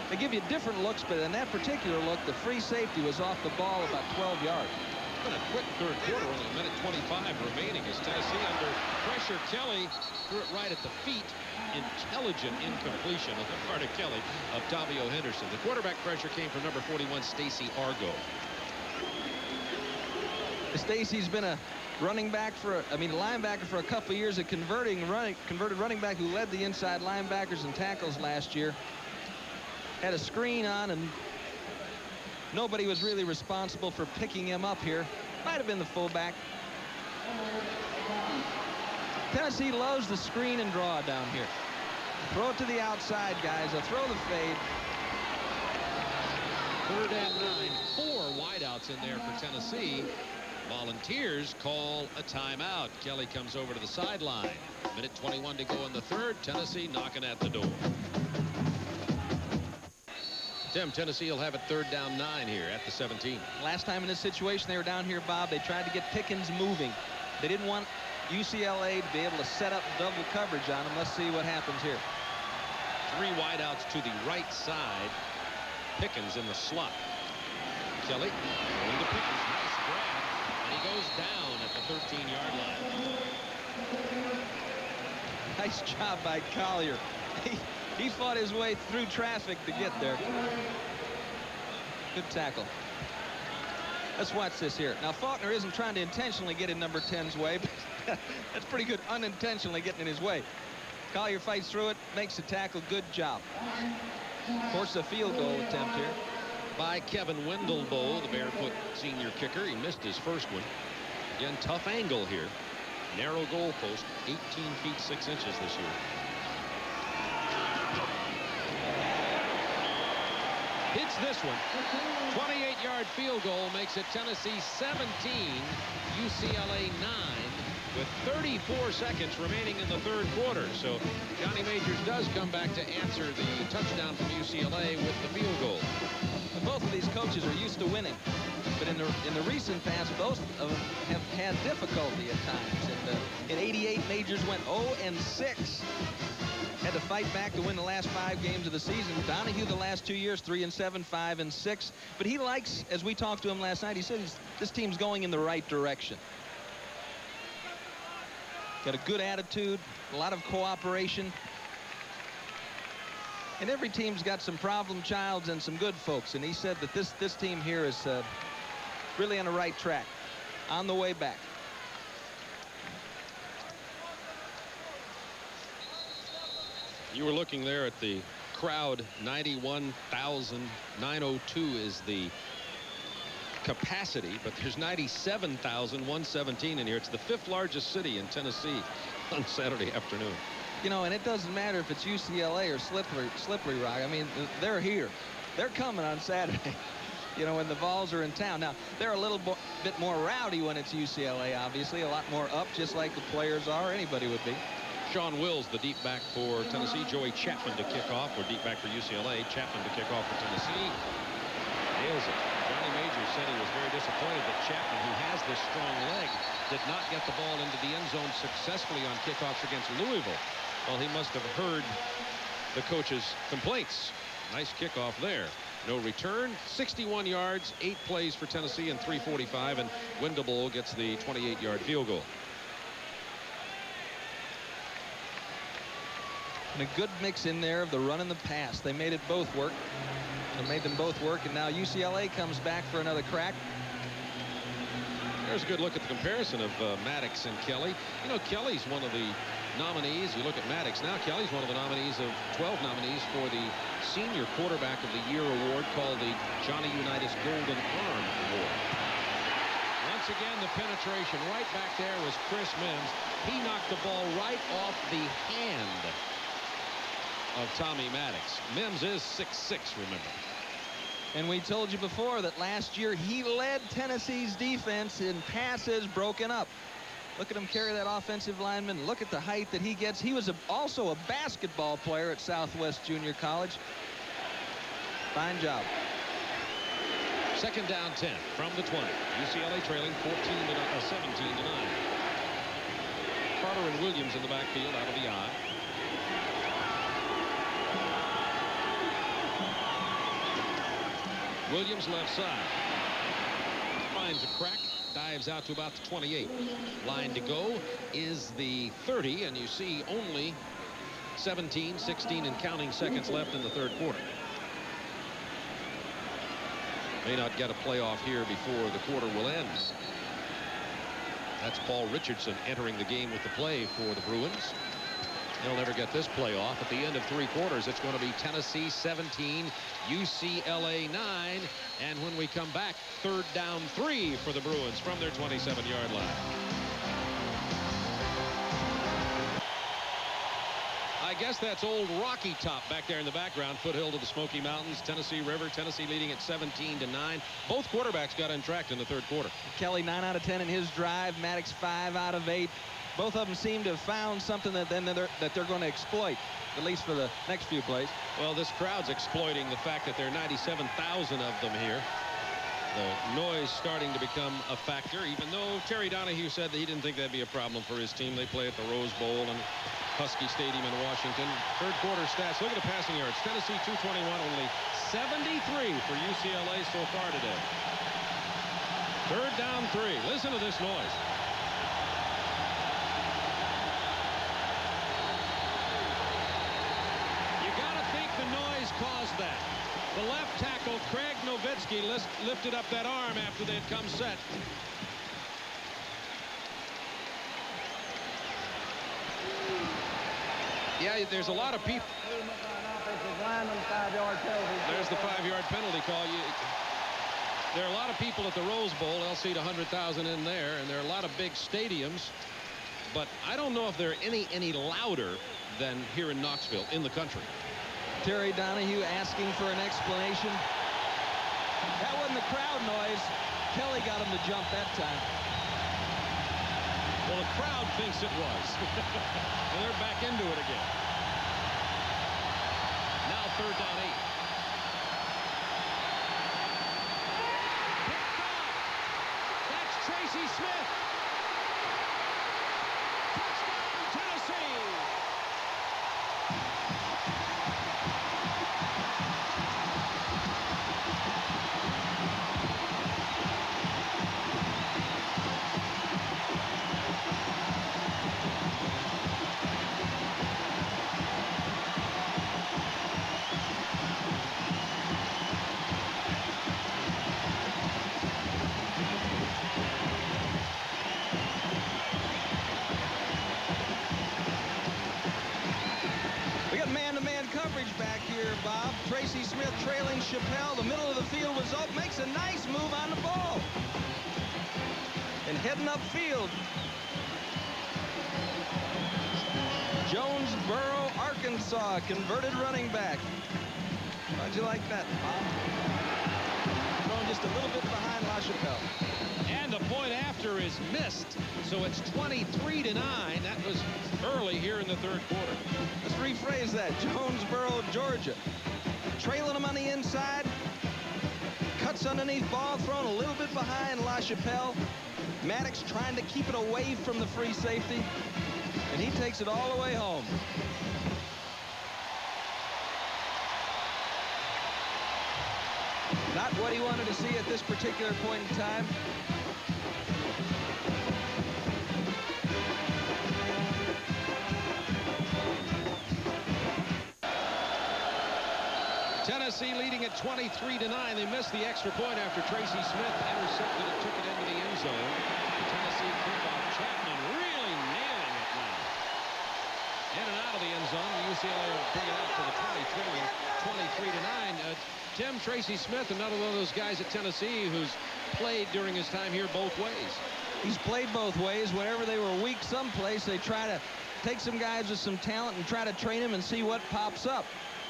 They give you different looks, but in that particular look, the free safety was off the ball about 12 yards. It's been a quick third quarter, only a minute 25 remaining as Tennessee under pressure. Kelly threw it right at the feet. Intelligent incompletion on the part of Kelly of Tavio Henderson. The quarterback pressure came from number 41, Stacy Argo. Stacy's been a linebacker for a couple of years, a converted running back who led the inside linebackers and tackles last year. Had a screen on, and nobody was really responsible for picking him up here. Might have been the fullback. Tennessee loves the screen and draw down here. Throw it to the outside, guys. They'll throw the fade. 3rd and 9. 4 wideouts in there for Tennessee. Volunteers call a timeout. Kelly comes over to the sideline. Minute 21 to go in the third. Tennessee knocking at the door. Tim, Tennessee will have it 3rd down 9 here at the 17. Last time in this situation they were down here, Bob, they tried to get Pickens moving. They didn't want UCLA to be able to set up double coverage on him. Let's see what happens here. 3 wideouts to the right side. Pickens in the slot. Kelly going to Pickens. Nice grab. And he goes down at the 13-yard line. Nice job by Collier. He fought his way through traffic to get there. Good tackle. Let's watch this here. Now, Faulkner isn't trying to intentionally get in number 10's way, but that's pretty good unintentionally getting in his way. Collier fights through it, makes the tackle. Good job. Of course, a field goal attempt here. By Kevin Wendelboe, the barefoot senior kicker. He missed his first one. Again, tough angle here. Narrow goal post, 18 feet 6 inches this year. Hits this one. 28-yard field goal makes it Tennessee 17, UCLA 9, with 34 seconds remaining in the third quarter. So Johnny Majors does come back to answer the touchdown from UCLA with the field goal. Both of these coaches are used to winning, but in the recent past, both of them have had difficulty at times. And in '88, Majors went 0-6. Had to fight back to win the last 5 games of the season. Donahue the last 2 years, 3-7, 5-6. But he likes, as we talked to him last night, he said this team's going in the right direction. Got a good attitude, a lot of cooperation. And every team's got some problem childs and some good folks. And he said that this team here is really on the right track, on the way back. You were looking there at the crowd. 91,902 is the capacity, but there's 97,117 in here. It's the 5th largest city in Tennessee on Saturday afternoon. You know, and it doesn't matter if it's UCLA or Slippery Rock. I mean, they're here. They're coming on Saturday. you know, when the Vols are in town. Now, they're a little bit more rowdy when it's UCLA, obviously. A lot more up, just like the players are. Anybody would be. Sean Wills, the deep back for Tennessee. Joey Chapman to kick off, or deep back for UCLA. Chapman to kick off for Tennessee. Nails it. Johnny Majors said he was very disappointed that Chapman, who has this strong leg, did not get the ball into the end zone successfully on kickoffs against Louisville. Well, he must have heard the coach's complaints. Nice kickoff there. No return. 61 yards, 8 plays for Tennessee, and 3:45, and Windable gets the 28-yard field goal. And a good mix in there of the run and the pass. They made it both work. They made them both work, and now UCLA comes back for another crack. There's a good look at the comparison of Maddox and Kelly. You know, Kelly's one of the nominees. You look at Maddox now. Kelly's one of the nominees of 12 nominees for the Senior Quarterback of the Year award called the Johnny Unitas Golden Arm Award. Once again, the penetration right back there was Chris Mims. He knocked the ball right off the hand of Tommy Maddox. Mims is 6'6", remember. And we told you before that last year he led Tennessee's defense in passes broken up. Look at him carry that offensive lineman. Look at the height that he gets. He was also a basketball player at Southwest Junior College. Fine job. Second down 10 from the 20. UCLA trailing 17 to 9. Carter and Williams in the backfield out of the eye. Williams left side. Finds a crack. Dives out to about the 28. Line to go is the 30, and you see only 17, 16, and counting seconds left in the third quarter. May not get a playoff here before the quarter will end. That's Paul Richardson entering the game with the play for the Bruins. They'll never get this play off. At the end of 3 quarters, it's going to be Tennessee 17, UCLA 9. And when we come back, third down 3 for the Bruins from their 27-yard line. I guess that's old Rocky Top back there in the background. Foothill to the Smoky Mountains, Tennessee River. Tennessee leading at 17 to 9. Both quarterbacks got untracked in the third quarter. Kelly 9 out of 10 in his drive. Maddox 5 out of 8. Both of them seem to have found something that they're going to exploit, at least for the next few plays. Well, this crowd's exploiting the fact that there are 97,000 of them here. The noise starting to become a factor, even though Terry Donahue said that he didn't think that'd be a problem for his team. They play at the Rose Bowl and Husky Stadium in Washington. Third quarter stats. Look at the passing yards. Tennessee 221, only 73 for UCLA so far today. Third down 3. Listen to this noise. The noise caused that. The left tackle, Craig Nowitzki, lifted up that arm after they had come set. Yeah, there's a lot of people. There's the 5-yard penalty call. There are a lot of people at the Rose Bowl. They'll seat 100,000 in there, and there are a lot of big stadiums. But I don't know if they're any louder than here in Knoxville, in the country. Terry Donahue asking for an explanation. That wasn't the crowd noise. Kelly got him to jump that time. Well, the crowd thinks it was. And they're back into it again. Now third down 8. Picked off. That's Tracy Smith. Touchdown, Tennessee. Tracy Smith trailing Chappelle. The middle of the field was up. Makes a nice move on the ball. And heading upfield. Jonesboro, Arkansas, converted running back. How'd you like that, Bob? just a little bit behind LaChapelle. And the point after is missed. So it's 23-9. That was early here in the third quarter. Let's rephrase that. Jonesboro, Georgia. Trailing them on the inside. Cuts underneath, ball thrown a little bit behind LaChapelle. Maddox trying to keep it away from the free safety. And he takes it all the way home. Not what he wanted to see at this particular point in time. Tennessee leading at 23-9. They missed the extra point after Tracy Smith intercepted and took it into the end zone. Tennessee kickoff. Chapman really nailing it now. In and out of the end zone. The UCLA will bring it out to the 23-9. Tim, Tracy Smith, another one of those guys at Tennessee who's played during his time here both ways. He's played both ways. Whenever they were weak someplace, they try to take some guys with some talent and try to train them and see what pops up.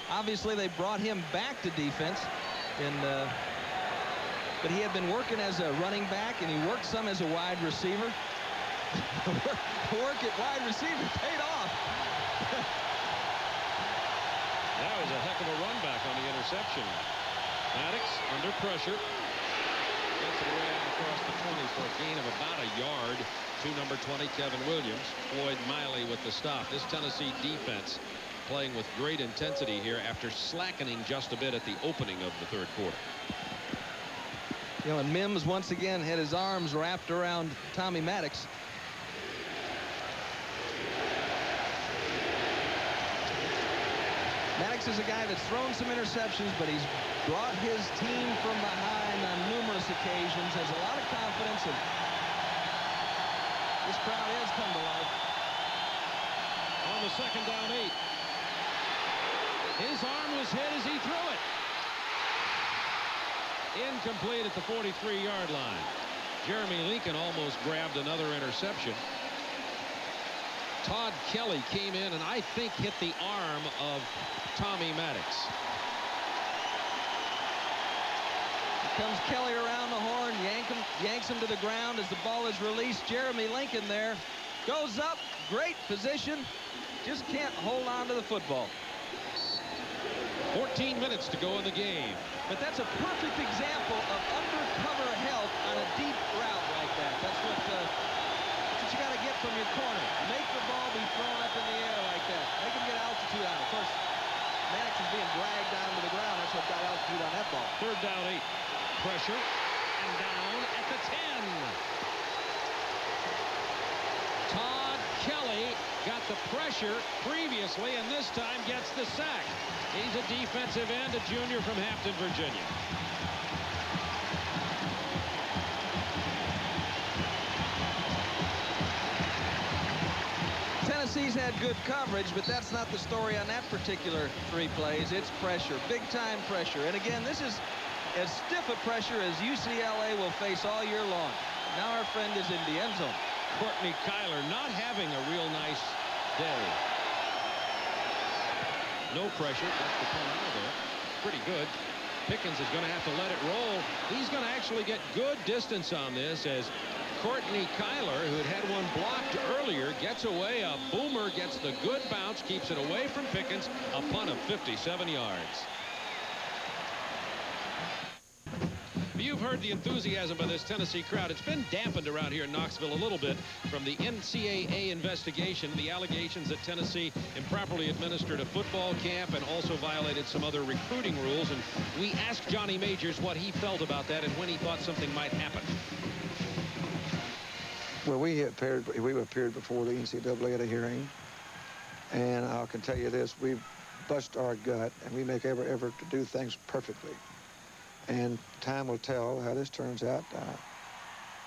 Obviously, they brought him back to defense, but he had been working as a running back, and he worked some as a wide receiver. Work at wide receiver paid off. That was a heck of a run back on the interception. Maddox under pressure. Gets it away out across the 20 for a gain of about a yard to number 20, Kevin Williams. Floyd Miley with the stop. This Tennessee defense playing with great intensity here after slackening just a bit at the opening of the third quarter. You know, and Mims once again had his arms wrapped around Tommy Maddox. Maddox is a guy that's thrown some interceptions, but he's brought his team from behind on numerous occasions, has a lot of confidence, and this crowd has come to life. On the second down 8. His arm was hit as he threw it. Incomplete at the 43-yard line. Jeremy Lincoln almost grabbed another interception. Todd Kelly came in and I think hit the arm of Tommy Maddox. Here comes Kelly around the horn, yanks him to the ground as the ball is released. Jeremy Lincoln there goes up, great position, just can't hold on to the football. 14 minutes to go in the game. But that's a perfect example of undercover help on a deep route like that. That's what you got to get from your corner. Make the ball be thrown up in the air like that. Make him get altitude on it. Of course, Maddox is being dragged down to the ground. That's what got altitude on that ball. Third down 8. Pressure and down at the 10. Todd Kelly got the pressure previously and this time gets the sack. He's a defensive end, a junior from Hampton, Virginia. Tennessee's had good coverage, but that's not the story on that particular 3 plays. It's pressure, big-time pressure. And again, this is as stiff a pressure as UCLA will face all year long. Now our friend is in the end zone. Courtney Kyler not having a real nice day. No pressure. That's the punt out of there. Pretty good. Pickens is going to have to let it roll. He's going to actually get good distance on this as Courtney Kyler, who had had one blocked earlier, gets away. A boomer gets the good bounce, keeps it away from Pickens. A punt of 57 yards. You've heard the enthusiasm by this Tennessee crowd. It's been dampened around here in Knoxville a little bit from the NCAA investigation, the allegations that Tennessee improperly administered a football camp and also violated some other recruiting rules. And we asked Johnny Majors what he felt about that and when he thought something might happen. Well, we appeared before the NCAA at a hearing, and I can tell you this: we bust our gut and we make every effort to do things perfectly. And time will tell how this turns out.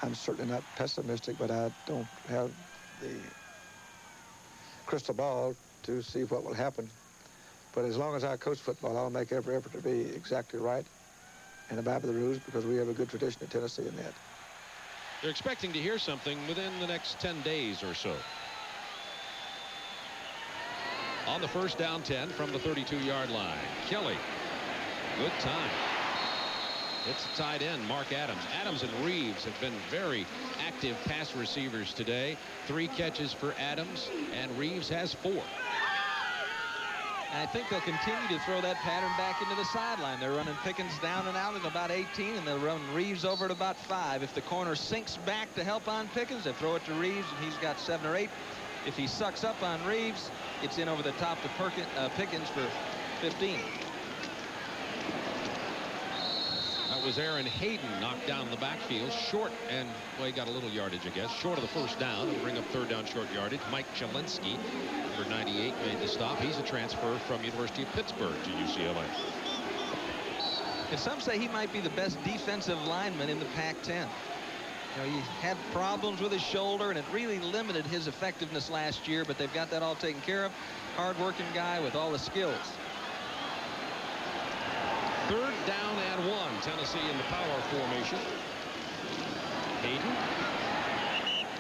I'm certainly not pessimistic, but I don't have the crystal ball to see what will happen. But as long as I coach football, I'll make every effort to be exactly right and abide by the rules, because we have a good tradition in Tennessee in that. They're expecting to hear something within the next 10 days or so. On the first down 10 from the 32-yard line. Kelly, good time. It's a tight end, Mark Adams. Adams and Reeves have been very active pass receivers today. 3 catches for Adams, and Reeves has 4. And I think they'll continue to throw that pattern back into the sideline. They're running Pickens down and out at about 18, and they'll run Reeves over at about 5. If the corner sinks back to help on Pickens, they throw it to Reeves, and he's got 7 or 8. If he sucks up on Reeves, it's in over the top to Pickens for 15. That was Aaron Hayden knocked down the backfield short, and well, he got a little yardage, I guess, short of the first down to bring up 3rd down short yardage. Mike Chalinsky, number 98, made the stop. He's a transfer from University of Pittsburgh to UCLA. And some say he might be the best defensive lineman in the Pac-10. You know, he had problems with his shoulder, and it really limited his effectiveness last year, but they've got that all taken care of. Hard-working guy with all the skills. 3rd down and 1. Tennessee in the power formation. Hayden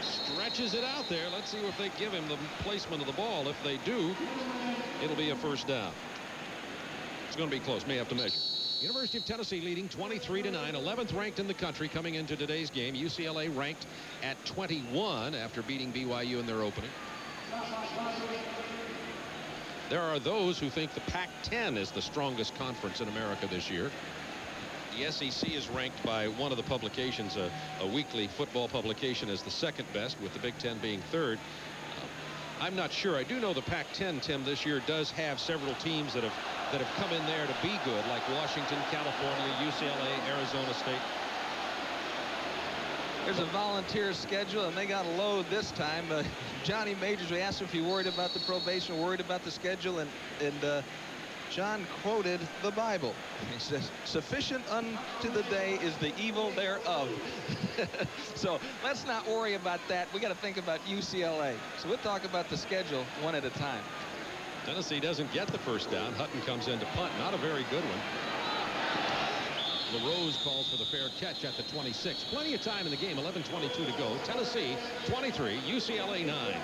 stretches it out there. Let's see if they give him the placement of the ball. If they do, it'll be a 1st down. It's going to be close. May have to measure. University of Tennessee leading 23-9, 11th ranked in the country coming into today's game. UCLA ranked at 21 after beating BYU in their opening. There are those who think the Pac-10 is the strongest conference in America this year. The SEC is ranked by one of the publications, a weekly football publication, as the 2nd best, with the Big Ten being 3rd. I'm not sure. I do know the Pac-10, Tim, this year does have several teams that have come in there to be good, like Washington, California, UCLA, Arizona State. There's a volunteer schedule, and they got a load this time. Johnny Majors, we asked him if he worried about the probation, worried about the schedule, and John quoted the Bible. He says, "Sufficient unto the day is the evil thereof." So let's not worry about that. We got to think about UCLA. So we'll talk about the schedule one at a time. Tennessee doesn't get the 1st down. Hutton comes in to punt. Not a very good one. LaRose calls for the fair catch at the 26. Plenty of time in the game. 11:22 to go. Tennessee 23, UCLA 9.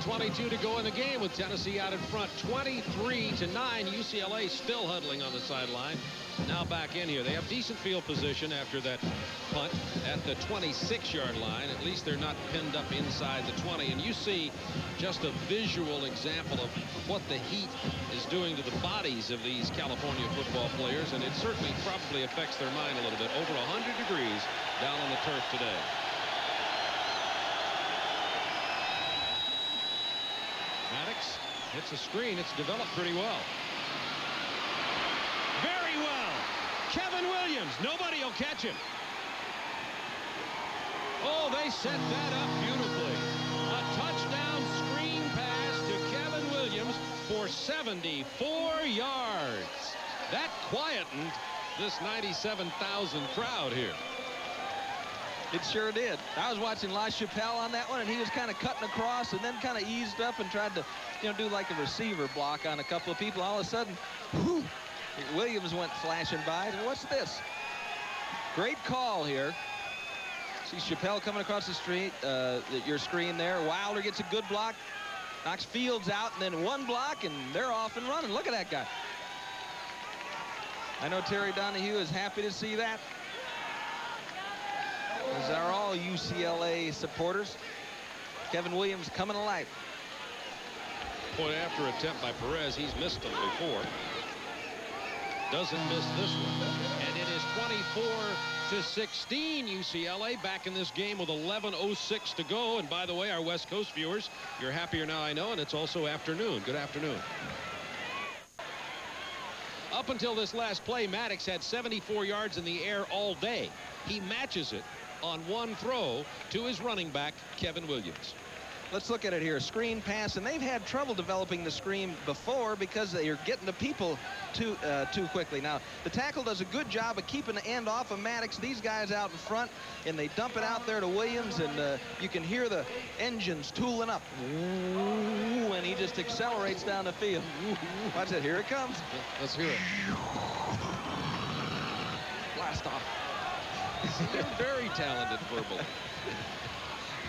.22 to go in the game with Tennessee out in front. 23-9. UCLA still huddling on the sideline. Now back in here. They have decent field position after that punt at the 26-yard line. At least they're not pinned up inside the 20. And you see just a visual example of what the heat is doing to the bodies of these California football players. And it certainly probably affects their mind a little bit. Over 100 degrees down on the turf today. Maddox hits a screen. It's developed pretty well. Very well. Kevin Williams. Nobody will catch him. Oh, they set that up beautifully. A touchdown screen pass to Kevin Williams for 74 yards. That quietened this 97,000 crowd here. It sure did. I was watching La Chapelle on that one, and he was kind of cutting across and then kind of eased up and tried to, do like a receiver block on a couple of people. All of a sudden, whoo, Williams went flashing by. What's this? Great call here. See Chapelle coming across the street, your screen there. Wilder gets a good block, knocks Fields out, and then one block, and they're off and running. Look at that guy. I know Terry Donahue is happy to see that, as are all UCLA supporters. Kevin Williams coming alive. Point after attempt by Perez. He's missed them before. Doesn't miss this one. And it is 24-16. UCLA back in this game with 11:06 to go. And by the way, our West Coast viewers, you're happier now, I know, and it's also afternoon. Good afternoon. Up until this last play, Maddox had 74 yards in the air all day. He matches it on one throw to his running back, Kevin Williams. Let's look at it here. Screen pass, and they've had trouble developing the screen before because they're getting to people too quickly. Now, the tackle does a good job of keeping the end off of Maddox. These guys out in front, and they dump it out there to Williams, and you can hear the engines tooling up. Ooh, and he just accelerates down the field. Watch it. Here it comes. Let's hear it. Blast off. You're very talented verbally.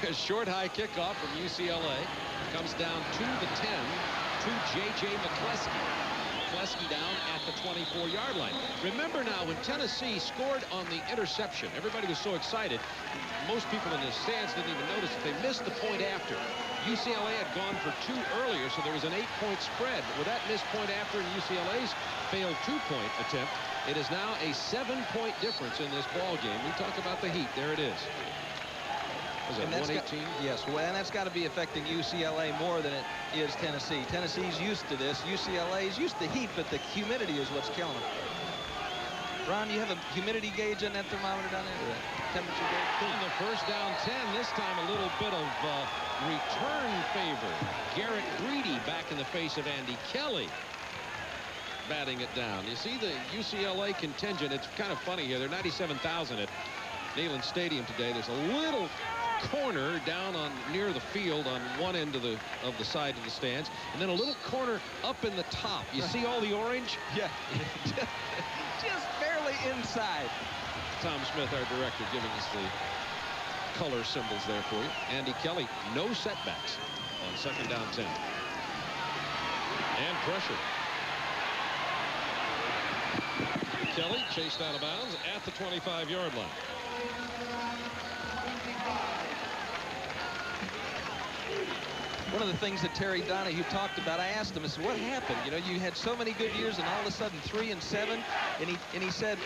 A short high kickoff from UCLA. Comes down to the 10 to J.J. McCleskey. McCleskey down at the 24-yard line. Remember now, when Tennessee scored on the interception, everybody was so excited. Most people in the stands didn't even notice that they missed the point after. UCLA had gone for 2 earlier, so there was an 8-point spread. With that missed point after and UCLA's failed 2-point attempt, it is now a 7-point difference in this ball game. We talk about the heat. There it is. Was it 118? Yes, well, and that's got to be affecting UCLA more than it is Tennessee. Tennessee's used to this. UCLA's used to heat, but the humidity is what's killing them. Ron, you have a humidity gauge on that thermometer down there? Temperature gauge? On the first down 10, this time a little bit of return favor. Garrett Greedy back in the face of Andy Kelly. Batting it down. You see the UCLA contingent. It's kind of funny here. There are 97,000 at Neyland Stadium today. There's a little corner down on near the field on one end of the side of the stands, and then a little corner up in the top. You see all the orange? Yeah. Just barely inside. Tom Smith, our director, giving us the color symbols there for you. Andy Kelly, no setbacks on second down 10. And pressure. Kelly chased out of bounds at the 25-yard line. One of the things that Terry Donahue talked about, I asked him, I said, what happened? You know, you had so many good years, and all of a sudden 3 and 7. And he said,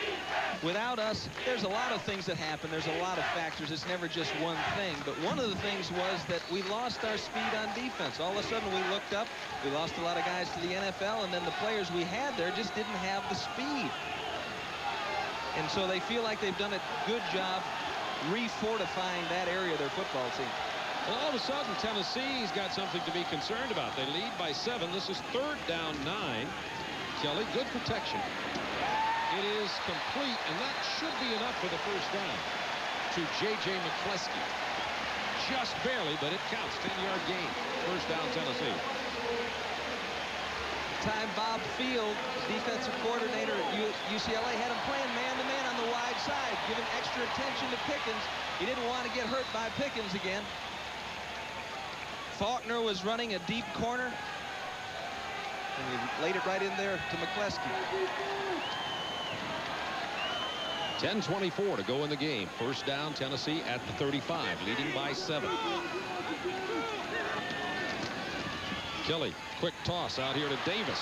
without us, there's a lot of things that happen. There's a lot of factors. It's never just one thing. But one of the things was that we lost our speed on defense. All of a sudden, we looked up. We lost a lot of guys to the NFL, and then the players we had there just didn't have the speed. And so they feel like they've done a good job refortifying that area of their football team. Well, all of a sudden, Tennessee's got something to be concerned about. They lead by 7. This is third down 9. Kelly, good protection. It is complete, and that should be enough for the first down to J.J. McCleskey. Just barely, but it counts. 10-yard gain. First down, Tennessee. Time Bob Field, defensive coordinator at UCLA, had him playing man-to-man on the wide side, giving extra attention to Pickens. He didn't want to get hurt by Pickens again. Faulkner was running a deep corner, and he laid it right in there to McCleskey. 10:24 to go in the game. First down, Tennessee at the 35, leading by 7. Kelly, quick toss out here to Davis.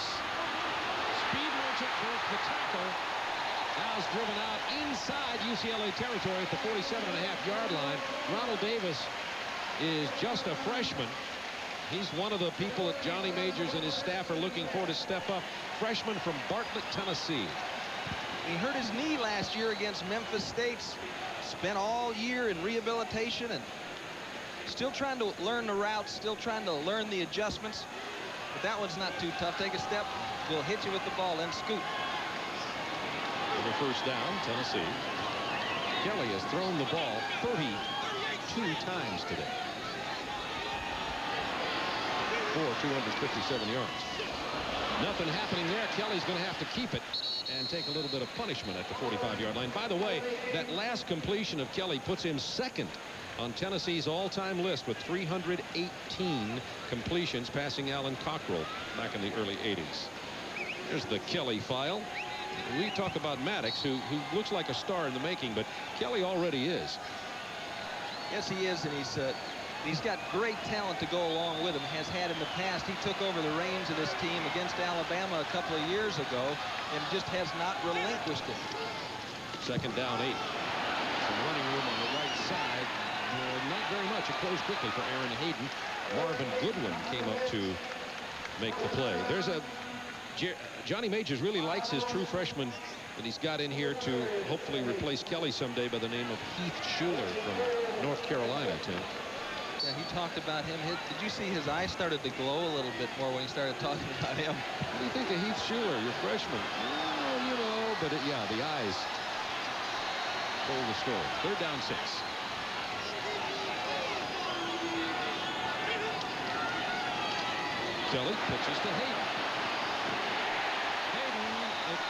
Speed merchant for the tackle. Now is driven out inside UCLA territory at the 47.5-yard line. Ronald Davis is just a freshman. He's one of the people that Johnny Majors and his staff are looking for to step up. Freshman from Bartlett, Tennessee. He hurt his knee last year against Memphis State. Spent all year in rehabilitation and still trying to learn the routes, still trying to learn the adjustments. But that one's not too tough. Take a step, we'll hit you with the ball, then scoot. For the first down, Tennessee. Kelly has thrown the ball 32 times today. For 257 yards. Nothing happening there. Kelly's going to have to keep it and take a little bit of punishment at the 45-yard line. By the way, that last completion of Kelly puts him second on Tennessee's all-time list with 318 completions, passing Alan Cockrell back in the early 80s. There's the Kelly file. We talk about Maddox, who looks like a star in the making, but Kelly already is. Yes, he is, and he's got great talent to go along with him, has had in the past. He took over the reins of this team against Alabama a couple of years ago and just has not relinquished it. Second down 8. Some running room on the right side. Not very much. It closed quickly for Aaron Hayden. Marvin Goodwin came up to make the play. There's a Johnny Majors really likes his true freshman that he's got in here to hopefully replace Kelly someday by the name of Heath Schuler from North Carolina, Tim. Yeah, he talked about him. Did you see his eyes started to glow a little bit more when he started talking about him? What do you think of Heath Schuler, your freshman? Oh, you know, but yeah, the eyes told the story. Third down 6. Kelly pitches to Hayden. Hayden, it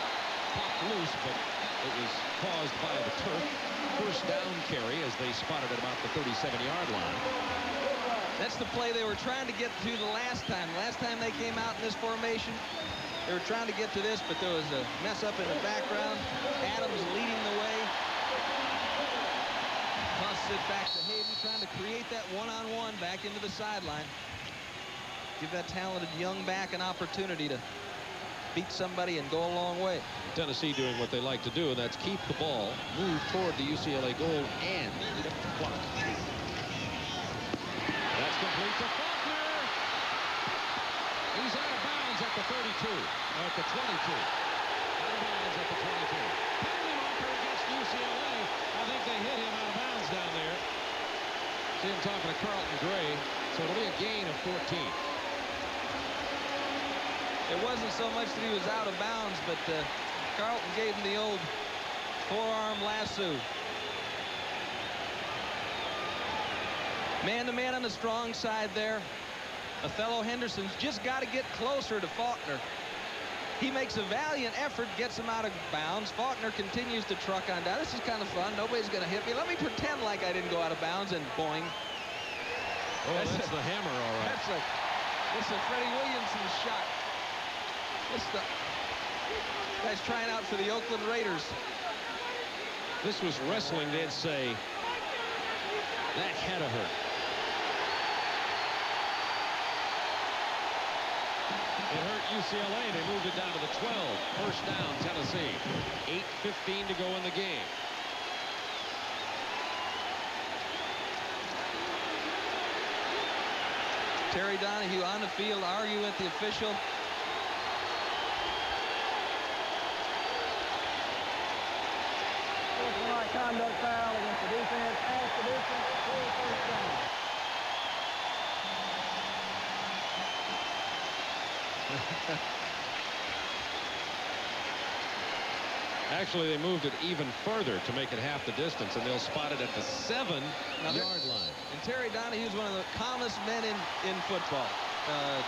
popped loose, but It was caused by the turf. First down carry as they spotted it about the 37-yard line. That's the play they were trying to get to the last time. Last time they came out in this formation, they were trying to get to this, but there was a mess up in the background. Adams leading the way. Tosses it back to Hayden, trying to create that one-on-one back into the sideline. Give that talented young back an opportunity to beat somebody and go a long way. Tennessee doing what they like to do, and that's keep the ball, move toward the UCLA goal, and hit the clock. That's complete to Faulkner. He's out of bounds at the 32, at the 22. Out of bounds at the 22. Penalty marker against UCLA. I think they hit him out of bounds down there. See him talking to Carlton Gray, so it'll be a gain of 14. It wasn't so much that he was out of bounds, but Carlton gave him the old forearm lasso. Man-to-man on the strong side there. Othello Henderson's just got to get closer to Faulkner. He makes a valiant effort, gets him out of bounds. Faulkner continues to truck on down. This is kind of fun. Nobody's going to hit me. Let me pretend like I didn't go out of bounds, and boing. Oh, that's the hammer, all right. That's a Freddie Williamson shot. This guy's trying out for the Oakland Raiders. This was wrestling, they'd say. That had to hurt. It hurt UCLA. They moved it down to the 12. First down, Tennessee. 8:15 to go in the game. Terry Donahue on the field, arguing with the official. Conduct foul against the defense. Pass the distance. First down. Actually, they moved it even further to make it half the distance, and they'll spot it at the 7-yard line. And Terry Donahue is one of the calmest men in football. And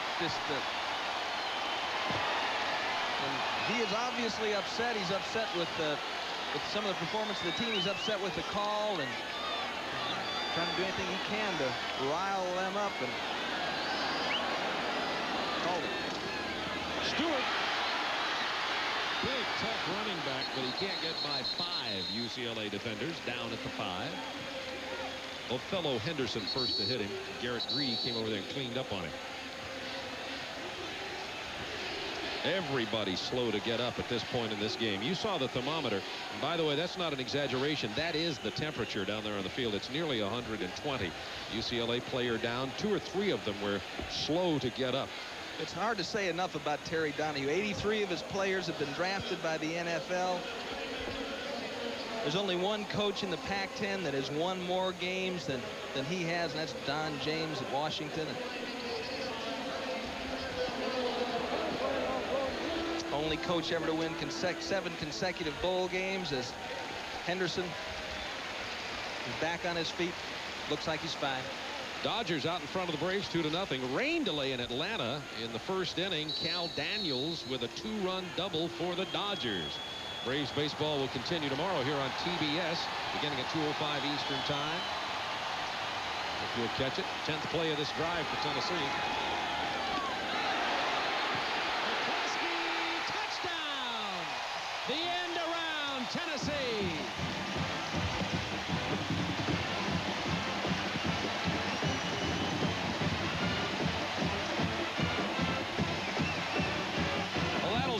he is obviously upset. He's upset with some of the performance of the team. He's upset with the call and trying to do anything he can to rile them up. And called it. Stewart. Big, tough running back, but he can't get by 5 UCLA defenders. Down at the 5. Othello Henderson first to hit him. Garrett Greedy came over there and cleaned up on him. Everybody slow to get up at this point in this game. You saw the thermometer. And by the way, that's not an exaggeration. That is the temperature down there on the field. It's nearly 120. UCLA player down. 2 or 3 of them were slow to get up. It's hard to say enough about Terry Donahue. 83 of his players have been drafted by the NFL. There's only one coach in the Pac-10 that has won more games than he has, and that's Don James at Washington. Only coach ever to win 7 consecutive bowl games as Henderson is back on his feet. Looks like he's fine. Dodgers out in front of the Braves 2-0. Rain delay in Atlanta in the first inning. Cal Daniels with a 2-run double for the Dodgers. Braves baseball will continue tomorrow here on TBS beginning at 2:05 Eastern time. If you'll catch it. 10th play of this drive for Tennessee. Touchdown! The end around Tennessee.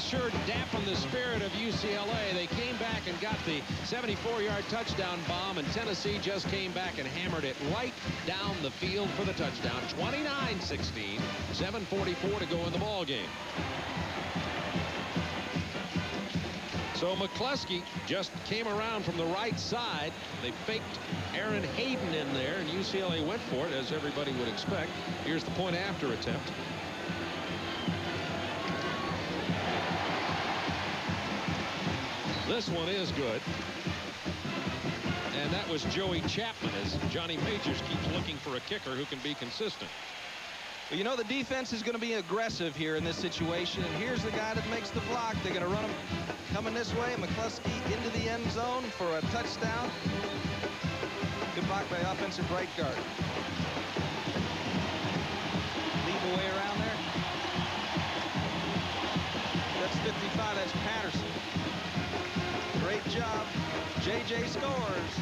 Sure dampened the spirit of UCLA. They came back and got the 74-yard touchdown bomb, and Tennessee just came back and hammered it right down the field for the touchdown. 29-16, 7:44 to go in the ball game. So McCluskey just came around from the right side. They faked Aaron Hayden in there, and UCLA went for it, as everybody would expect. Here's the point after attempt. This one is good. And that was Joey Chapman, as Johnny Majors keeps looking for a kicker who can be consistent. Well, you know, the defense is going to be aggressive here in this situation. And here's the guy that makes the block. They're going to run him coming this way. McCluskey into the end zone for a touchdown. Good block by offensive right guard. Lead the way around there. That's 55. That's Patterson. Great job. J.J. scores.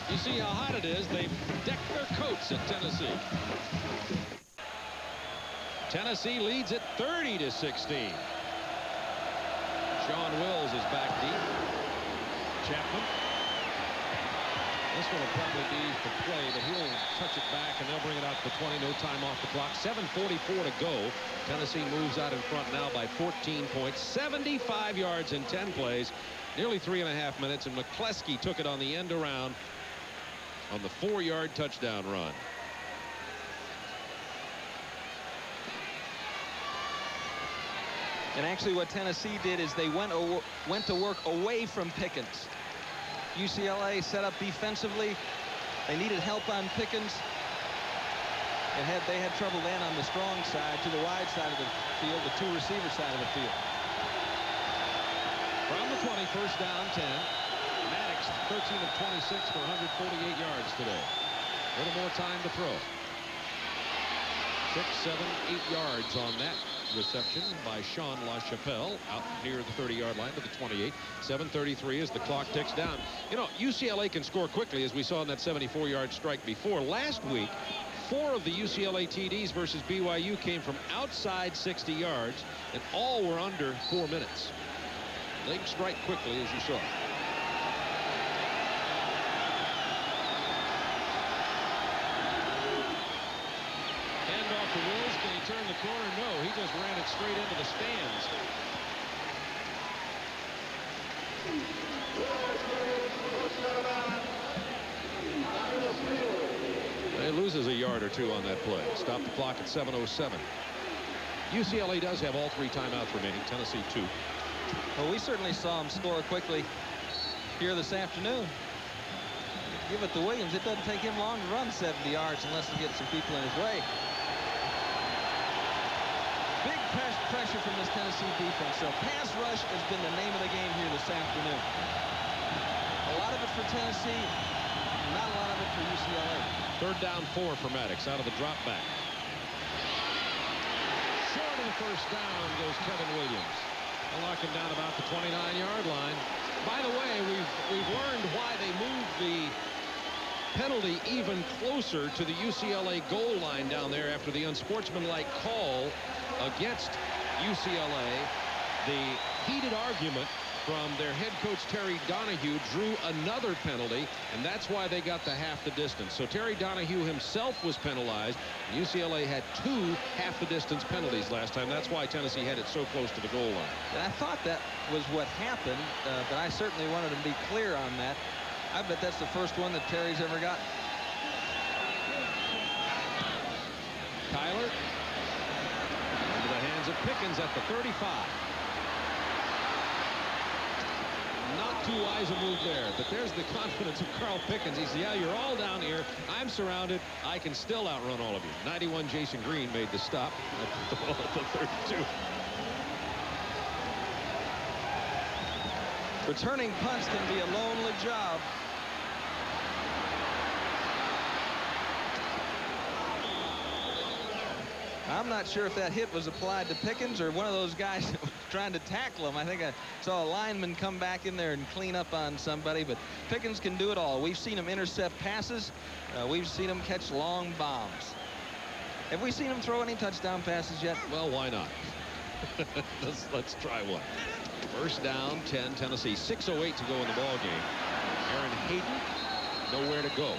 You see how hot it is. They've decked their coats at Tennessee. Tennessee leads it 30-16. Sean Wills is back deep. Chapman. This one will probably be the play, but he'll touch it back, and they'll bring it out to the 20. No time off the clock. 7:44 to go. Tennessee moves out in front now by 14 points. 75 yards in 10 plays. Nearly 3.5 minutes, and McCluskey took it on the end around on the 4-yard touchdown run. And actually what Tennessee did is they went to work away from Pickens. UCLA set up defensively. They needed help on Pickens. And they had trouble then on the strong side to the wide side of the field, the 2 receiver side of the field. From the 20, first down, 10. Maddox, 13 of 26 for 148 yards today. A little more time to throw. 6, 7, 8 yards on that reception by Sean LaChapelle out near the 30-yard line to the 28. 7:33 as the clock ticks down. You know, UCLA can score quickly, as we saw in that 74-yard strike before. Last week, 4 of the UCLA TDs versus BYU came from outside 60 yards, and all were under 4 minutes. They can strike quickly, as you saw. Handoff to Wills. Can he turn the corner? No, he just ran it straight into the stands. He loses a yard or 2 on that play. Stop the clock at 7:07. UCLA does have all 3 timeouts remaining. Tennessee 2. Well, we certainly saw him score quickly here this afternoon. Give it to Williams. It doesn't take him long to run 70 yards unless he gets some people in his way. Big pressure from this Tennessee defense. So pass rush has been the name of the game here this afternoon. A lot of it for Tennessee, not a lot of it for UCLA. 3rd down 4 for Maddox out of the drop back. Short of the first down goes Kevin Williams. They'll lock him down about the 29-yard line. By the way, we've learned why they moved the penalty even closer to the UCLA goal line down there after the unsportsmanlike call against UCLA. The heated argument from their head coach Terry Donahue drew another penalty, and that's why they got the half the distance. So Terry Donahue himself was penalized. UCLA had 2 half the distance penalties last time. That's why Tennessee had it so close to the goal line. And I thought that was what happened, but I certainly wanted to be clear on that. I bet that's the first one that Terry's ever got. Kyler into the hands of Pickens at the 35. Not too wise a move there, but there's the confidence of Carl Pickens. He said, yeah, you're all down here. I'm surrounded. I can still outrun all of you. 91 Jason Green made the stop at the ball at the 32. Returning punts can be a lonely job. I'm not sure if that hit was applied to Pickens or one of those guys that was trying to tackle him. I think I saw a lineman come back in there and clean up on somebody, but Pickens can do it all. We've seen him intercept passes. We've seen him catch long bombs. Have we seen him throw any touchdown passes yet? Well, why not? let's try one. First down, 10, Tennessee. 6:08 to go in the ball game. Aaron Hayden, nowhere to go.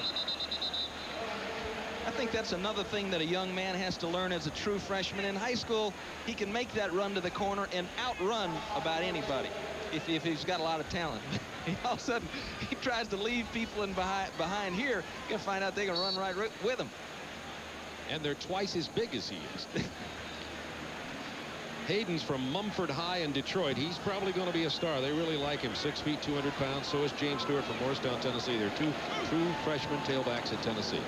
I think that's another thing that a young man has to learn as a true freshman. In high school, he can make that run to the corner and outrun about anybody if he's got a lot of talent. All of a sudden, he tries to leave people in behind here. You're going to find out they can run right with him. And they're twice as big as he is. Hayden's from Mumford High in Detroit. He's probably going to be a star. They really like him. 6 feet, 200 pounds. So is James Stewart from Morristown, Tennessee. They're 2 true freshman tailbacks at Tennessee.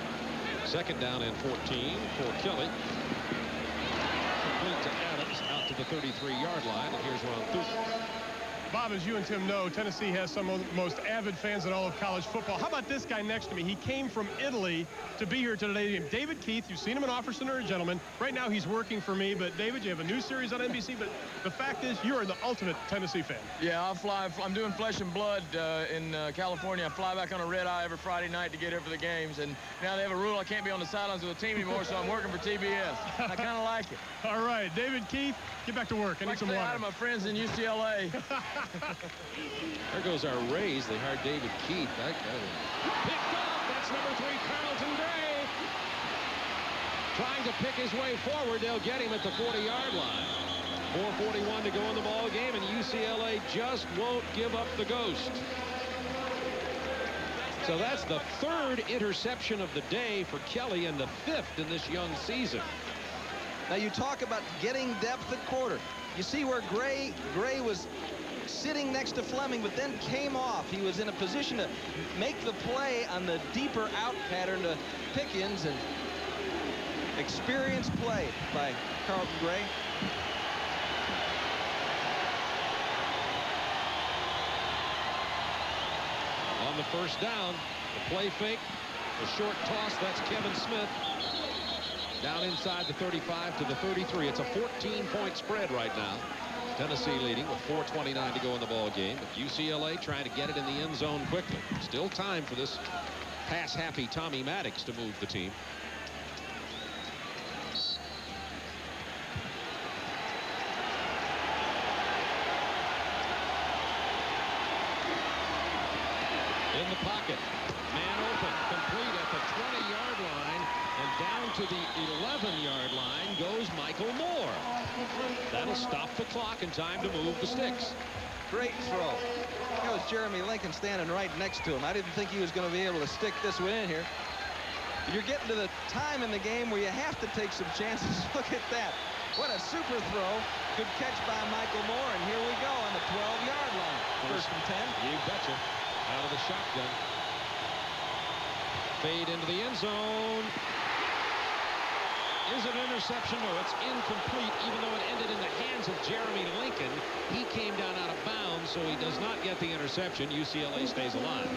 2nd down and 14 for Kelly. Complete to Adams out to the 33-yard line. And here's Ron Thuber. Bob, as you and Tim know, Tennessee has some of the most avid fans in all of college football. How about this guy next to me? He came from Italy to be here today. David Keith, you've seen him in Officer and Gentleman. Right now he's working for me. But, David, you have a new series on NBC. But the fact is, you're the ultimate Tennessee fan. Yeah, I'm doing Flesh and Blood in California. I fly back on a red eye every Friday night to get here for the games. And now they have a rule I can't be on the sidelines with the team anymore, so I'm working for TBS. I kind of like it. All right, David Keith, get back to work. I need some water. Out of my friends in UCLA. There goes our Rays. They hired David Keith. That guy picked up. That's number 3, Carlton Gray. Trying to pick his way forward. They'll get him at the 40-yard line. 4:41 to go in the ball game, and UCLA just won't give up the ghost. So that's the 3rd interception of the day for Kelly and the 5th in this young season. Now you talk about getting depth at quarter. You see where Gray was sitting next to Fleming, but then came off. He was in a position to make the play on the deeper out pattern to Pickens, and experienced play by Carlton Gray. On the first down, the play fake, the short toss, that's Kevin Smith. Down inside the 35 to the 33. It's a 14-point spread right now. Tennessee leading with 4:29 to go in the ball game. But UCLA trying to get it in the end zone quickly. Still time for this pass-happy Tommy Maddox to move the team. In the pocket, man open, complete at the 20-yard line, and down to the 11-yard line goes Michael Moore. That'll stop the clock in time to move the sticks. Great throw. That was Jeremy Lincoln standing right next to him. I didn't think he was going to be able to stick this one in here. You're getting to the time in the game where you have to take some chances. Look at that. What a super throw. Good catch by Michael Moore, and here we go on the 12-yard line. First and 10. You betcha. Out of the shotgun. Fade into the end zone. Is it an interception? No, it's incomplete, even though it ended in the hands of Jeremy Lincoln. He came down out of bounds, so he does not get the interception. UCLA stays alive.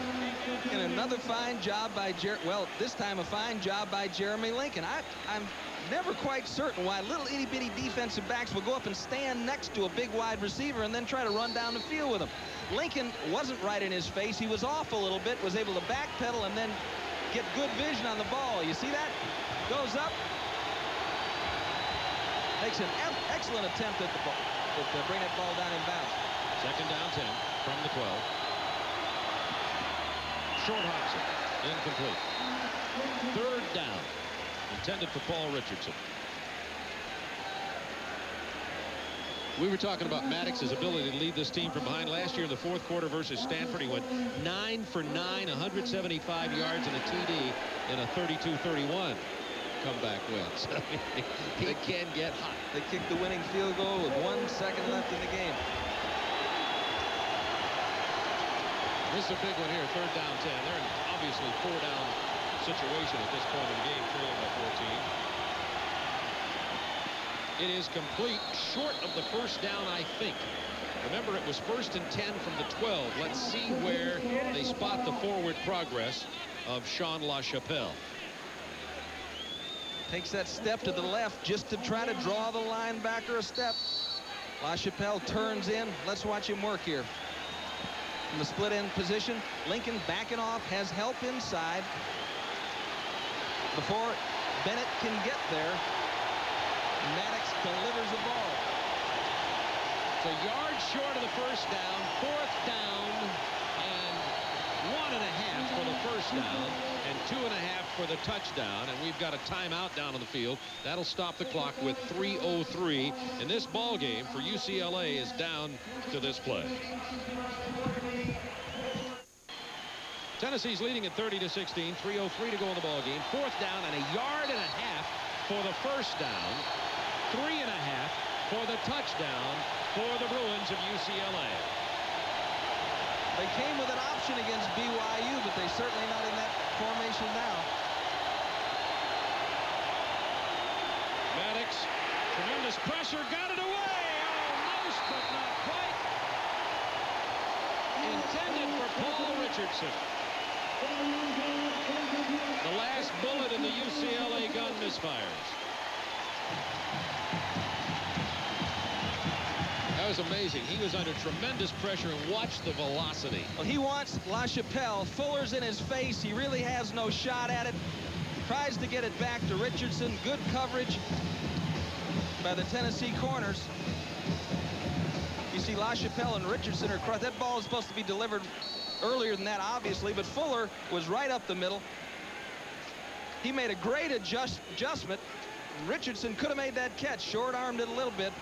And another fine job by this time a fine job by Jeremy Lincoln. I'm never quite certain why little itty-bitty defensive backs will go up and stand next to a big wide receiver and then try to run down the field with him. Lincoln wasn't right in his face. He was off a little bit, was able to backpedal and then get good vision on the ball. You see that? Goes up. Makes an excellent attempt at the ball, to bring that ball down in bounds. Second down 10 from the 12. Short Hobson, incomplete. Third down, intended for Paul Richardson. We were talking about Maddox's ability to lead this team from behind. Last year in the fourth quarter versus Stanford, he went 9 for 9, 175 yards and a TD in a 32-31 comeback win. So he can get hot. They kicked the winning field goal with 1 second left in the game. This is a big one here, third down 10. They're in obviously 4-down situation at this point in the game, trailing by 14. It is complete, short of the first down, I think. Remember, it was 1st and 10 from the 12. Let's see where they spot the forward progress of Sean LaChapelle. Takes that step to the left just to try to draw the linebacker a step. LaChapelle turns in. Let's watch him work here. In the split end position, Lincoln backing off, has help inside. Before Bennett can get there, Maddox delivers the ball. So yards short of the first down, 4th down, and 1.5 for the first down, and 2.5 for the touchdown. And we've got a timeout down on the field. That'll stop the clock with 3:03. And this ball game for UCLA is down to this play. Tennessee's leading at 30-16, 3:03 to go in the ball game. 4th down and 1.5 yards for the first down. 3.5 for the touchdown for the Bruins of UCLA. They came with an option against BYU, but they're certainly not in that formation now. Maddox, tremendous pressure, got it away. Almost, but not quite. intended for Paul Richardson. The last bullet in the UCLA gun misfires. That was amazing. He was under tremendous pressure, and watch the velocity. Well, he wants LaChapelle. Fuller's in his face. He really has no shot at it. Tries to get it back to Richardson. Good coverage by the Tennessee corners. You see LaChapelle and Richardson are across. That ball is supposed to be delivered earlier than that, obviously, but Fuller was right up the middle. He made a great adjustment. Richardson could have made that catch. Short-armed it a little bit.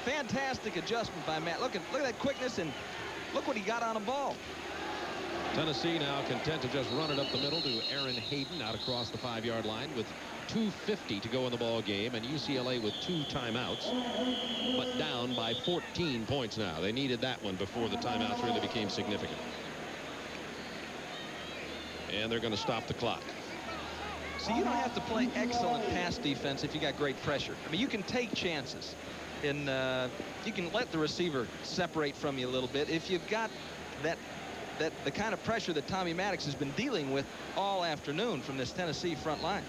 Fantastic adjustment by Matt. Look at that quickness, and look what he got on a ball. Tennessee now content to just run it up the middle to Aaron Hayden out across the 5-yard line with 2:50 to go in the ball game, and UCLA with 2 timeouts, but down by 14 points now. They needed that one before the timeouts really became significant. And they're going to stop the clock. See, you don't have to play excellent pass defense if you got great pressure. I mean, you can take chances, and you can let the receiver separate from you a little bit if you've got the kind of pressure that Tommy Maddox has been dealing with all afternoon from this Tennessee front line.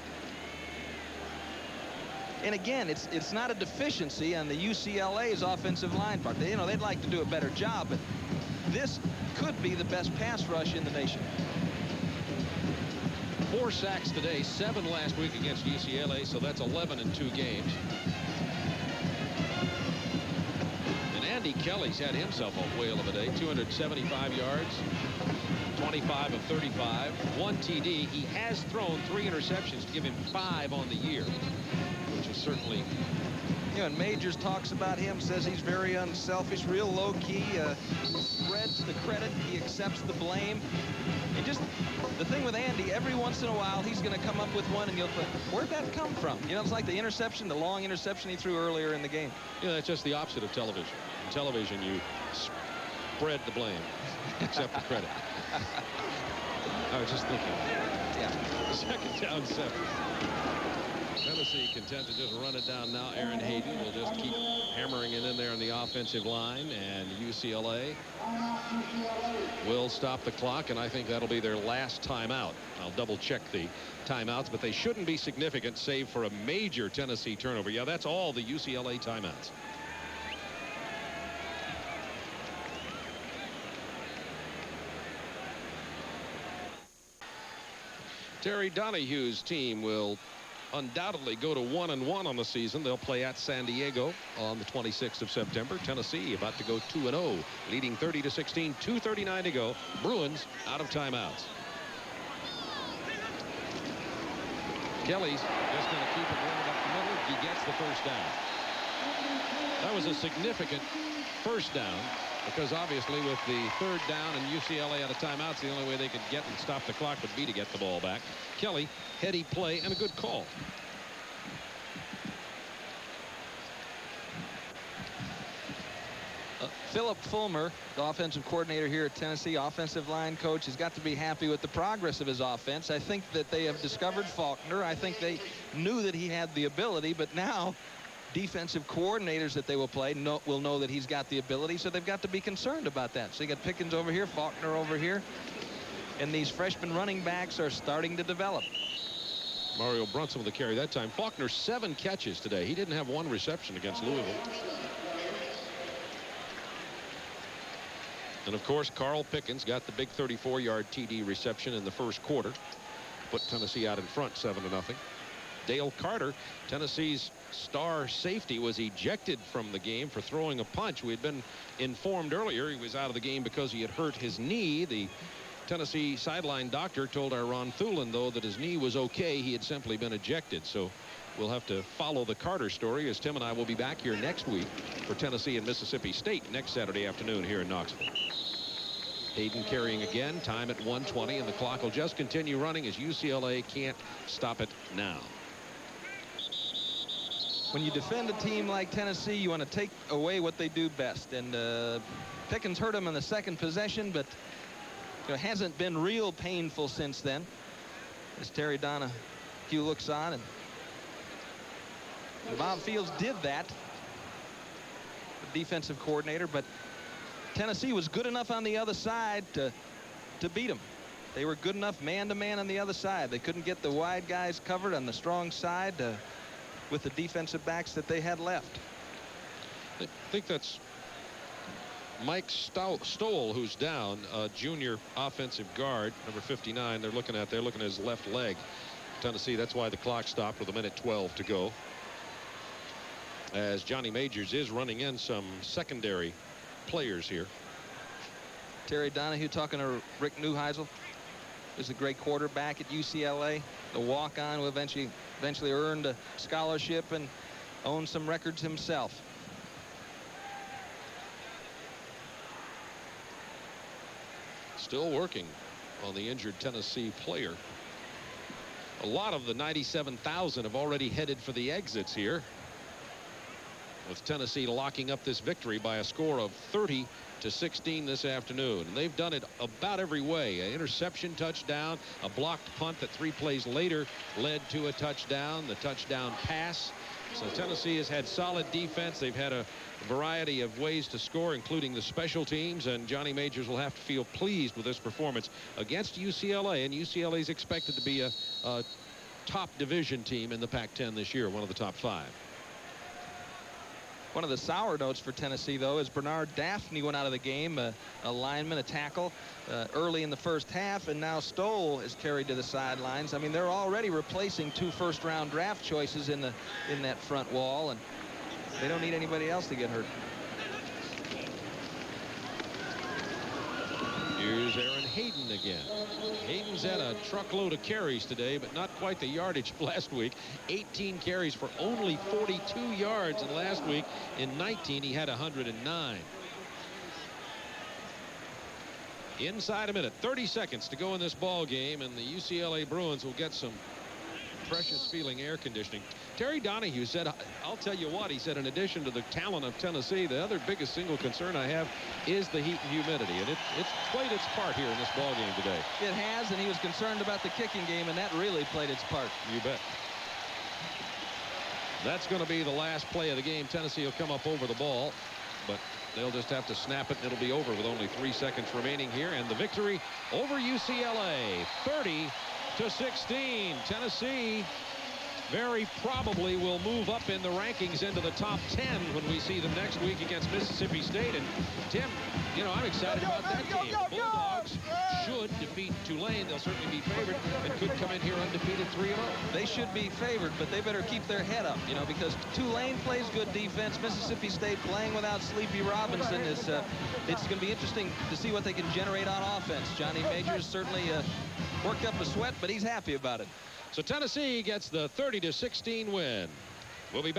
And again, it's not a deficiency on the UCLA's offensive line part. They'd like to do a better job, but this could be the best pass rush in the nation. 4 sacks today, 7 last week against UCLA, so that's 11 in 2 games. And Andy Kelly's had himself a whale of a day. 275 yards, 25 of 35, 1 TD. He has thrown 3 interceptions to give him 5 on the year, which is certainly... And Majors talks about him, says he's very unselfish, real low-key, spreads the credit, he accepts the blame. And just the thing with Andy, every once in a while he's going to come up with one and you'll think, where'd that come from? It's like the interception, the long interception he threw earlier in the game. That's just the opposite of television. In television, you spread the blame, accept the credit. I was just thinking. Yeah. 2nd down 7. Tennessee content to just run it down now. Aaron Hayden will just keep hammering it in there on the offensive line, and UCLA will stop the clock, and I think that'll be their last timeout. I'll double check the timeouts, but they shouldn't be significant save for a major Tennessee turnover. Yeah, that's all the UCLA timeouts. Terry Donahue's team will undoubtedly go to 1-1 on the season. They'll play at San Diego on the 26th of September. Tennessee about to go 2-0, leading 30-16, 2:39 to go. Bruins out of timeouts. Kelly's just going to keep it running up the middle. He gets the first down. That was a significant first down, because obviously with the 3rd down and UCLA out of timeouts, the only way they could get and stop the clock would be to get the ball back. Kelly, heady play and a good call. Philip Fulmer, the offensive coordinator here at Tennessee, offensive line coach, has got to be happy with the progress of his offense. I think that they have discovered Faulkner. I think they knew that he had the ability, but now defensive coordinators that they will play will know that he's got the ability, so they've got to be concerned about that. So you got Pickens over here, Faulkner over here, and these freshman running backs are starting to develop. Mario Brunson with the carry that time. Faulkner 7 catches today. He didn't have 1 reception against Louisville. And of course, Carl Pickens got the big 34-yard TD reception in the first quarter, put Tennessee out in front 7-0. Dale Carter, Tennessee's star safety, was ejected from the game for throwing a punch. We had been informed earlier he was out of the game because he had hurt his knee. The Tennessee sideline doctor told our Ron Thulin, though, that his knee was okay. He had simply been ejected. So we'll have to follow the Carter story, as Tim and I will be back here next week for Tennessee and Mississippi State next Saturday afternoon here in Knoxville. Hayden carrying again, time at 1:20, and the clock will just continue running as UCLA can't stop it now. When you defend a team like Tennessee, you want to take away what they do best. And Pickens hurt him in the 2nd possession, but it hasn't been real painful since then. As Terry Donahue looks on, and Bob Fields did that, the defensive coordinator, but Tennessee was good enough on the other side to beat them. They were good enough man-to-man on the other side. They couldn't get the wide guys covered on the strong side with the defensive backs that they had left. I think that's Mike Stoll, who's down, junior offensive guard, number 59. They're looking at his left leg. Tennessee, that's why the clock stopped with 1:12 to go, as Johnny Majors is running in some secondary players here. Terry Donahue talking to Rick Neuheisel. Is a great quarterback at UCLA, the walk-on who eventually earned a scholarship and owned some records himself. Still working on the injured Tennessee player. A lot of the 97,000 have already headed for the exits here, with Tennessee locking up this victory by a score of 30-16 this afternoon. And they've done it about every way. An interception touchdown, a blocked punt that 3 plays later led to a touchdown, the touchdown pass. So Tennessee has had solid defense. They've had a variety of ways to score, including the special teams, and Johnny Majors will have to feel pleased with this performance against UCLA. And UCLA is expected to be a top division team in the Pac-10 this year, one of the top 5. One of the sour notes for Tennessee, though, is Bernard Daphne went out of the game, a lineman, a tackle, early in the first half, and now Stoll is carried to the sidelines. I mean, they're already replacing 2 first-round draft choices in that front wall, and they don't need anybody else to get hurt. Here's Aaron Hayden again. Hayden's had a truckload of carries today, but not quite the yardage last week. 18 carries for only 42 yards, and last week in 19 he had 109. Inside a minute, 30 seconds to go in this ball game, and the UCLA Bruins will get some precious feeling air conditioning. Terry Donahue said, I'll tell you what, he said, in addition to the talent of Tennessee, the other biggest single concern I have is the heat and humidity, and it's played its part here in this ball game today. It has, and he was concerned about the kicking game, and that really played its part. You bet. That's going to be the last play of the game. Tennessee will come up over the ball, but they'll just have to snap it, and it'll be over with only 3 seconds remaining here. And the victory over UCLA, 30-16. Tennessee very probably will move up in the rankings into the top 10 when we see them next week against Mississippi State. And Tim, you know, I'm excited about that game. The Bulldogs should defeat Tulane. They'll certainly be favored and could come in here undefeated 3-0. They should be favored, but they better keep their head up, you know, because Tulane plays good defense. Mississippi State playing without Sleepy Robinson is it's going to be interesting to see what they can generate on offense. Johnny Majors certainly worked up a sweat, but he's happy about it. So Tennessee gets the 30-16 win. We'll be back.